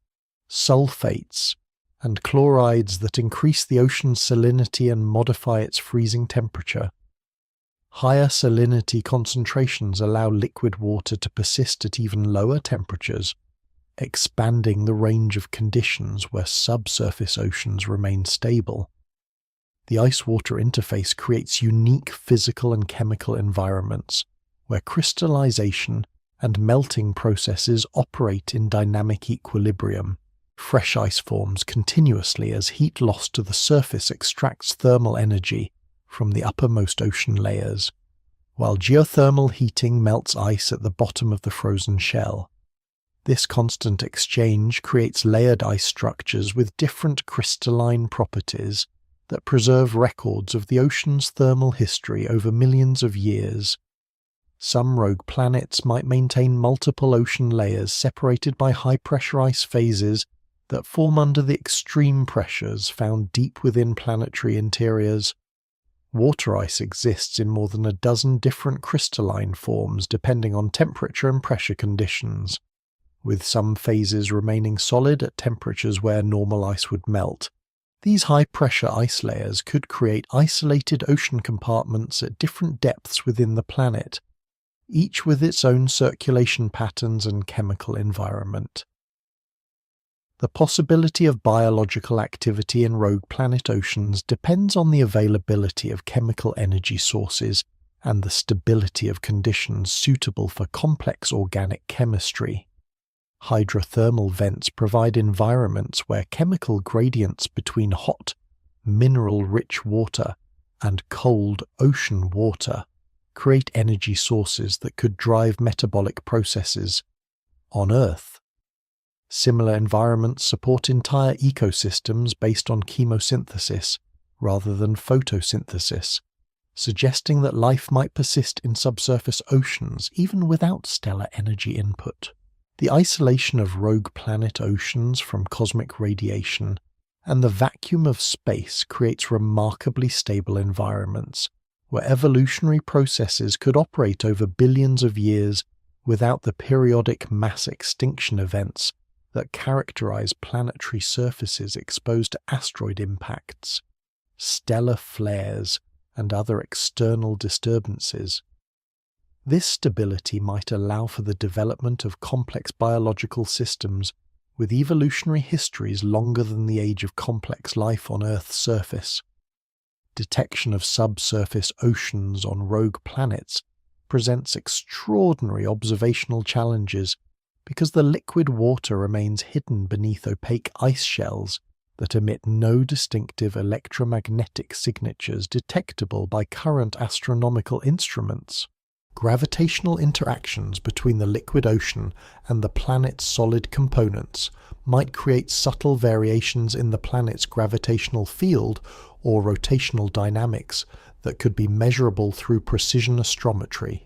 sulfates, and chlorides that increase the ocean's salinity and modify its freezing temperature. Higher salinity concentrations allow liquid water to persist at even lower temperatures, expanding the range of conditions where subsurface oceans remain stable. The ice-water interface creates unique physical and chemical environments where crystallization and melting processes operate in dynamic equilibrium. Fresh ice forms continuously as heat lost to the surface extracts thermal energy from the uppermost ocean layers, while geothermal heating melts ice at the bottom of the frozen shell. This constant exchange creates layered ice structures with different crystalline properties that preserve records of the ocean's thermal history over millions of years. Some rogue planets might maintain multiple ocean layers separated by high-pressure ice phases that form under the extreme pressures found deep within planetary interiors. Water ice exists in more than a dozen different crystalline forms depending on temperature and pressure conditions, with some phases remaining solid at temperatures where normal ice would melt. These high-pressure ice layers could create isolated ocean compartments at different depths within the planet, each with its own circulation patterns and chemical environment. The possibility of biological activity in rogue planet oceans depends on the availability of chemical energy sources and the stability of conditions suitable for complex organic chemistry. Hydrothermal vents provide environments where chemical gradients between hot, mineral-rich water and cold ocean water create energy sources that could drive metabolic processes. On Earth, similar environments support entire ecosystems based on chemosynthesis rather than photosynthesis, suggesting that life might persist in subsurface oceans even without stellar energy input. The isolation of rogue planet oceans from cosmic radiation and the vacuum of space creates remarkably stable environments where evolutionary processes could operate over billions of years without the periodic mass extinction events that characterize planetary surfaces exposed to asteroid impacts, stellar flares, and other external disturbances. This stability might allow for the development of complex biological systems with evolutionary histories longer than the age of complex life on Earth's surface. Detection of subsurface oceans on rogue planets presents extraordinary observational challenges because the liquid water remains hidden beneath opaque ice shells that emit no distinctive electromagnetic signatures detectable by current astronomical instruments. Gravitational interactions between the liquid ocean and the planet's solid components might create subtle variations in the planet's gravitational field or rotational dynamics that could be measurable through precision astrometry.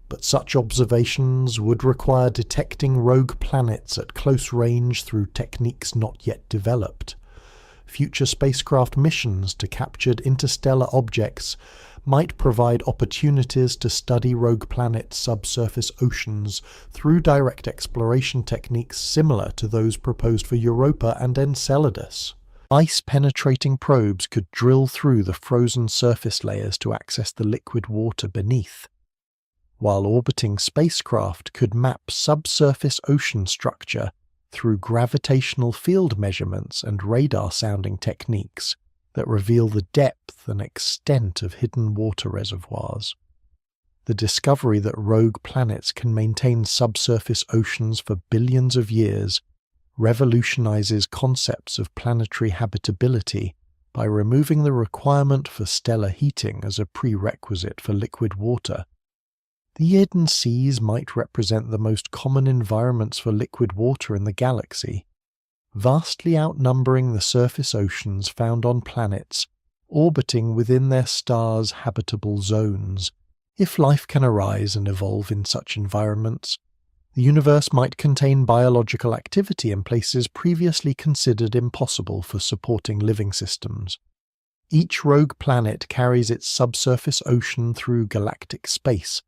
But such observations would require detecting rogue planets at close range through techniques not yet developed. Future spacecraft missions to captured interstellar objects might provide opportunities to study rogue planet subsurface oceans through direct exploration techniques similar to those proposed for Europa and Enceladus. Ice-penetrating probes could drill through the frozen surface layers to access the liquid water beneath, while orbiting spacecraft could map subsurface ocean structure through gravitational field measurements and radar-sounding techniques that reveal the depth and extent of hidden water reservoirs. The discovery that rogue planets can maintain subsurface oceans for billions of years revolutionizes concepts of planetary habitability by removing the requirement for stellar heating as a prerequisite for liquid water. The hidden seas might represent the most common environments for liquid water in the galaxy, vastly outnumbering the surface oceans found on planets orbiting within their stars' habitable zones. If life can arise and evolve in such environments, the universe might contain biological activity in places previously considered impossible for supporting living systems. Each rogue planet carries its subsurface ocean through galactic space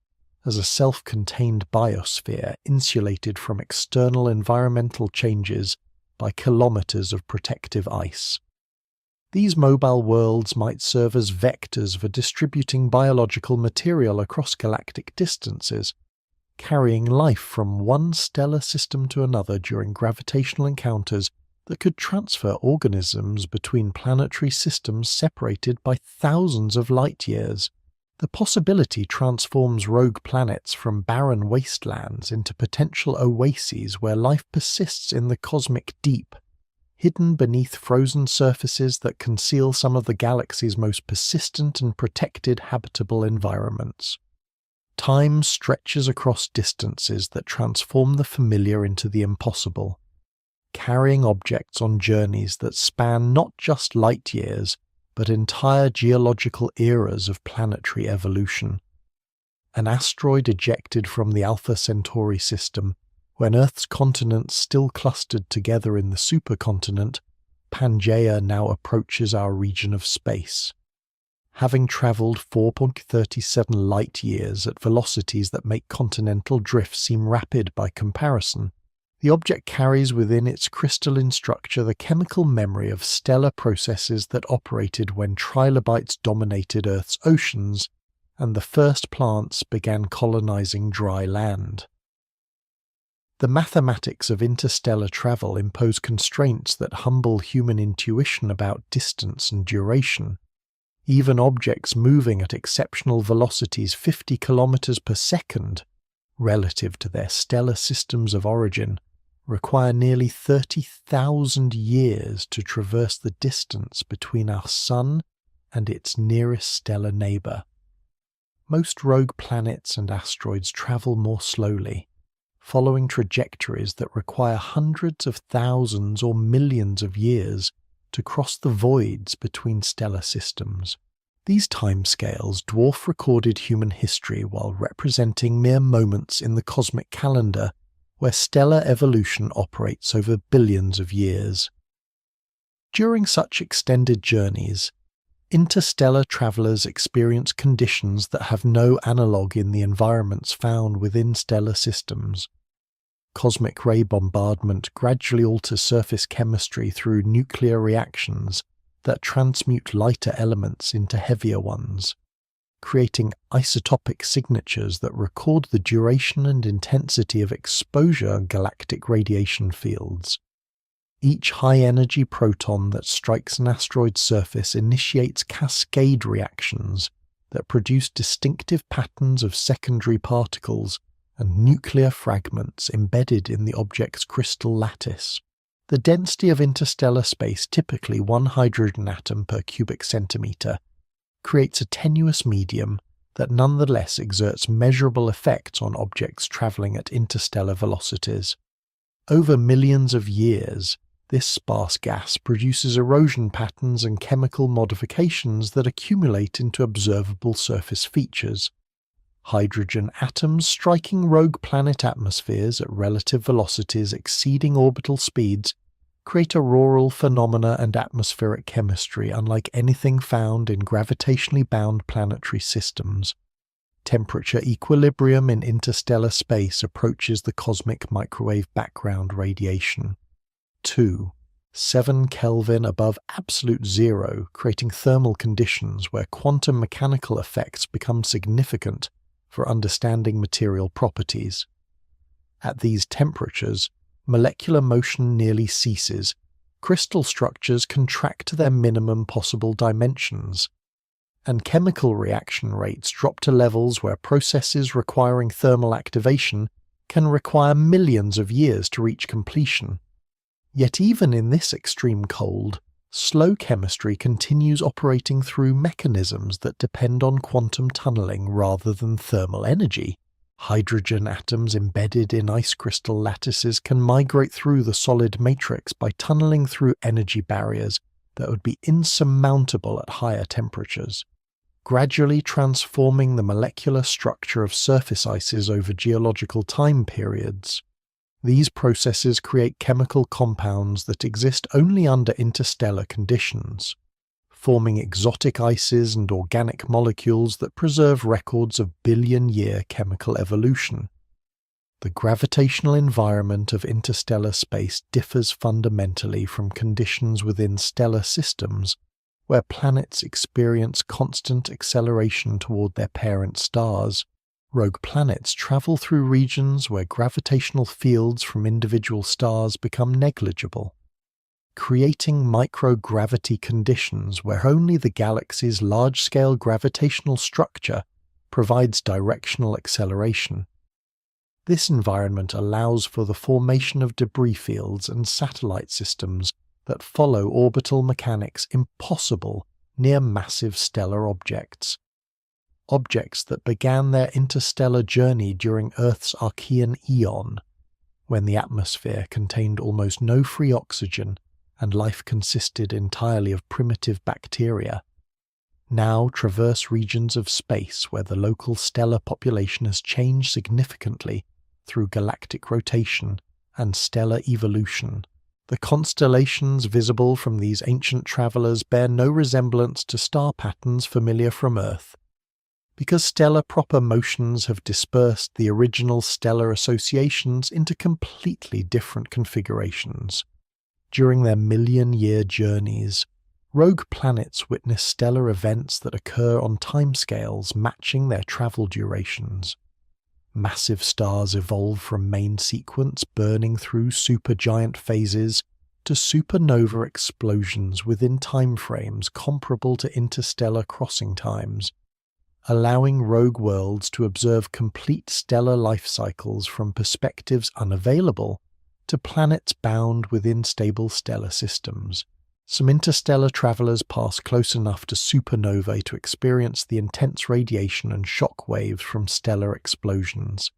as a self-contained biosphere insulated from external environmental changes by kilometers of protective ice. These mobile worlds might serve as vectors for distributing biological material across galactic distances, carrying life from one stellar system to another during gravitational encounters that could transfer organisms between planetary systems separated by thousands of light years. The possibility transforms rogue planets from barren wastelands into potential oases where life persists in the cosmic deep, hidden beneath frozen surfaces that conceal some of the galaxy's most persistent and protected habitable environments. Time stretches across distances that transform the familiar into the impossible, carrying objects on journeys that span not just light years, but entire geological eras of planetary evolution. an asteroid ejected from the Alpha Centauri system when Earth's continents still clustered together in the supercontinent, Pangaea now approaches our region of space. Having travelled 4.37 light-years at velocities that make continental drift seem rapid by comparison, the object carries within its crystalline structure the chemical memory of stellar processes that operated when trilobites dominated Earth's oceans and the first plants began colonizing dry land. The mathematics of interstellar travel impose constraints that humble human intuition about distance and duration. Even objects moving at exceptional velocities 50 kilometers per second, relative to their stellar systems of origin, require nearly 30,000 years to traverse the distance between our Sun and its nearest stellar neighbour. Most rogue planets and asteroids travel more slowly, following trajectories that require hundreds of thousands or millions of years to cross the voids between stellar systems. These timescales dwarf recorded human history while representing mere moments in the cosmic calendar where stellar evolution operates over billions of years. During such extended journeys, interstellar travellers experience conditions that have no analogue in the environments found within stellar systems. Cosmic ray bombardment gradually alters surface chemistry through nuclear reactions that transmute lighter elements into heavier ones, creating isotopic signatures that record the duration and intensity of exposure galactic radiation fields. Each high-energy proton that strikes an asteroid's surface initiates cascade reactions that produce distinctive patterns of secondary particles and nuclear fragments embedded in the object's crystal lattice. The density of interstellar space, typically 1 hydrogen atom per cubic centimetre, creates a tenuous medium that nonetheless exerts measurable effects on objects travelling at interstellar velocities. Over millions of years, this sparse gas produces erosion patterns and chemical modifications that accumulate into observable surface features. Hydrogen atoms striking rogue planet atmospheres at relative velocities exceeding orbital speeds create auroral phenomena and atmospheric chemistry unlike anything found in gravitationally bound planetary systems. Temperature equilibrium in interstellar space approaches the cosmic microwave background radiation. 7 Kelvin above absolute zero, creating thermal conditions where quantum mechanical effects become significant for understanding material properties. At these temperatures, molecular motion nearly ceases. Crystal structures contract to their minimum possible dimensions, and chemical reaction rates drop to levels where processes requiring thermal activation can require millions of years to reach completion. Yet even in this extreme cold, slow chemistry continues operating through mechanisms that depend on quantum tunneling rather than thermal energy. Hydrogen atoms embedded in ice crystal lattices can migrate through the solid matrix by tunneling through energy barriers that would be insurmountable at higher temperatures, gradually transforming the molecular structure of surface ices over geological time periods. These processes create chemical compounds that exist only under interstellar conditions, forming exotic ices and organic molecules that preserve records of billion-year chemical evolution. The gravitational environment of interstellar space differs fundamentally from conditions within stellar systems, where planets experience constant acceleration toward their parent stars. Rogue planets travel through regions where gravitational fields from individual stars become negligible, creating microgravity conditions where only the galaxy's large-scale gravitational structure provides directional acceleration. This environment allows for the formation of debris fields and satellite systems that follow orbital mechanics impossible near massive stellar objects. Objects that began their interstellar journey during Earth's Archean eon, when the atmosphere contained almost no free oxygen and life consisted entirely of primitive bacteria. now traverse regions of space where the local stellar population has changed significantly through galactic rotation and stellar evolution. The constellations visible from these ancient travelers bear no resemblance to star patterns familiar from Earth, because stellar proper motions have dispersed the original stellar associations into completely different configurations. During their million-year journeys, rogue planets witness stellar events that occur on timescales matching their travel durations. Massive stars evolve from main sequence burning through supergiant phases to supernova explosions within timeframes comparable to interstellar crossing times, allowing rogue worlds to observe complete stellar life cycles from perspectives unavailable to planets bound within stable stellar systems. Some interstellar travelers pass close enough to supernovae to experience the intense radiation and shock waves from stellar explosions,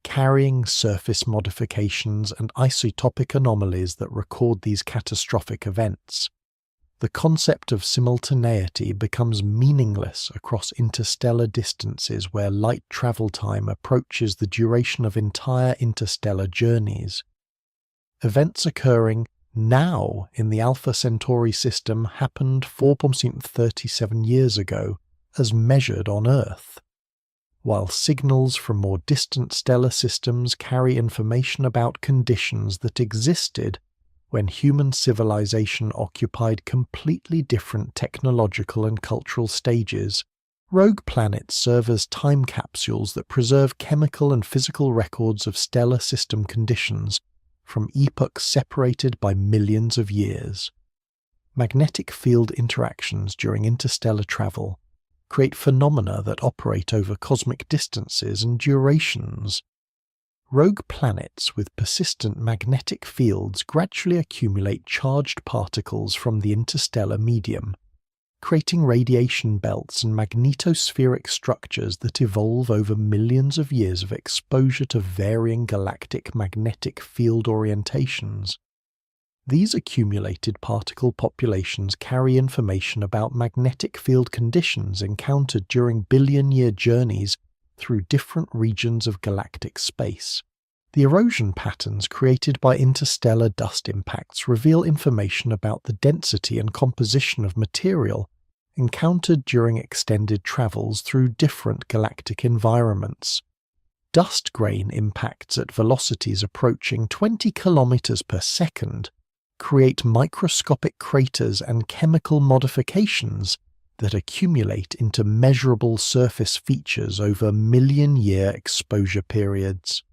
carrying surface modifications and isotopic anomalies that record these catastrophic events. The concept of simultaneity becomes meaningless across interstellar distances where light travel time approaches the duration of entire interstellar journeys. Events occurring now in the Alpha Centauri system happened 4.37 years ago, as measured on Earth, while signals from more distant stellar systems carry information about conditions that existed when human civilization occupied completely different technological and cultural stages. Rogue planets serve as time capsules that preserve chemical and physical records of stellar system conditions from epochs separated by millions of years. Magnetic field interactions during interstellar travel create phenomena that operate over cosmic distances and durations. Rogue planets with persistent magnetic fields gradually accumulate charged particles from the interstellar medium, creating radiation belts and magnetospheric structures that evolve over millions of years of exposure to varying galactic magnetic field orientations. These accumulated particle populations carry information about magnetic field conditions encountered during billion-year journeys through different regions of galactic space. The erosion patterns created by interstellar dust impacts reveal information about the density and composition of material encountered during extended travels through different galactic environments. Dust grain impacts at velocities approaching 20 kilometers per second create microscopic craters and chemical modifications that accumulate into measurable surface features over million-year exposure periods.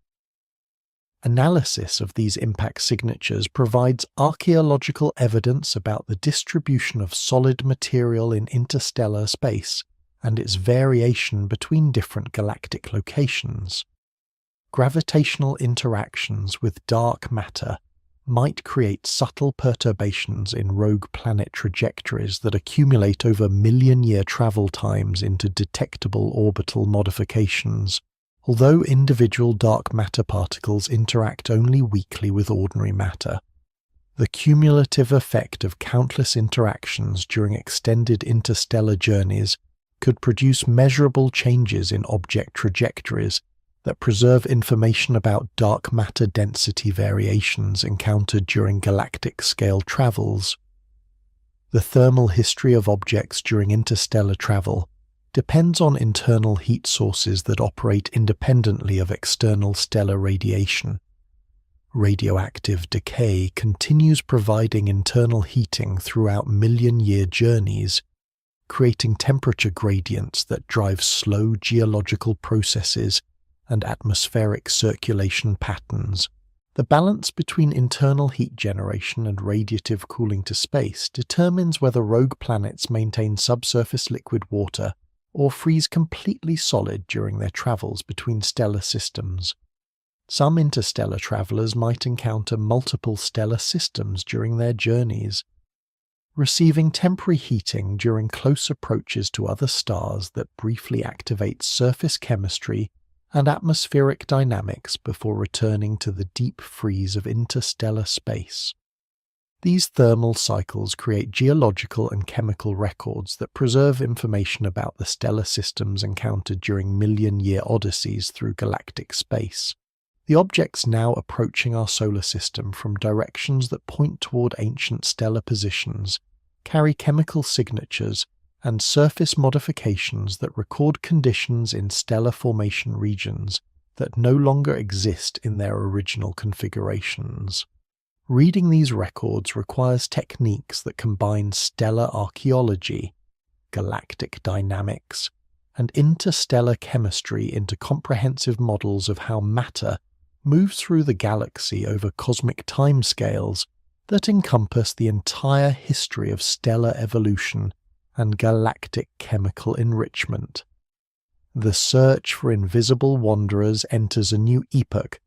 Analysis of these impact signatures provides archaeological evidence about the distribution of solid material in interstellar space and its variation between different galactic locations. Gravitational interactions with dark matter might create subtle perturbations in rogue planet trajectories that accumulate over million-year travel times into detectable orbital modifications. Although individual dark matter particles interact only weakly with ordinary matter, the cumulative effect of countless interactions during extended interstellar journeys could produce measurable changes in object trajectories that preserve information about dark matter density variations encountered during galactic-scale travels. The thermal history of objects during interstellar travel depends on internal heat sources that operate independently of external stellar radiation. Radioactive decay continues providing internal heating throughout million-year journeys, creating temperature gradients that drive slow geological processes and atmospheric circulation patterns. The balance between internal heat generation and radiative cooling to space determines whether rogue planets maintain subsurface liquid water or freeze completely solid during their travels between stellar systems. Some interstellar travelers might encounter multiple stellar systems during their journeys, receiving temporary heating during close approaches to other stars that briefly activate surface chemistry and atmospheric dynamics before returning to the deep freeze of interstellar space. These thermal cycles create geological and chemical records that preserve information about the stellar systems encountered during million-year odysseys through galactic space. The objects now approaching our solar system from directions that point toward ancient stellar positions carry chemical signatures and surface modifications that record conditions in stellar formation regions that no longer exist in their original configurations. Reading these records requires techniques that combine stellar archaeology, galactic dynamics, and interstellar chemistry into comprehensive models of how matter moves through the galaxy over cosmic timescales that encompass the entire history of stellar evolution and galactic chemical enrichment. The search for invisible wanderers enters a new epoch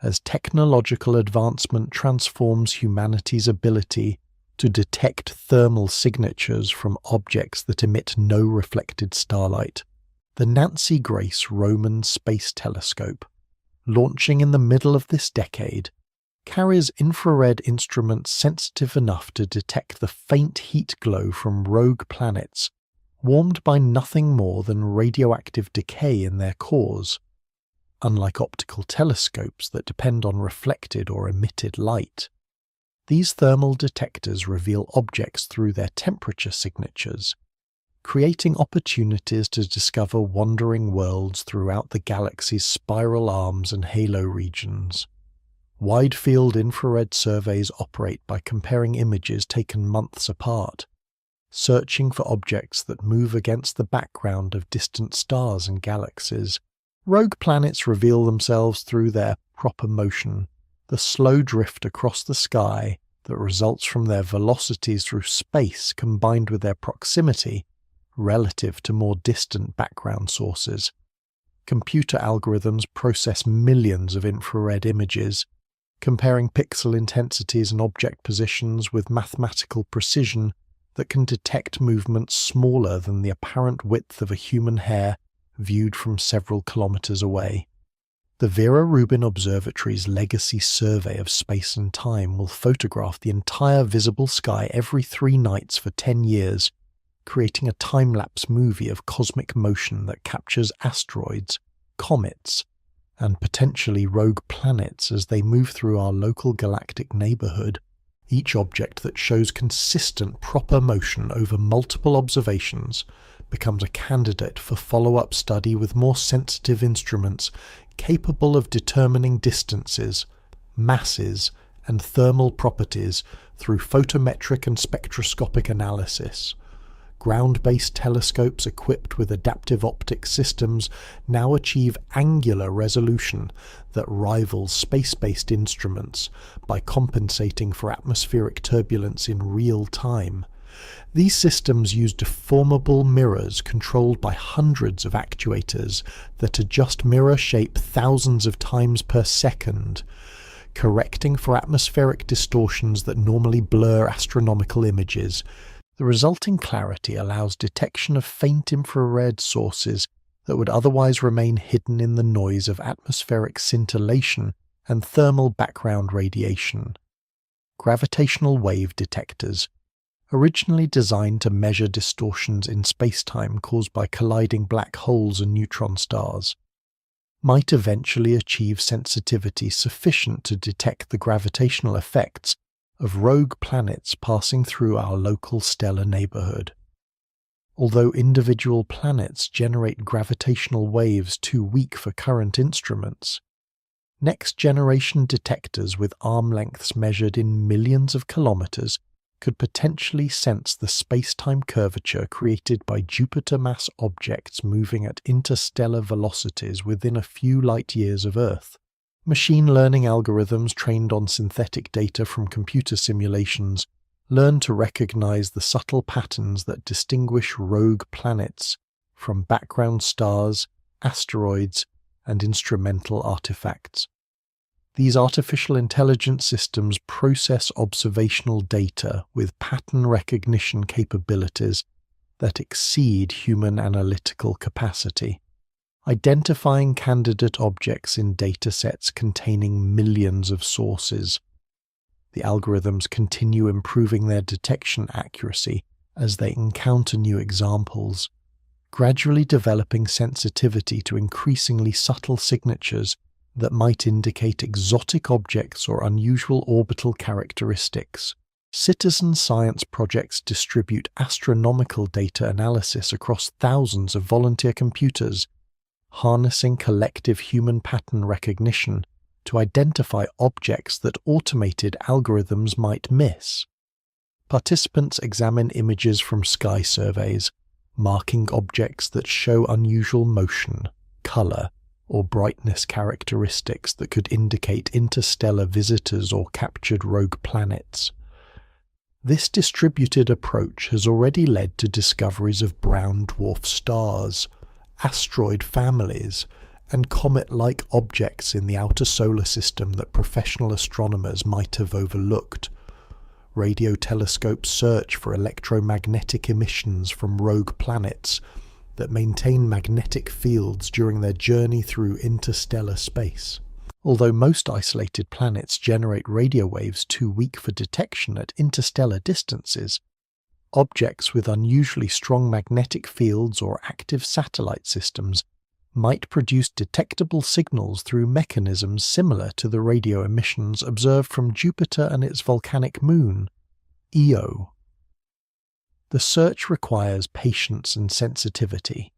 as technological advancement transforms humanity's ability to detect thermal signatures from objects that emit no reflected starlight. The Nancy Grace Roman Space Telescope, launching in the middle of this decade, carries infrared instruments sensitive enough to detect the faint heat glow from rogue planets warmed by nothing more than radioactive decay in their cores, unlike optical telescopes that depend on reflected or emitted light. These thermal detectors reveal objects through their temperature signatures, creating opportunities to discover wandering worlds throughout the galaxy's spiral arms and halo regions. Wide-field infrared surveys operate by comparing images taken months apart, searching for objects that move against the background of distant stars and galaxies. Rogue planets reveal themselves through their proper motion, the slow drift across the sky that results from their velocities through space combined with their proximity relative to more distant background sources. Computer algorithms process millions of infrared images, comparing pixel intensities and object positions with mathematical precision that can detect movements smaller than the apparent width of a human hair viewed from several kilometers away. The Vera Rubin Observatory's legacy survey of space and time will photograph the entire visible sky every 3 nights for 10 years, creating a time-lapse movie of cosmic motion that captures asteroids, comets, and potentially rogue planets as they move through our local galactic neighborhood. Each object that shows consistent proper motion over multiple observations becomes a candidate for follow-up study with more sensitive instruments capable of determining distances, masses, and thermal properties through photometric and spectroscopic analysis. Ground-based telescopes equipped with adaptive optics systems now achieve angular resolution that rivals space-based instruments by compensating for atmospheric turbulence in real time. These systems use deformable mirrors controlled by hundreds of actuators that adjust mirror shape thousands of times per second, correcting for atmospheric distortions that normally blur astronomical images. The resulting clarity allows detection of faint infrared sources that would otherwise remain hidden in the noise of atmospheric scintillation and thermal background radiation. Gravitational wave detectors, originally designed to measure distortions in spacetime caused by colliding black holes and neutron stars, might eventually achieve sensitivity sufficient to detect the gravitational effects of rogue planets passing through our local stellar neighborhood. Although individual planets generate gravitational waves too weak for current instruments, next-generation detectors with arm lengths measured in millions of kilometers could potentially sense the space-time curvature created by Jupiter-mass objects moving at interstellar velocities within a few light-years of Earth. Machine learning algorithms trained on synthetic data from computer simulations learn to recognize the subtle patterns that distinguish rogue planets from background stars, asteroids, and instrumental artifacts. These artificial intelligence systems process observational data with pattern recognition capabilities that exceed human analytical capacity, identifying candidate objects in datasets containing millions of sources. The algorithms continue improving their detection accuracy as they encounter new examples, gradually developing sensitivity to increasingly subtle signatures that might indicate exotic objects or unusual orbital characteristics. Citizen science projects distribute astronomical data analysis across thousands of volunteer computers, harnessing collective human pattern recognition to identify objects that automated algorithms might miss. Participants examine images from sky surveys, marking objects that show unusual motion, color, or brightness characteristics that could indicate interstellar visitors or captured rogue planets. This distributed approach has already led to discoveries of brown dwarf stars, asteroid families, and comet-like objects in the outer solar system that professional astronomers might have overlooked. Radio telescopes search for electromagnetic emissions from rogue planets that maintain magnetic fields during their journey through interstellar space. Although most isolated planets generate radio waves too weak for detection at interstellar distances, objects with unusually strong magnetic fields or active satellite systems might produce detectable signals through mechanisms similar to the radio emissions observed from Jupiter and its volcanic moon, Io. The search requires patience and sensitivity.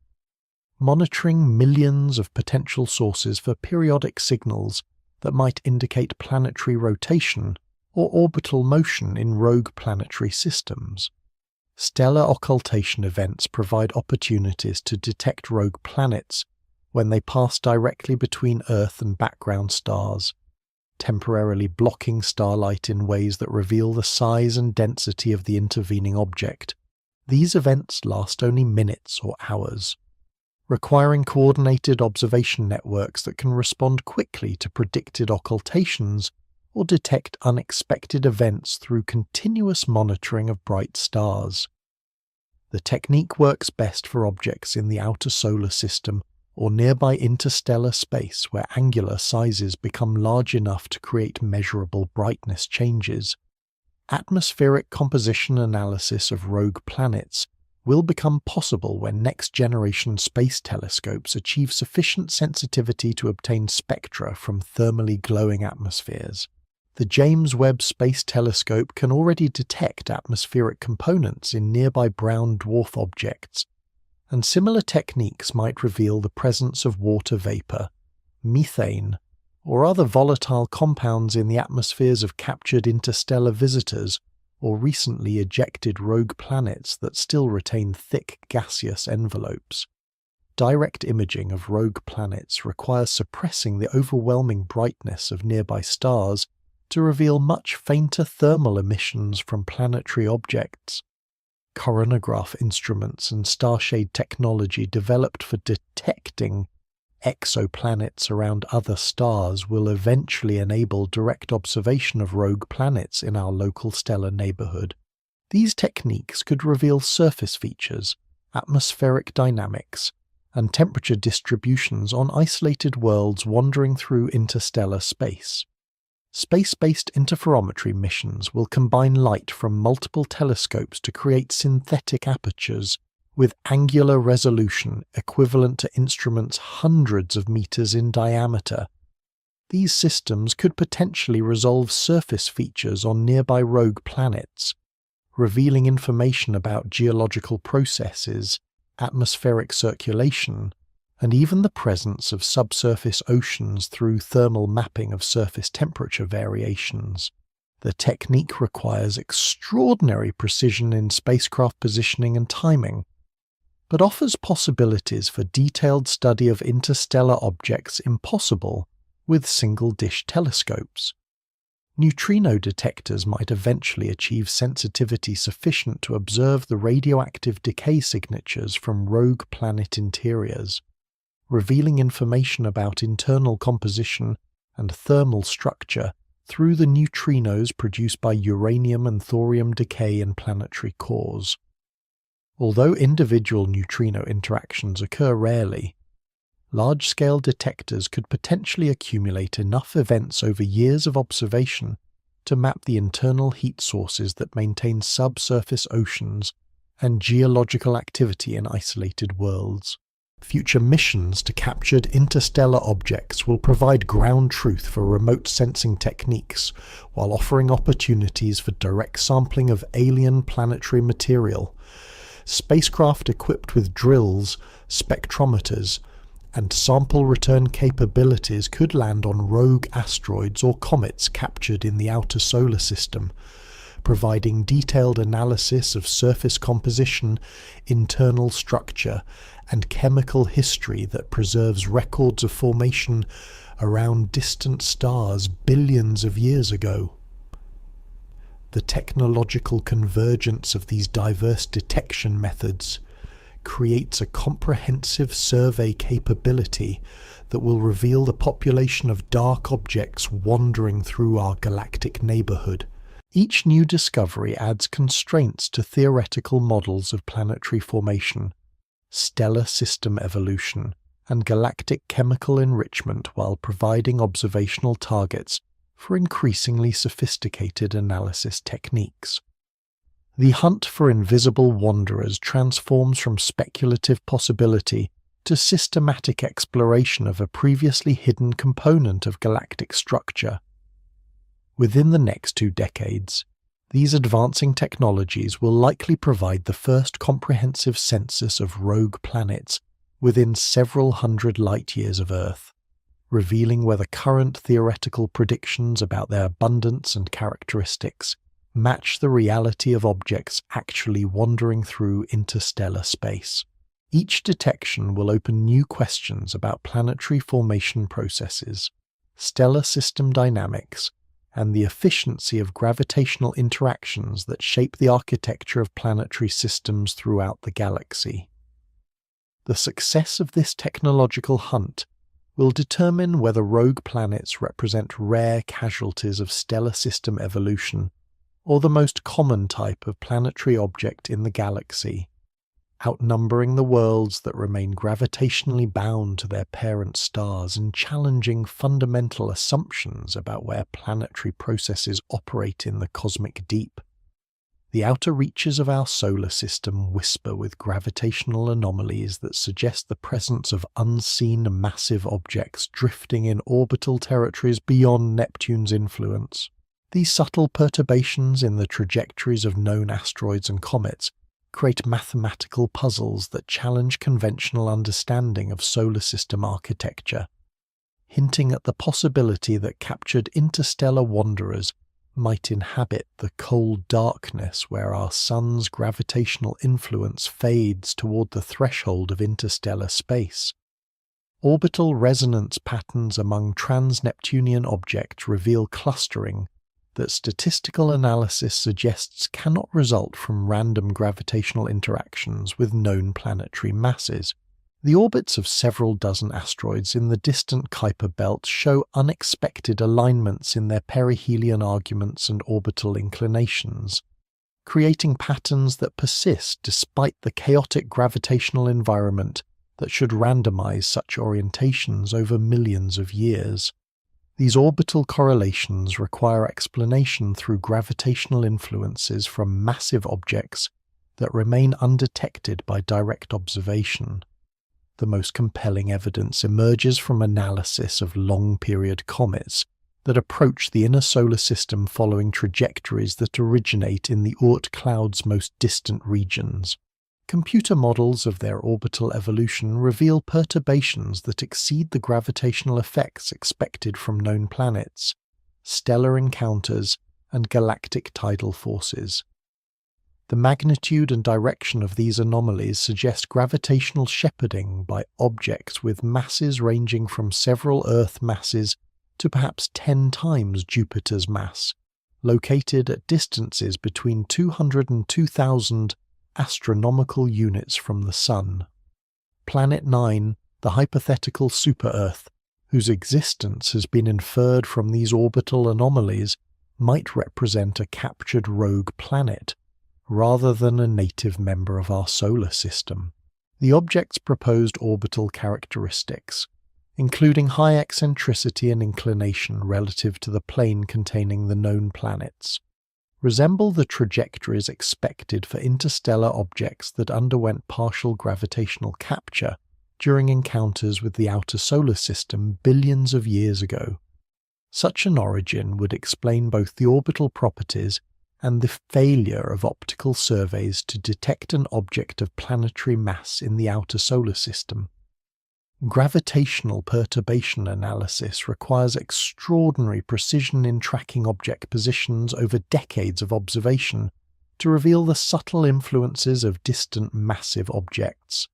Monitoring millions of potential sources for periodic signals that might indicate planetary rotation or orbital motion in rogue planetary systems. Stellar occultation events provide opportunities to detect rogue planets when they pass directly between Earth and background stars, temporarily blocking starlight in ways that reveal the size and density of the intervening object. These events last only minutes or hours, requiring coordinated observation networks that can respond quickly to predicted occultations or detect unexpected events through continuous monitoring of bright stars. The technique works best for objects in the outer solar system or nearby interstellar space where angular sizes become large enough to create measurable brightness changes. Atmospheric composition analysis of rogue planets will become possible when next-generation space telescopes achieve sufficient sensitivity to obtain spectra from thermally glowing atmospheres. The James Webb Space Telescope can already detect atmospheric components in nearby brown dwarf objects, and similar techniques might reveal the presence of water vapor, methane, or other volatile compounds in the atmospheres of captured interstellar visitors or recently ejected rogue planets that still retain thick gaseous envelopes. Direct imaging of rogue planets requires suppressing the overwhelming brightness of nearby stars to reveal much fainter thermal emissions from planetary objects. Coronagraph instruments and starshade technology developed for detecting exoplanets around other stars will eventually enable direct observation of rogue planets in our local stellar neighborhood. These techniques could reveal surface features, atmospheric dynamics, and temperature distributions on isolated worlds wandering through interstellar space. Space-based interferometry missions will combine light from multiple telescopes to create synthetic apertures with angular resolution equivalent to instruments hundreds of meters in diameter. These systems could potentially resolve surface features on nearby rogue planets, revealing information about geological processes, atmospheric circulation, and even the presence of subsurface oceans through thermal mapping of surface temperature variations. The technique requires extraordinary precision in spacecraft positioning and timing, but offers possibilities for detailed study of interstellar objects impossible with single-dish telescopes. Neutrino detectors might eventually achieve sensitivity sufficient to observe the radioactive decay signatures from rogue planet interiors, revealing information about internal composition and thermal structure through the neutrinos produced by uranium and thorium decay in planetary cores. Although individual neutrino interactions occur rarely, large-scale detectors could potentially accumulate enough events over years of observation to to map the internal heat sources that maintain subsurface oceans and geological activity in isolated worlds. Future missions to captured interstellar objects will provide ground truth for remote sensing techniques, while offering opportunities for direct sampling of alien planetary material. Spacecraft equipped with drills, spectrometers, and sample return capabilities could land on rogue asteroids or comets captured in the outer solar system, providing detailed analysis of surface composition, internal structure, and chemical history that preserves records of formation around distant stars billions of years ago. The technological convergence of these diverse detection methods creates a comprehensive survey capability that will reveal the population of dark objects wandering through our galactic neighborhood. Each new discovery adds constraints to theoretical models of planetary formation, stellar system evolution, and galactic chemical enrichment, while providing observational targets for increasingly sophisticated analysis techniques. The hunt for invisible wanderers transforms from speculative possibility to systematic exploration of a previously hidden component of galactic structure. Within the next 2 decades, these advancing technologies will likely provide the first comprehensive census of rogue planets within several hundred light-years of Earth, revealing whether current theoretical predictions about their abundance and characteristics match the reality of objects actually wandering through interstellar space. Each detection will open new questions about planetary formation processes, stellar system dynamics, and the efficiency of gravitational interactions that shape the architecture of planetary systems throughout the galaxy. The success of this technological hunt will determine whether rogue planets represent rare casualties of stellar system evolution or the most common type of planetary object in the galaxy, outnumbering the worlds that remain gravitationally bound to their parent stars and challenging fundamental assumptions about where planetary processes operate in the cosmic deep. The outer reaches of our solar system whisper with gravitational anomalies that suggest the presence of unseen massive objects drifting in orbital territories beyond Neptune's influence. These subtle perturbations in the trajectories of known asteroids and comets create mathematical puzzles that challenge conventional understanding of solar system architecture, hinting at the possibility that captured interstellar wanderers might inhabit the cold darkness where our sun's gravitational influence fades toward the threshold of interstellar space. Orbital resonance patterns among trans-Neptunian objects reveal clustering that statistical analysis suggests cannot result from random gravitational interactions with known planetary masses. The orbits of several dozen asteroids in the distant Kuiper belt show unexpected alignments in their perihelion arguments and orbital inclinations, creating patterns that persist despite the chaotic gravitational environment that should randomize such orientations over millions of years. These orbital correlations require explanation through gravitational influences from massive objects that remain undetected by direct observation. The most compelling evidence emerges from analysis of long-period comets that approach the inner solar system following trajectories that originate in the Oort cloud's most distant regions. Computer models of their orbital evolution reveal perturbations that exceed the gravitational effects expected from known planets, stellar encounters, and galactic tidal forces. The magnitude and direction of these anomalies suggest gravitational shepherding by objects with masses ranging from several Earth masses to perhaps 10 times Jupiter's mass, located at distances between 200 and 2,000 astronomical units from the Sun. Planet 9, the hypothetical super-Earth, whose existence has been inferred from these orbital anomalies, might represent a captured rogue planet, rather than a native member of our solar system. The object's proposed orbital characteristics, including high eccentricity and inclination relative to the plane containing the known planets, resemble the trajectories expected for interstellar objects that underwent partial gravitational capture during encounters with the outer solar system billions of years ago. Such an origin would explain both the orbital properties and the failure of optical surveys to detect an object of planetary mass in the outer solar system. Gravitational perturbation analysis requires extraordinary precision in tracking object positions over decades of observation to reveal the subtle influences of distant massive objects.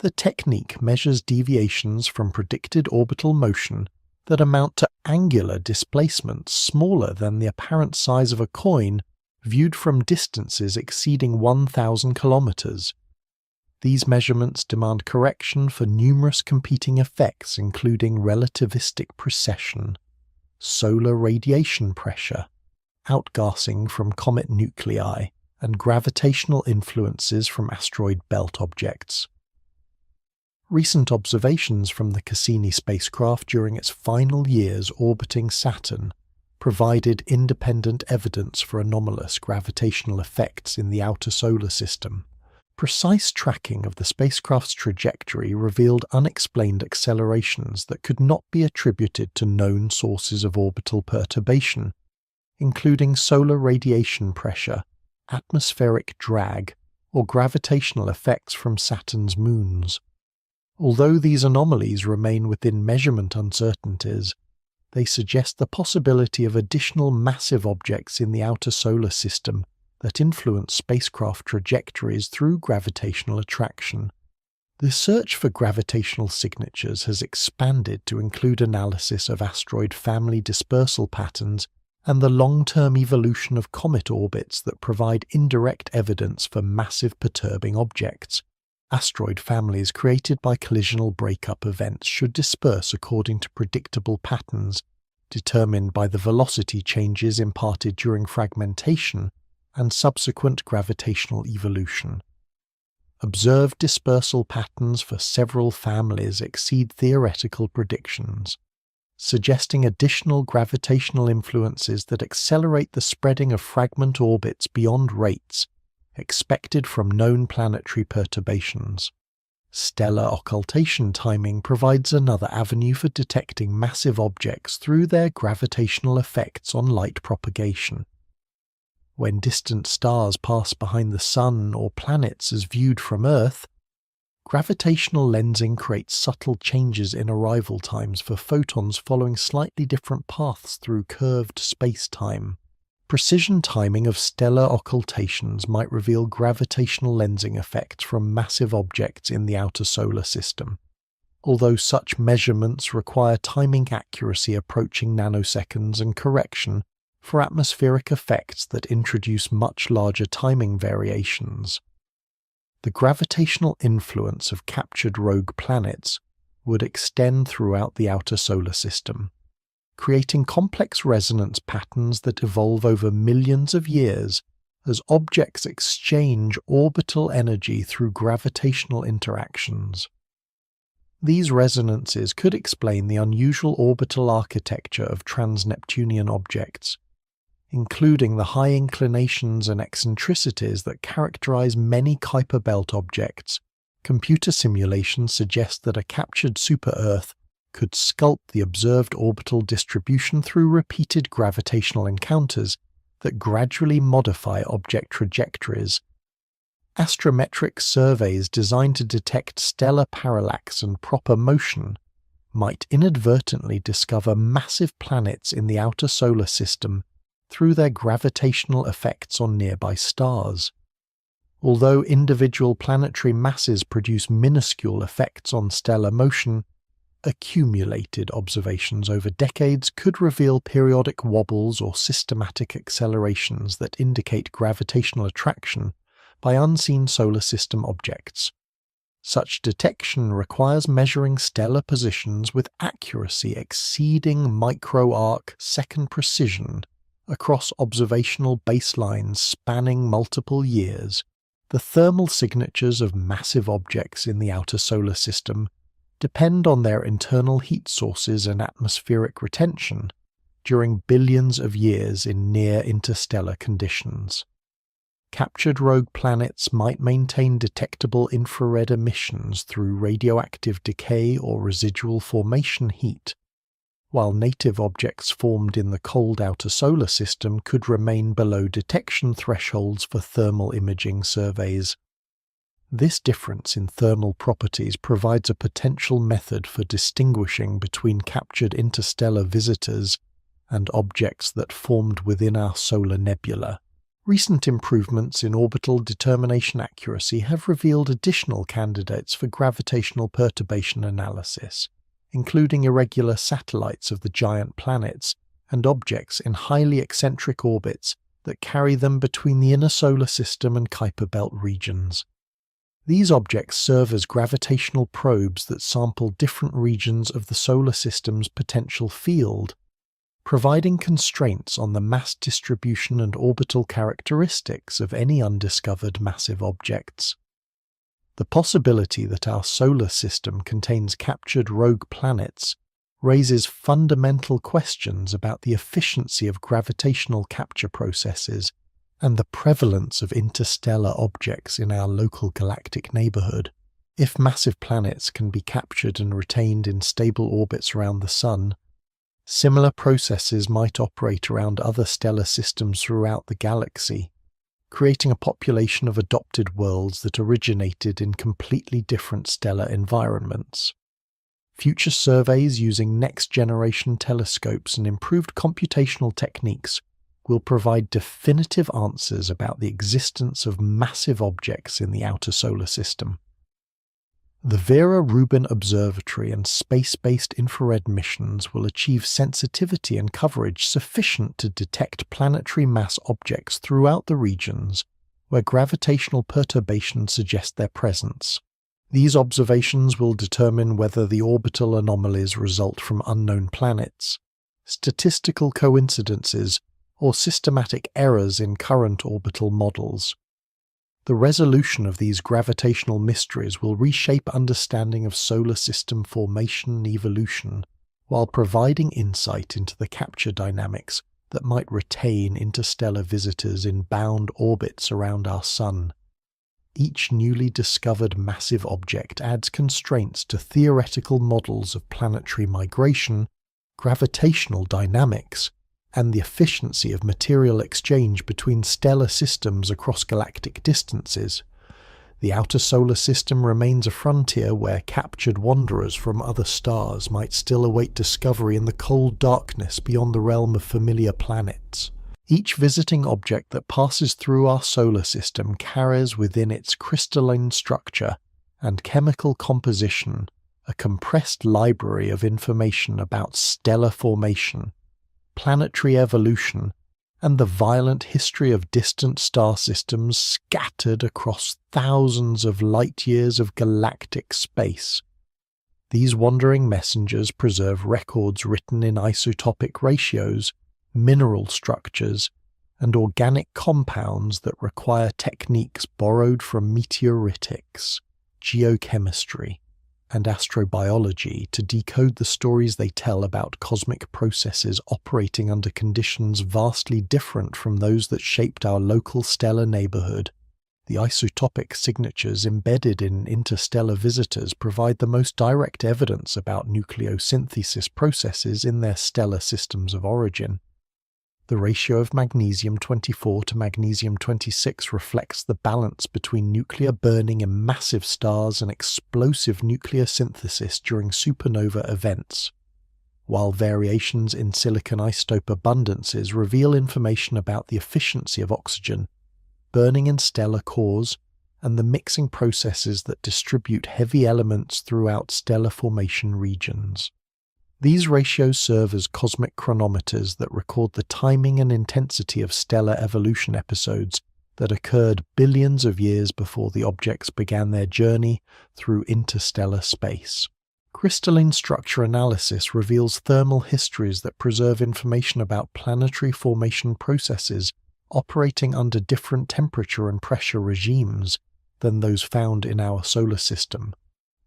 The technique measures deviations from predicted orbital motion that amount to angular displacements smaller than the apparent size of a coin viewed from distances exceeding 1,000 kilometers. These measurements demand correction for numerous competing effects including relativistic precession, solar radiation pressure, outgassing from comet nuclei, and gravitational influences from asteroid belt objects. Recent observations from the Cassini spacecraft during its final years orbiting Saturn provided independent evidence for anomalous gravitational effects in the outer solar system. Precise tracking of the spacecraft's trajectory revealed unexplained accelerations that could not be attributed to known sources of orbital perturbation, including solar radiation pressure, atmospheric drag, or gravitational effects from Saturn's moons. Although these anomalies remain within measurement uncertainties, they suggest the possibility of additional massive objects in the outer solar system that influence spacecraft trajectories through gravitational attraction. The search for gravitational signatures has expanded to include analysis of asteroid family dispersal patterns and the long-term evolution of comet orbits that provide indirect evidence for massive perturbing objects. Asteroid families created by collisional breakup events should disperse according to predictable patterns, determined by the velocity changes imparted during fragmentation and subsequent gravitational evolution. Observed dispersal patterns for several families exceed theoretical predictions, suggesting additional gravitational influences that accelerate the spreading of fragment orbits beyond rates expected from known planetary perturbations. Stellar occultation timing provides another avenue for detecting massive objects through their gravitational effects on light propagation. When distant stars pass behind the Sun or planets as viewed from Earth, gravitational lensing creates subtle changes in arrival times for photons following slightly different paths through curved space-time. Precision timing of stellar occultations might reveal gravitational lensing effects from massive objects in the outer solar system, although such measurements require timing accuracy approaching nanoseconds and correction for atmospheric effects that introduce much larger timing variations. The gravitational influence of captured rogue planets would extend throughout the outer solar system, creating complex resonance patterns that evolve over millions of years as objects exchange orbital energy through gravitational interactions. These resonances could explain the unusual orbital architecture of trans-Neptunian objects, including the high inclinations and eccentricities that characterize many Kuiper belt objects. Computer simulations suggest that a captured super-Earth could sculpt the observed orbital distribution through repeated gravitational encounters that gradually modify object trajectories. Astrometric surveys designed to detect stellar parallax and proper motion might inadvertently discover massive planets in the outer solar system through their gravitational effects on nearby stars. Although individual planetary masses produce minuscule effects on stellar motion, accumulated observations over decades could reveal periodic wobbles or systematic accelerations that indicate gravitational attraction by unseen solar system objects. Such detection requires measuring stellar positions with accuracy exceeding micro-arc second precision across observational baselines spanning multiple years. The thermal signatures of massive objects in the outer solar system depend on their internal heat sources and atmospheric retention during billions of years in near interstellar conditions. Captured rogue planets might maintain detectable infrared emissions through radioactive decay or residual formation heat, while native objects formed in the cold outer solar system could remain below detection thresholds for thermal imaging surveys. This difference in thermal properties provides a potential method for distinguishing between captured interstellar visitors and objects that formed within our solar nebula. Recent improvements in orbital determination accuracy have revealed additional candidates for gravitational perturbation analysis, including irregular satellites of the giant planets and objects in highly eccentric orbits that carry them between the inner solar system and Kuiper Belt regions. These objects serve as gravitational probes that sample different regions of the solar system's potential field, providing constraints on the mass distribution and orbital characteristics of any undiscovered massive objects. The possibility that our solar system contains captured rogue planets raises fundamental questions about the efficiency of gravitational capture processes and the prevalence of interstellar objects in our local galactic neighborhood. If massive planets can be captured and retained in stable orbits around the Sun, similar processes might operate around other stellar systems throughout the galaxy, creating a population of adopted worlds that originated in completely different stellar environments. Future surveys using next-generation telescopes and improved computational techniques will provide definitive answers about the existence of massive objects in the outer solar system. The Vera Rubin Observatory and space-based infrared missions will achieve sensitivity and coverage sufficient to detect planetary mass objects throughout the regions where gravitational perturbations suggest their presence. These observations will determine whether the orbital anomalies result from unknown planets, statistical coincidences, or systematic errors in current orbital models. The resolution of these gravitational mysteries will reshape understanding of solar system formation and evolution, while providing insight into the capture dynamics that might retain interstellar visitors in bound orbits around our Sun. Each newly discovered massive object adds constraints to theoretical models of planetary migration, gravitational dynamics, and the efficiency of material exchange between stellar systems across galactic distances. The outer solar system remains a frontier where captured wanderers from other stars might still await discovery in the cold darkness beyond the realm of familiar planets. Each visiting object that passes through our solar system carries within its crystalline structure and chemical composition a compressed library of information about stellar formation, planetary evolution, and the violent history of distant star systems scattered across thousands of light-years of galactic space. These wandering messengers preserve records written in isotopic ratios, mineral structures, and organic compounds that require techniques borrowed from meteoritics, geochemistry, and astrobiology to decode the stories they tell about cosmic processes operating under conditions vastly different from those that shaped our local stellar neighborhood. The isotopic signatures embedded in interstellar visitors provide the most direct evidence about nucleosynthesis processes in their stellar systems of origin. The ratio of magnesium-24 to magnesium-26 reflects the balance between nuclear burning in massive stars and explosive nuclear synthesis during supernova events, while variations in silicon isotope abundances reveal information about the efficiency of oxygen, burning in stellar cores, and the mixing processes that distribute heavy elements throughout stellar formation regions. These ratios serve as cosmic chronometers that record the timing and intensity of stellar evolution episodes that occurred billions of years before the objects began their journey through interstellar space. Crystalline structure analysis reveals thermal histories that preserve information about planetary formation processes operating under different temperature and pressure regimes than those found in our solar system.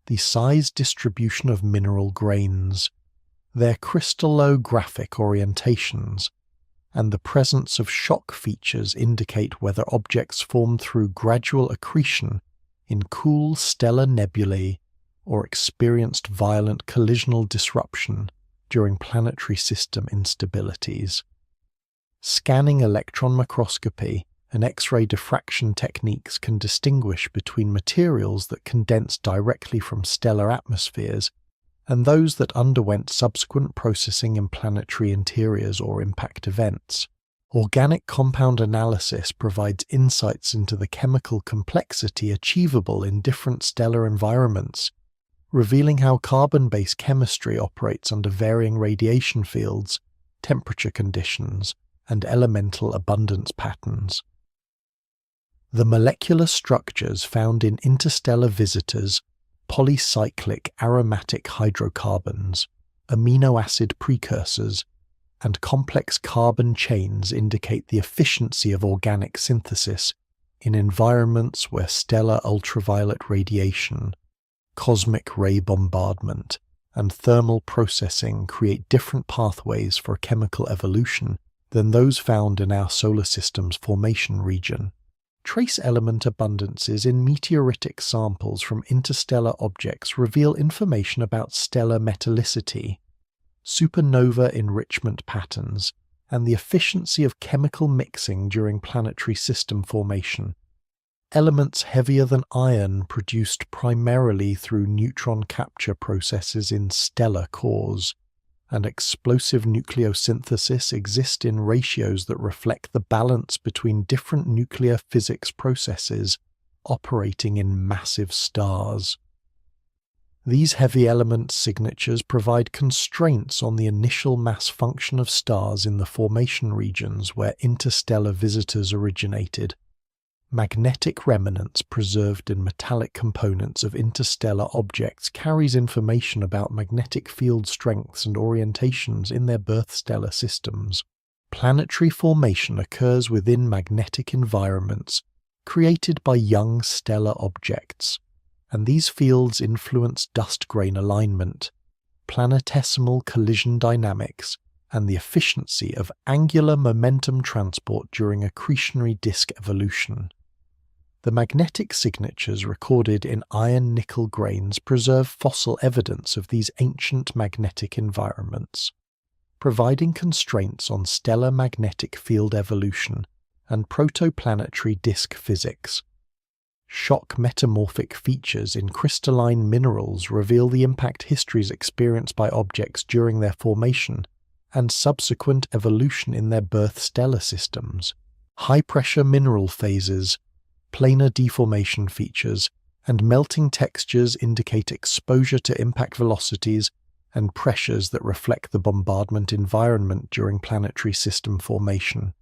the size distribution of mineral grains, their crystallographic orientations, and the presence of shock features indicate whether objects formed through gradual accretion in cool stellar nebulae or experienced violent collisional disruption during planetary system instabilities. Scanning electron microscopy and X-ray diffraction techniques can distinguish between materials that condense directly from stellar atmospheres and those that underwent subsequent processing in planetary interiors or impact events. Organic compound analysis provides insights into the chemical complexity achievable in different stellar environments, revealing how carbon-based chemistry operates under varying radiation fields, temperature conditions, and elemental abundance patterns. The molecular structures found in interstellar visitors, polycyclic aromatic hydrocarbons, amino acid precursors, and complex carbon chains indicate the efficiency of organic synthesis in environments where stellar ultraviolet radiation, cosmic ray bombardment, and thermal processing create different pathways for chemical evolution than those found in our solar system's formation region. Trace element abundances in meteoritic samples from interstellar objects reveal information about stellar metallicity, supernova enrichment patterns, and the efficiency of chemical mixing during planetary system formation. Elements heavier than iron produced primarily through neutron capture processes in stellar cores, and explosive nucleosynthesis exist in ratios that reflect the balance between different nuclear physics processes operating in massive stars. These heavy element signatures provide constraints on the initial mass function of stars in the formation regions where interstellar visitors originated. Magnetic remnants preserved in metallic components of interstellar objects carries information about magnetic field strengths and orientations in their birth stellar systems. Planetary formation occurs within magnetic environments created by young stellar objects, and these fields influence dust grain alignment, planetesimal collision dynamics, and the efficiency of angular momentum transport during accretionary disk evolution. The magnetic signatures recorded in iron-nickel grains preserve fossil evidence of these ancient magnetic environments, providing constraints on stellar magnetic field evolution and protoplanetary disk physics. Shock metamorphic features in crystalline minerals reveal the impact histories experienced by objects during their formation and subsequent evolution in their birth stellar systems. High-pressure mineral phases, planar deformation features, and melting textures indicate exposure to impact velocities and pressures that reflect the bombardment environment during planetary system formation.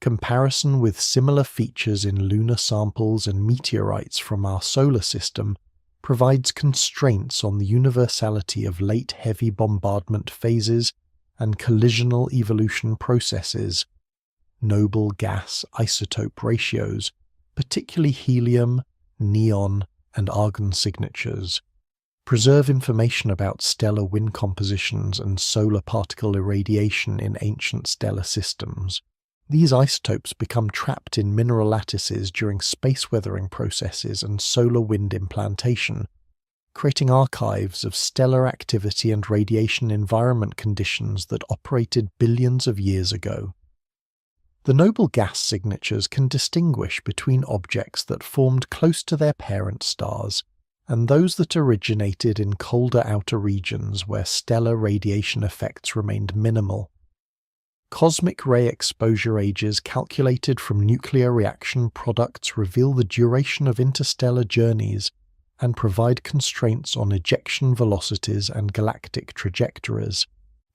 Comparison with similar features in lunar samples and meteorites from our solar system provides constraints on the universality of late heavy bombardment phases and collisional evolution processes. Noble gas isotope ratios, particularly helium, neon, and argon signatures, preserve information about stellar wind compositions and solar particle irradiation in ancient stellar systems. These isotopes become trapped in mineral lattices during space weathering processes and solar wind implantation, creating archives of stellar activity and radiation environment conditions that operated billions of years ago. The noble gas signatures can distinguish between objects that formed close to their parent stars and those that originated in colder outer regions where stellar radiation effects remained minimal. Cosmic ray exposure ages calculated from nuclear reaction products reveal the duration of interstellar journeys and provide constraints on ejection velocities and galactic trajectories.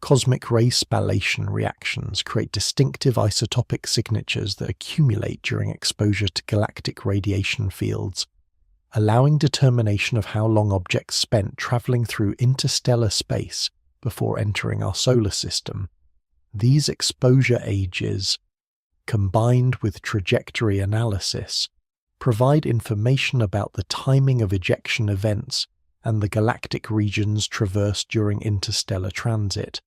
Cosmic ray spallation reactions create distinctive isotopic signatures that accumulate during exposure to galactic radiation fields, allowing determination of how long objects spent traveling through interstellar space before entering our solar system. These exposure ages, combined with trajectory analysis, provide information about the timing of ejection events and the galactic regions traversed during interstellar transit.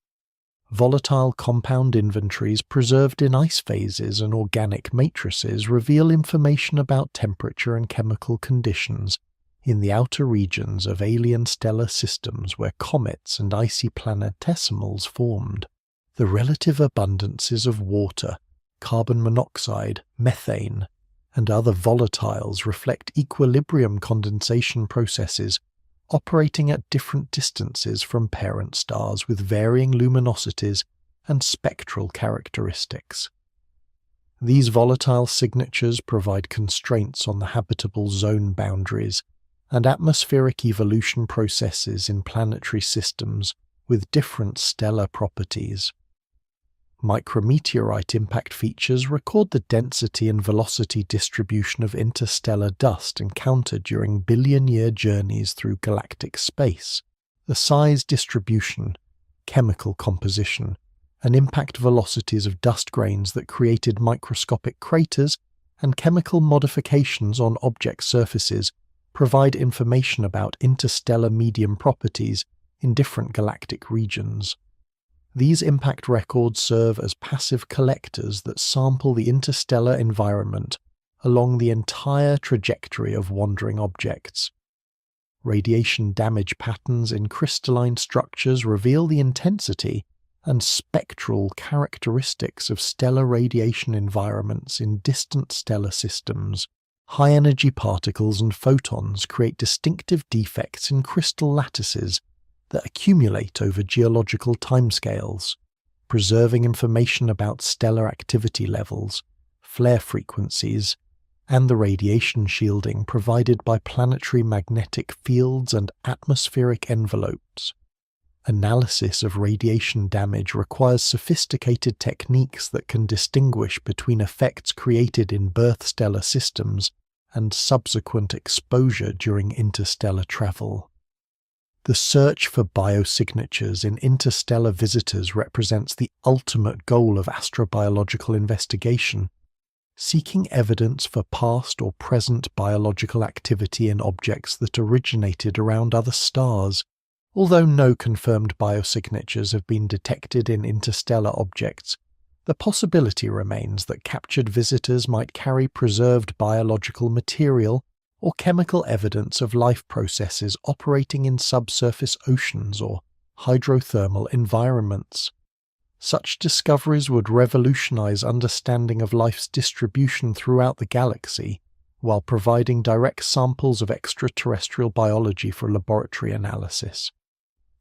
Volatile compound inventories preserved in ice phases and organic matrices reveal information about temperature and chemical conditions in the outer regions of alien stellar systems where comets and icy planetesimals formed. The relative abundances of water, carbon monoxide, methane, and other volatiles reflect equilibrium condensation processes operating at different distances from parent stars with varying luminosities and spectral characteristics. These volatile signatures provide constraints on the habitable zone boundaries and atmospheric evolution processes in planetary systems with different stellar properties. Micrometeorite impact features record the density and velocity distribution of interstellar dust encountered during billion-year journeys through galactic space. The size distribution, chemical composition, and impact velocities of dust grains that created microscopic craters and chemical modifications on object surfaces provide information about interstellar medium properties in different galactic regions. These impact records serve as passive collectors that sample the interstellar environment along the entire trajectory of wandering objects. Radiation damage patterns in crystalline structures reveal the intensity and spectral characteristics of stellar radiation environments in distant stellar systems. High-energy particles and photons create distinctive defects in crystal lattices that accumulate over geological timescales, preserving information about stellar activity levels, flare frequencies, and the radiation shielding provided by planetary magnetic fields and atmospheric envelopes. Analysis of radiation damage requires sophisticated techniques that can distinguish between effects created in birth stellar systems and subsequent exposure during interstellar travel. The search for biosignatures in interstellar visitors represents the ultimate goal of astrobiological investigation, seeking evidence for past or present biological activity in objects that originated around other stars. Although no confirmed biosignatures have been detected in interstellar objects, the possibility remains that captured visitors might carry preserved biological material or chemical evidence of life processes operating in subsurface oceans or hydrothermal environments. Such discoveries would revolutionize understanding of life's distribution throughout the galaxy, while providing direct samples of extraterrestrial biology for laboratory analysis.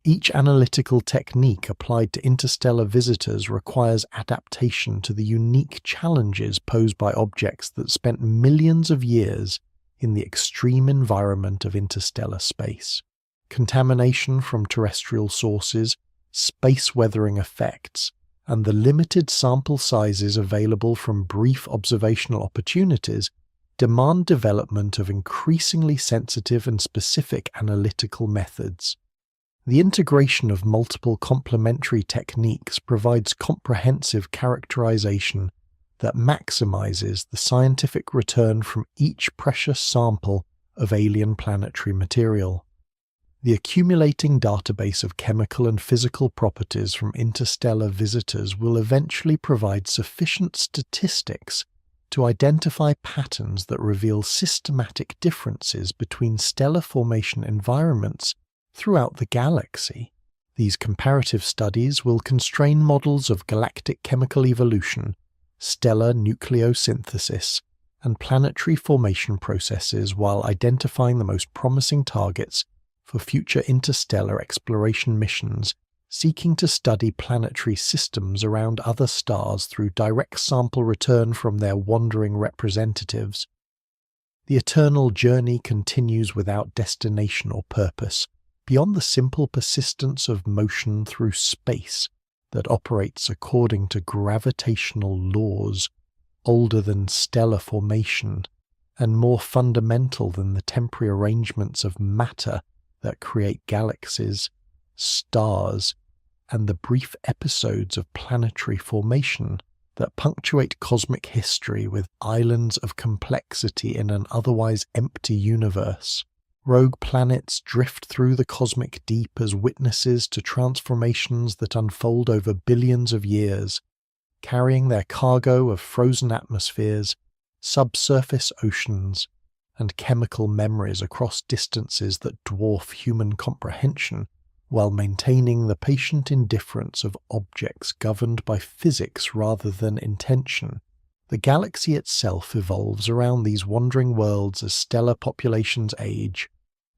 Each analytical technique applied to interstellar visitors requires adaptation to the unique challenges posed by objects that spent millions of years in the extreme environment of interstellar space. Contamination from terrestrial sources, space weathering effects, and the limited sample sizes available from brief observational opportunities demand development of increasingly sensitive and specific analytical methods. The integration of multiple complementary techniques provides comprehensive characterization that maximizes the scientific return from each precious sample of alien planetary material. The accumulating database of chemical and physical properties from interstellar visitors will eventually provide sufficient statistics to identify patterns that reveal systematic differences between stellar formation environments throughout the galaxy. These comparative studies will constrain models of galactic chemical evolution, stellar nucleosynthesis, and planetary formation processes while identifying the most promising targets for future interstellar exploration missions seeking to study planetary systems around other stars through direct sample return from their wandering representatives. The eternal journey continues without destination or purpose, beyond the simple persistence of motion through space that operates according to gravitational laws older than stellar formation and more fundamental than the temporary arrangements of matter that create galaxies, stars, and the brief episodes of planetary formation that punctuate cosmic history with islands of complexity in an otherwise empty universe. Rogue planets drift through the cosmic deep as witnesses to transformations that unfold over billions of years, carrying their cargo of frozen atmospheres, subsurface oceans, and chemical memories across distances that dwarf human comprehension, while maintaining the patient indifference of objects governed by physics rather than intention. The galaxy itself evolves around these wandering worlds as stellar populations age.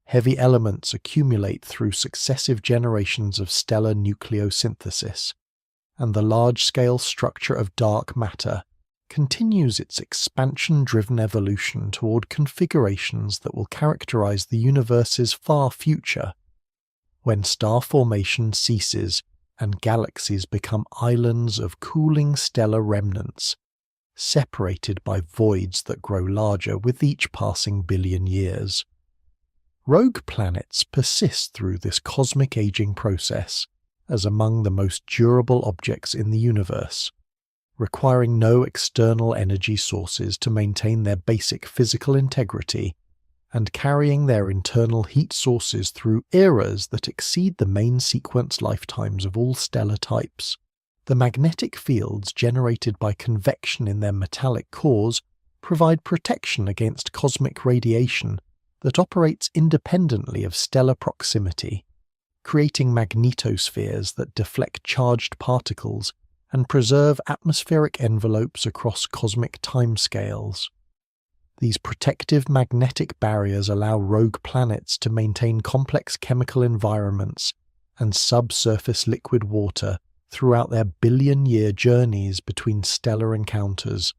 Heavy elements accumulate through successive generations of stellar nucleosynthesis, and the large-scale structure of dark matter continues its expansion-driven evolution toward configurations that will characterize the universe's far future. When star formation ceases and galaxies become islands of cooling stellar remnants, separated by voids that grow larger with each passing billion years. Rogue planets persist through this cosmic aging process as among the most durable objects in the universe, requiring no external energy sources to maintain their basic physical integrity, and carrying their internal heat sources through eras that exceed the main sequence lifetimes of all stellar types. The magnetic fields generated by convection in their metallic cores provide protection against cosmic radiation that operates independently of stellar proximity, creating magnetospheres that deflect charged particles and preserve atmospheric envelopes across cosmic timescales. These protective magnetic barriers allow rogue planets to maintain complex chemical environments and subsurface liquid water throughout their billion-year journeys between stellar encounters,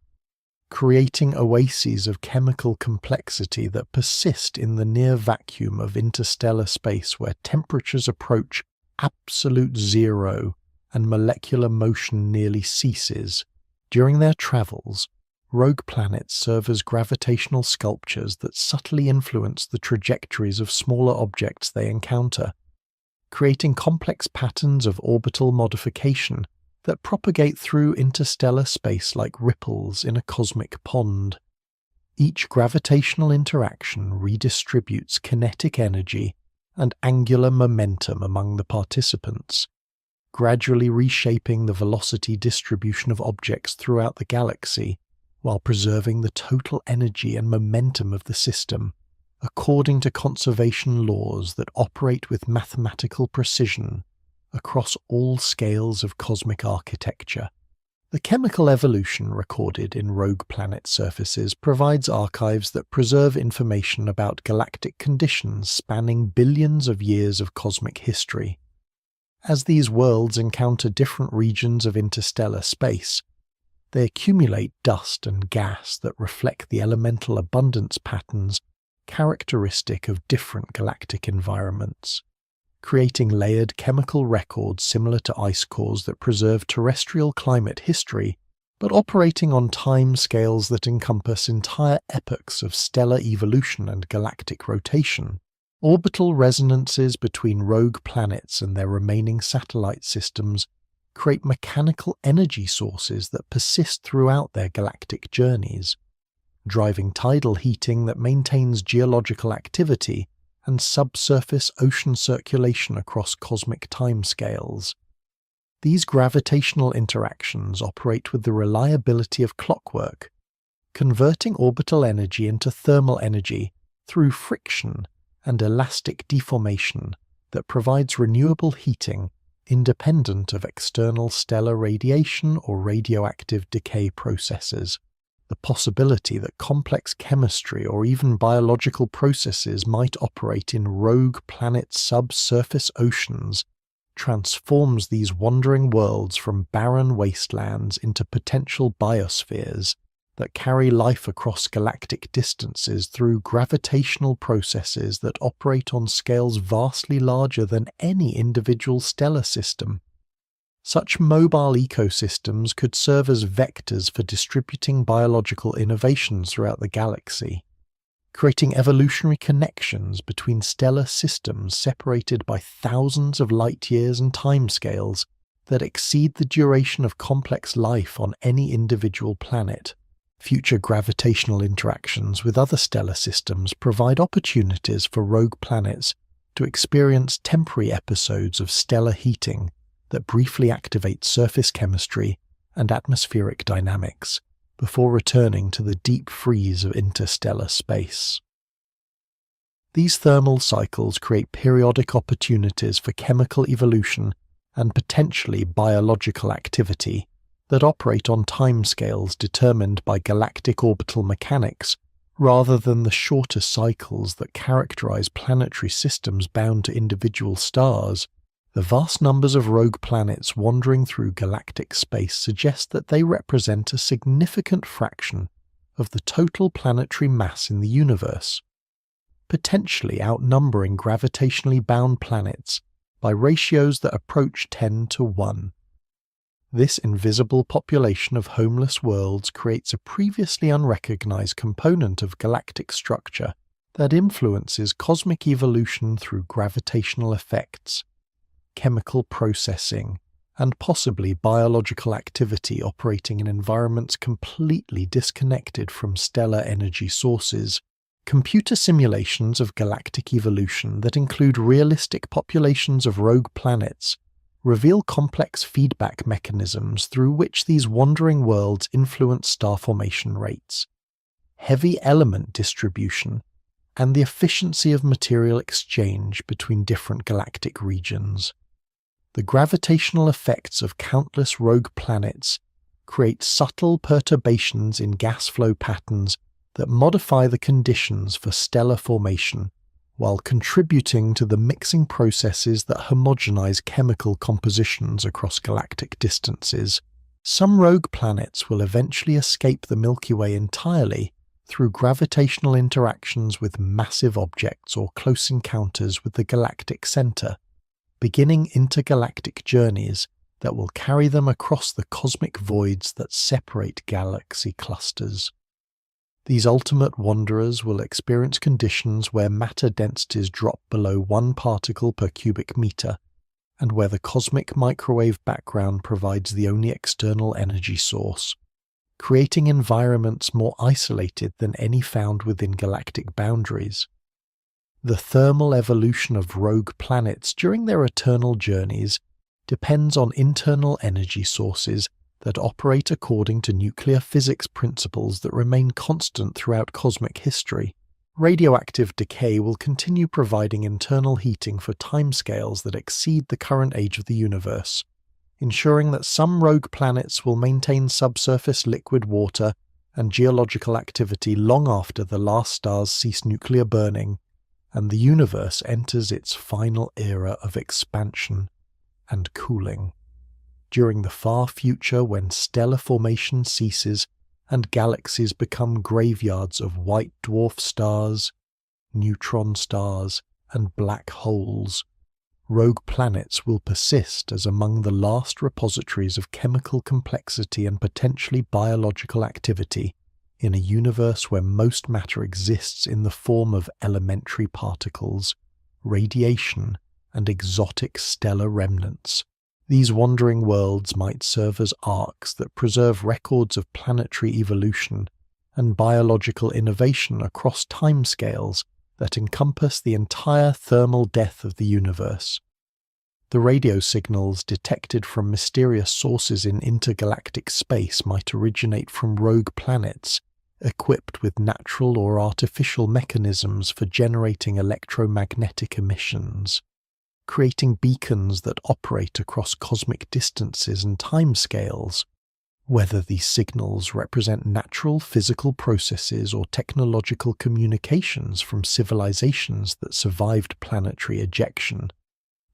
creating oases of chemical complexity that persist in the near vacuum of interstellar space where temperatures approach absolute zero and molecular motion nearly ceases. During their travels, rogue planets serve as gravitational sculptures that subtly influence the trajectories of smaller objects they encounter, creating complex patterns of orbital modification that propagate through interstellar space like ripples in a cosmic pond. Each gravitational interaction redistributes kinetic energy and angular momentum among the participants, gradually reshaping the velocity distribution of objects throughout the galaxy, while preserving the total energy and momentum of the system, according to conservation laws that operate with mathematical precision across all scales of cosmic architecture. The chemical evolution recorded in rogue planet surfaces provides archives that preserve information about galactic conditions spanning billions of years of cosmic history. As these worlds encounter different regions of interstellar space, they accumulate dust and gas that reflect the elemental abundance patterns characteristic of different galactic environments, creating layered chemical records similar to ice cores that preserve terrestrial climate history, but operating on time scales that encompass entire epochs of stellar evolution and galactic rotation. Orbital resonances between rogue planets and their remaining satellite systems create mechanical energy sources that persist throughout their galactic journeys, driving tidal heating that maintains geological activity and subsurface ocean circulation across cosmic timescales. These gravitational interactions operate with the reliability of clockwork, converting orbital energy into thermal energy through friction and elastic deformation that provides renewable heating independent of external stellar radiation or radioactive decay processes. The possibility that complex chemistry or even biological processes might operate in rogue planet subsurface oceans transforms these wandering worlds from barren wastelands into potential biospheres that carry life across galactic distances through gravitational processes that operate on scales vastly larger than any individual stellar system. Such mobile ecosystems could serve as vectors for distributing biological innovations throughout the galaxy, creating evolutionary connections between stellar systems separated by thousands of light-years and timescales that exceed the duration of complex life on any individual planet. Future gravitational interactions with other stellar systems provide opportunities for rogue planets to experience temporary episodes of stellar heating that briefly activate surface chemistry and atmospheric dynamics before returning to the deep freeze of interstellar space. These thermal cycles create periodic opportunities for chemical evolution and potentially biological activity that operate on timescales determined by galactic orbital mechanics rather than the shorter cycles that characterize planetary systems bound to individual stars. The vast numbers of rogue planets wandering through galactic space suggest that they represent a significant fraction of the total planetary mass in the universe, potentially outnumbering gravitationally bound planets by ratios that approach 10 to 1. This invisible population of homeless worlds creates a previously unrecognized component of galactic structure that influences cosmic evolution through gravitational effects, chemical processing, and possibly biological activity operating in environments completely disconnected from stellar energy sources. Computer simulations of galactic evolution that include realistic populations of rogue planets reveal complex feedback mechanisms through which these wandering worlds influence star formation rates, heavy element distribution, and the efficiency of material exchange between different galactic regions. The gravitational effects of countless rogue planets create subtle perturbations in gas flow patterns that modify the conditions for stellar formation, while contributing to the mixing processes that homogenize chemical compositions across galactic distances. Some rogue planets will eventually escape the Milky Way entirely through gravitational interactions with massive objects or close encounters with the galactic center, beginning intergalactic journeys that will carry them across the cosmic voids that separate galaxy clusters. These ultimate wanderers will experience conditions where matter densities drop below 1 particle per cubic meter, and where the cosmic microwave background provides the only external energy source, creating environments more isolated than any found within galactic boundaries. The thermal evolution of rogue planets during their eternal journeys depends on internal energy sources that operate according to nuclear physics principles that remain constant throughout cosmic history. Radioactive decay will continue providing internal heating for timescales that exceed the current age of the universe, ensuring that some rogue planets will maintain subsurface liquid water and geological activity long after the last stars cease nuclear burning and the universe enters its final era of expansion and cooling. During the far future, when stellar formation ceases and galaxies become graveyards of white dwarf stars, neutron stars, and black holes, rogue planets will persist as among the last repositories of chemical complexity and potentially biological activity in a universe where most matter exists in the form of elementary particles, radiation, and exotic stellar remnants. These wandering worlds might serve as arcs that preserve records of planetary evolution and biological innovation across timescales that encompass the entire thermal death of the universe. The radio signals detected from mysterious sources in intergalactic space might originate from rogue planets equipped with natural or artificial mechanisms for generating electromagnetic emissions, creating beacons that operate across cosmic distances and timescales. Whether these signals represent natural physical processes or technological communications from civilizations that survived planetary ejection,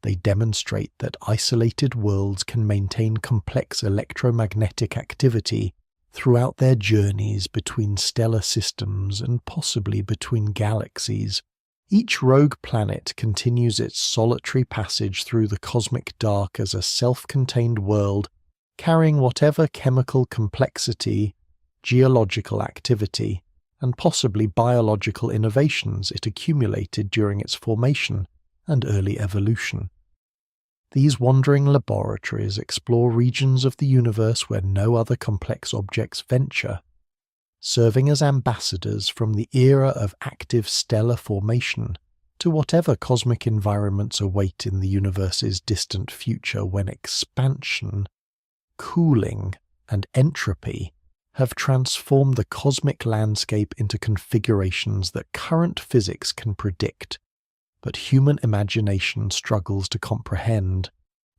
they demonstrate that isolated worlds can maintain complex electromagnetic activity throughout their journeys between stellar systems and possibly between galaxies. Each rogue planet continues its solitary passage through the cosmic dark as a self-contained world, carrying whatever chemical complexity, geological activity, and possibly biological innovations it accumulated during its formation and early evolution. These wandering laboratories explore regions of the universe where no other complex objects venture, serving as ambassadors from the era of active stellar formation to whatever cosmic environments await in the universe's distant future when expansion, cooling, and entropy have transformed the cosmic landscape into configurations that current physics can predict, but human imagination struggles to comprehend.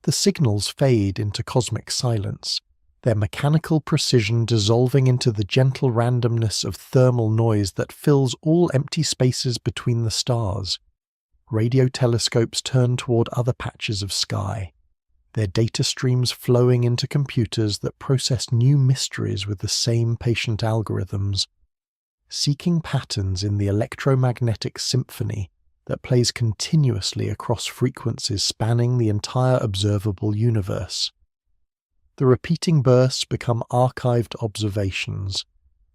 The signals fade into cosmic silence, their mechanical precision dissolving into the gentle randomness of thermal noise that fills all empty spaces between the stars. Radio telescopes turn toward other patches of sky, their data streams flowing into computers that process new mysteries with the same patient algorithms, seeking patterns in the electromagnetic symphony that plays continuously across frequencies spanning the entire observable universe. The repeating bursts become archived observations,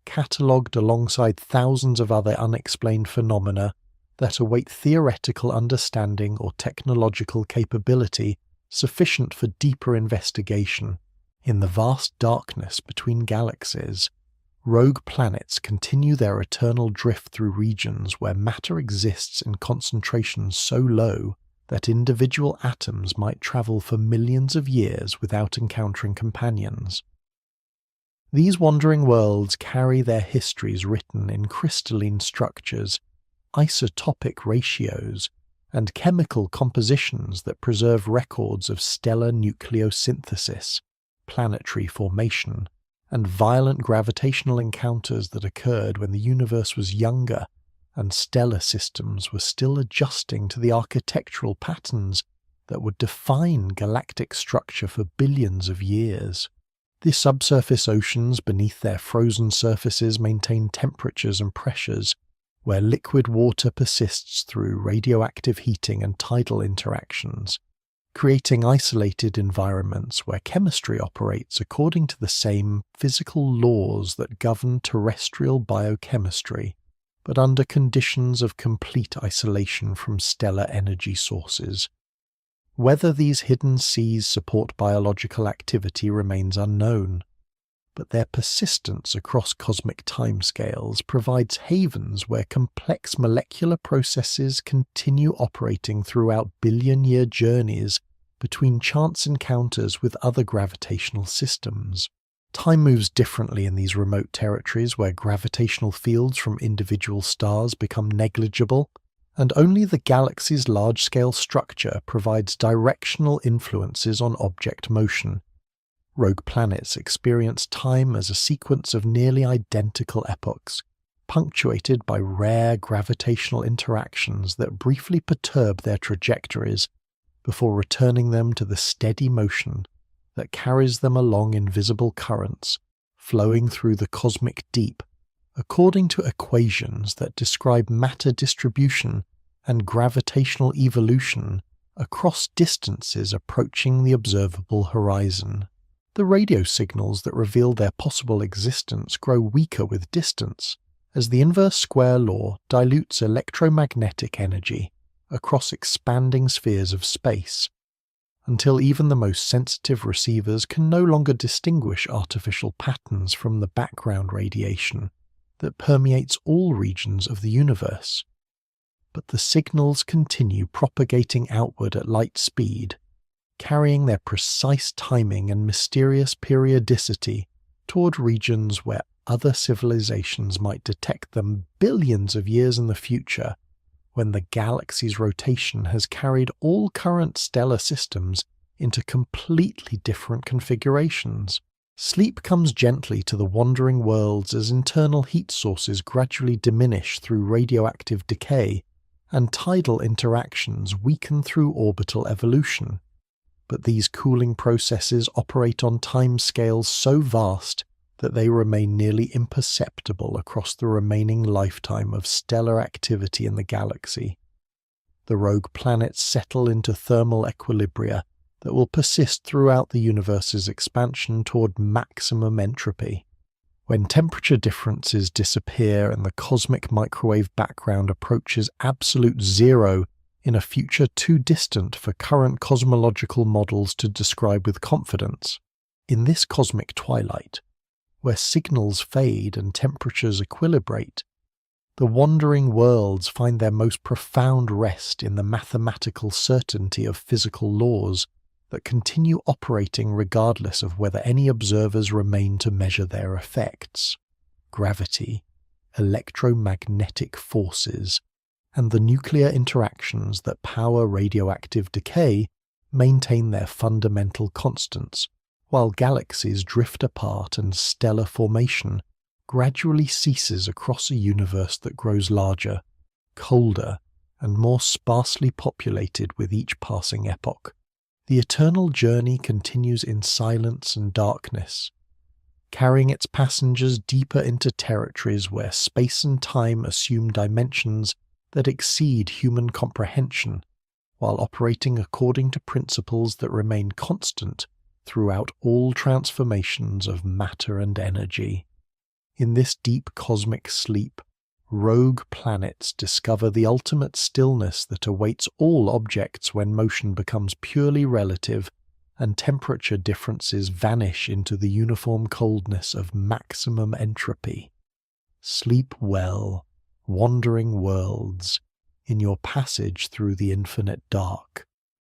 catalogued alongside thousands of other unexplained phenomena that await theoretical understanding or technological capability sufficient for deeper investigation. In the vast darkness between galaxies, rogue planets continue their eternal drift through regions where matter exists in concentrations so low that individual atoms might travel for millions of years without encountering companions. These wandering worlds carry their histories written in crystalline structures, isotopic ratios, and chemical compositions that preserve records of stellar nucleosynthesis, planetary formation, and violent gravitational encounters that occurred when the universe was younger and stellar systems were still adjusting to the architectural patterns that would define galactic structure for billions of years. The subsurface oceans beneath their frozen surfaces maintain temperatures and pressures where liquid water persists through radioactive heating and tidal interactions, creating isolated environments where chemistry operates according to the same physical laws that govern terrestrial biochemistry, but under conditions of complete isolation from stellar energy sources. Whether these hidden seas support biological activity remains unknown, but their persistence across cosmic timescales provides havens where complex molecular processes continue operating throughout billion-year journeys between chance encounters with other gravitational systems. Time moves differently in these remote territories where gravitational fields from individual stars become negligible, and only the galaxy's large-scale structure provides directional influences on object motion. Rogue planets experience time as a sequence of nearly identical epochs, punctuated by rare gravitational interactions that briefly perturb their trajectories before returning them to the steady motion that carries them along invisible currents, flowing through the cosmic deep, according to equations that describe matter distribution and gravitational evolution across distances approaching the observable horizon. The radio signals that reveal their possible existence grow weaker with distance, as the inverse square law dilutes electromagnetic energy across expanding spheres of space, until even the most sensitive receivers can no longer distinguish artificial patterns from the background radiation that permeates all regions of the universe. But the signals continue propagating outward at light speed, carrying their precise timing and mysterious periodicity toward regions where other civilizations might detect them billions of years in the future, when the galaxy's rotation has carried all current stellar systems into completely different configurations. Sleep comes gently to the wandering worlds as internal heat sources gradually diminish through radioactive decay, and tidal interactions weaken through orbital evolution. But these cooling processes operate on timescales so vast that they remain nearly imperceptible across the remaining lifetime of stellar activity in the galaxy. The rogue planets settle into thermal equilibria that will persist throughout the universe's expansion toward maximum entropy. When temperature differences disappear and the cosmic microwave background approaches absolute zero in a future too distant for current cosmological models to describe with confidence, in this cosmic twilight, where signals fade and temperatures equilibrate. The wandering worlds find their most profound rest in the mathematical certainty of physical laws that continue operating regardless of whether any observers remain to measure their effects. Gravity, electromagnetic forces, and the nuclear interactions that power radioactive decay maintain their fundamental constants, while galaxies drift apart and stellar formation gradually ceases across a universe that grows larger, colder, and more sparsely populated with each passing epoch. The eternal journey continues in silence and darkness, carrying its passengers deeper into territories where space and time assume dimensions that exceed human comprehension, while operating according to principles that remain constant throughout all transformations of matter and energy. In this deep cosmic sleep, rogue planets discover the ultimate stillness that awaits all objects when motion becomes purely relative and temperature differences vanish into the uniform coldness of maximum entropy. Sleep well, wandering worlds, in your passage through the infinite dark.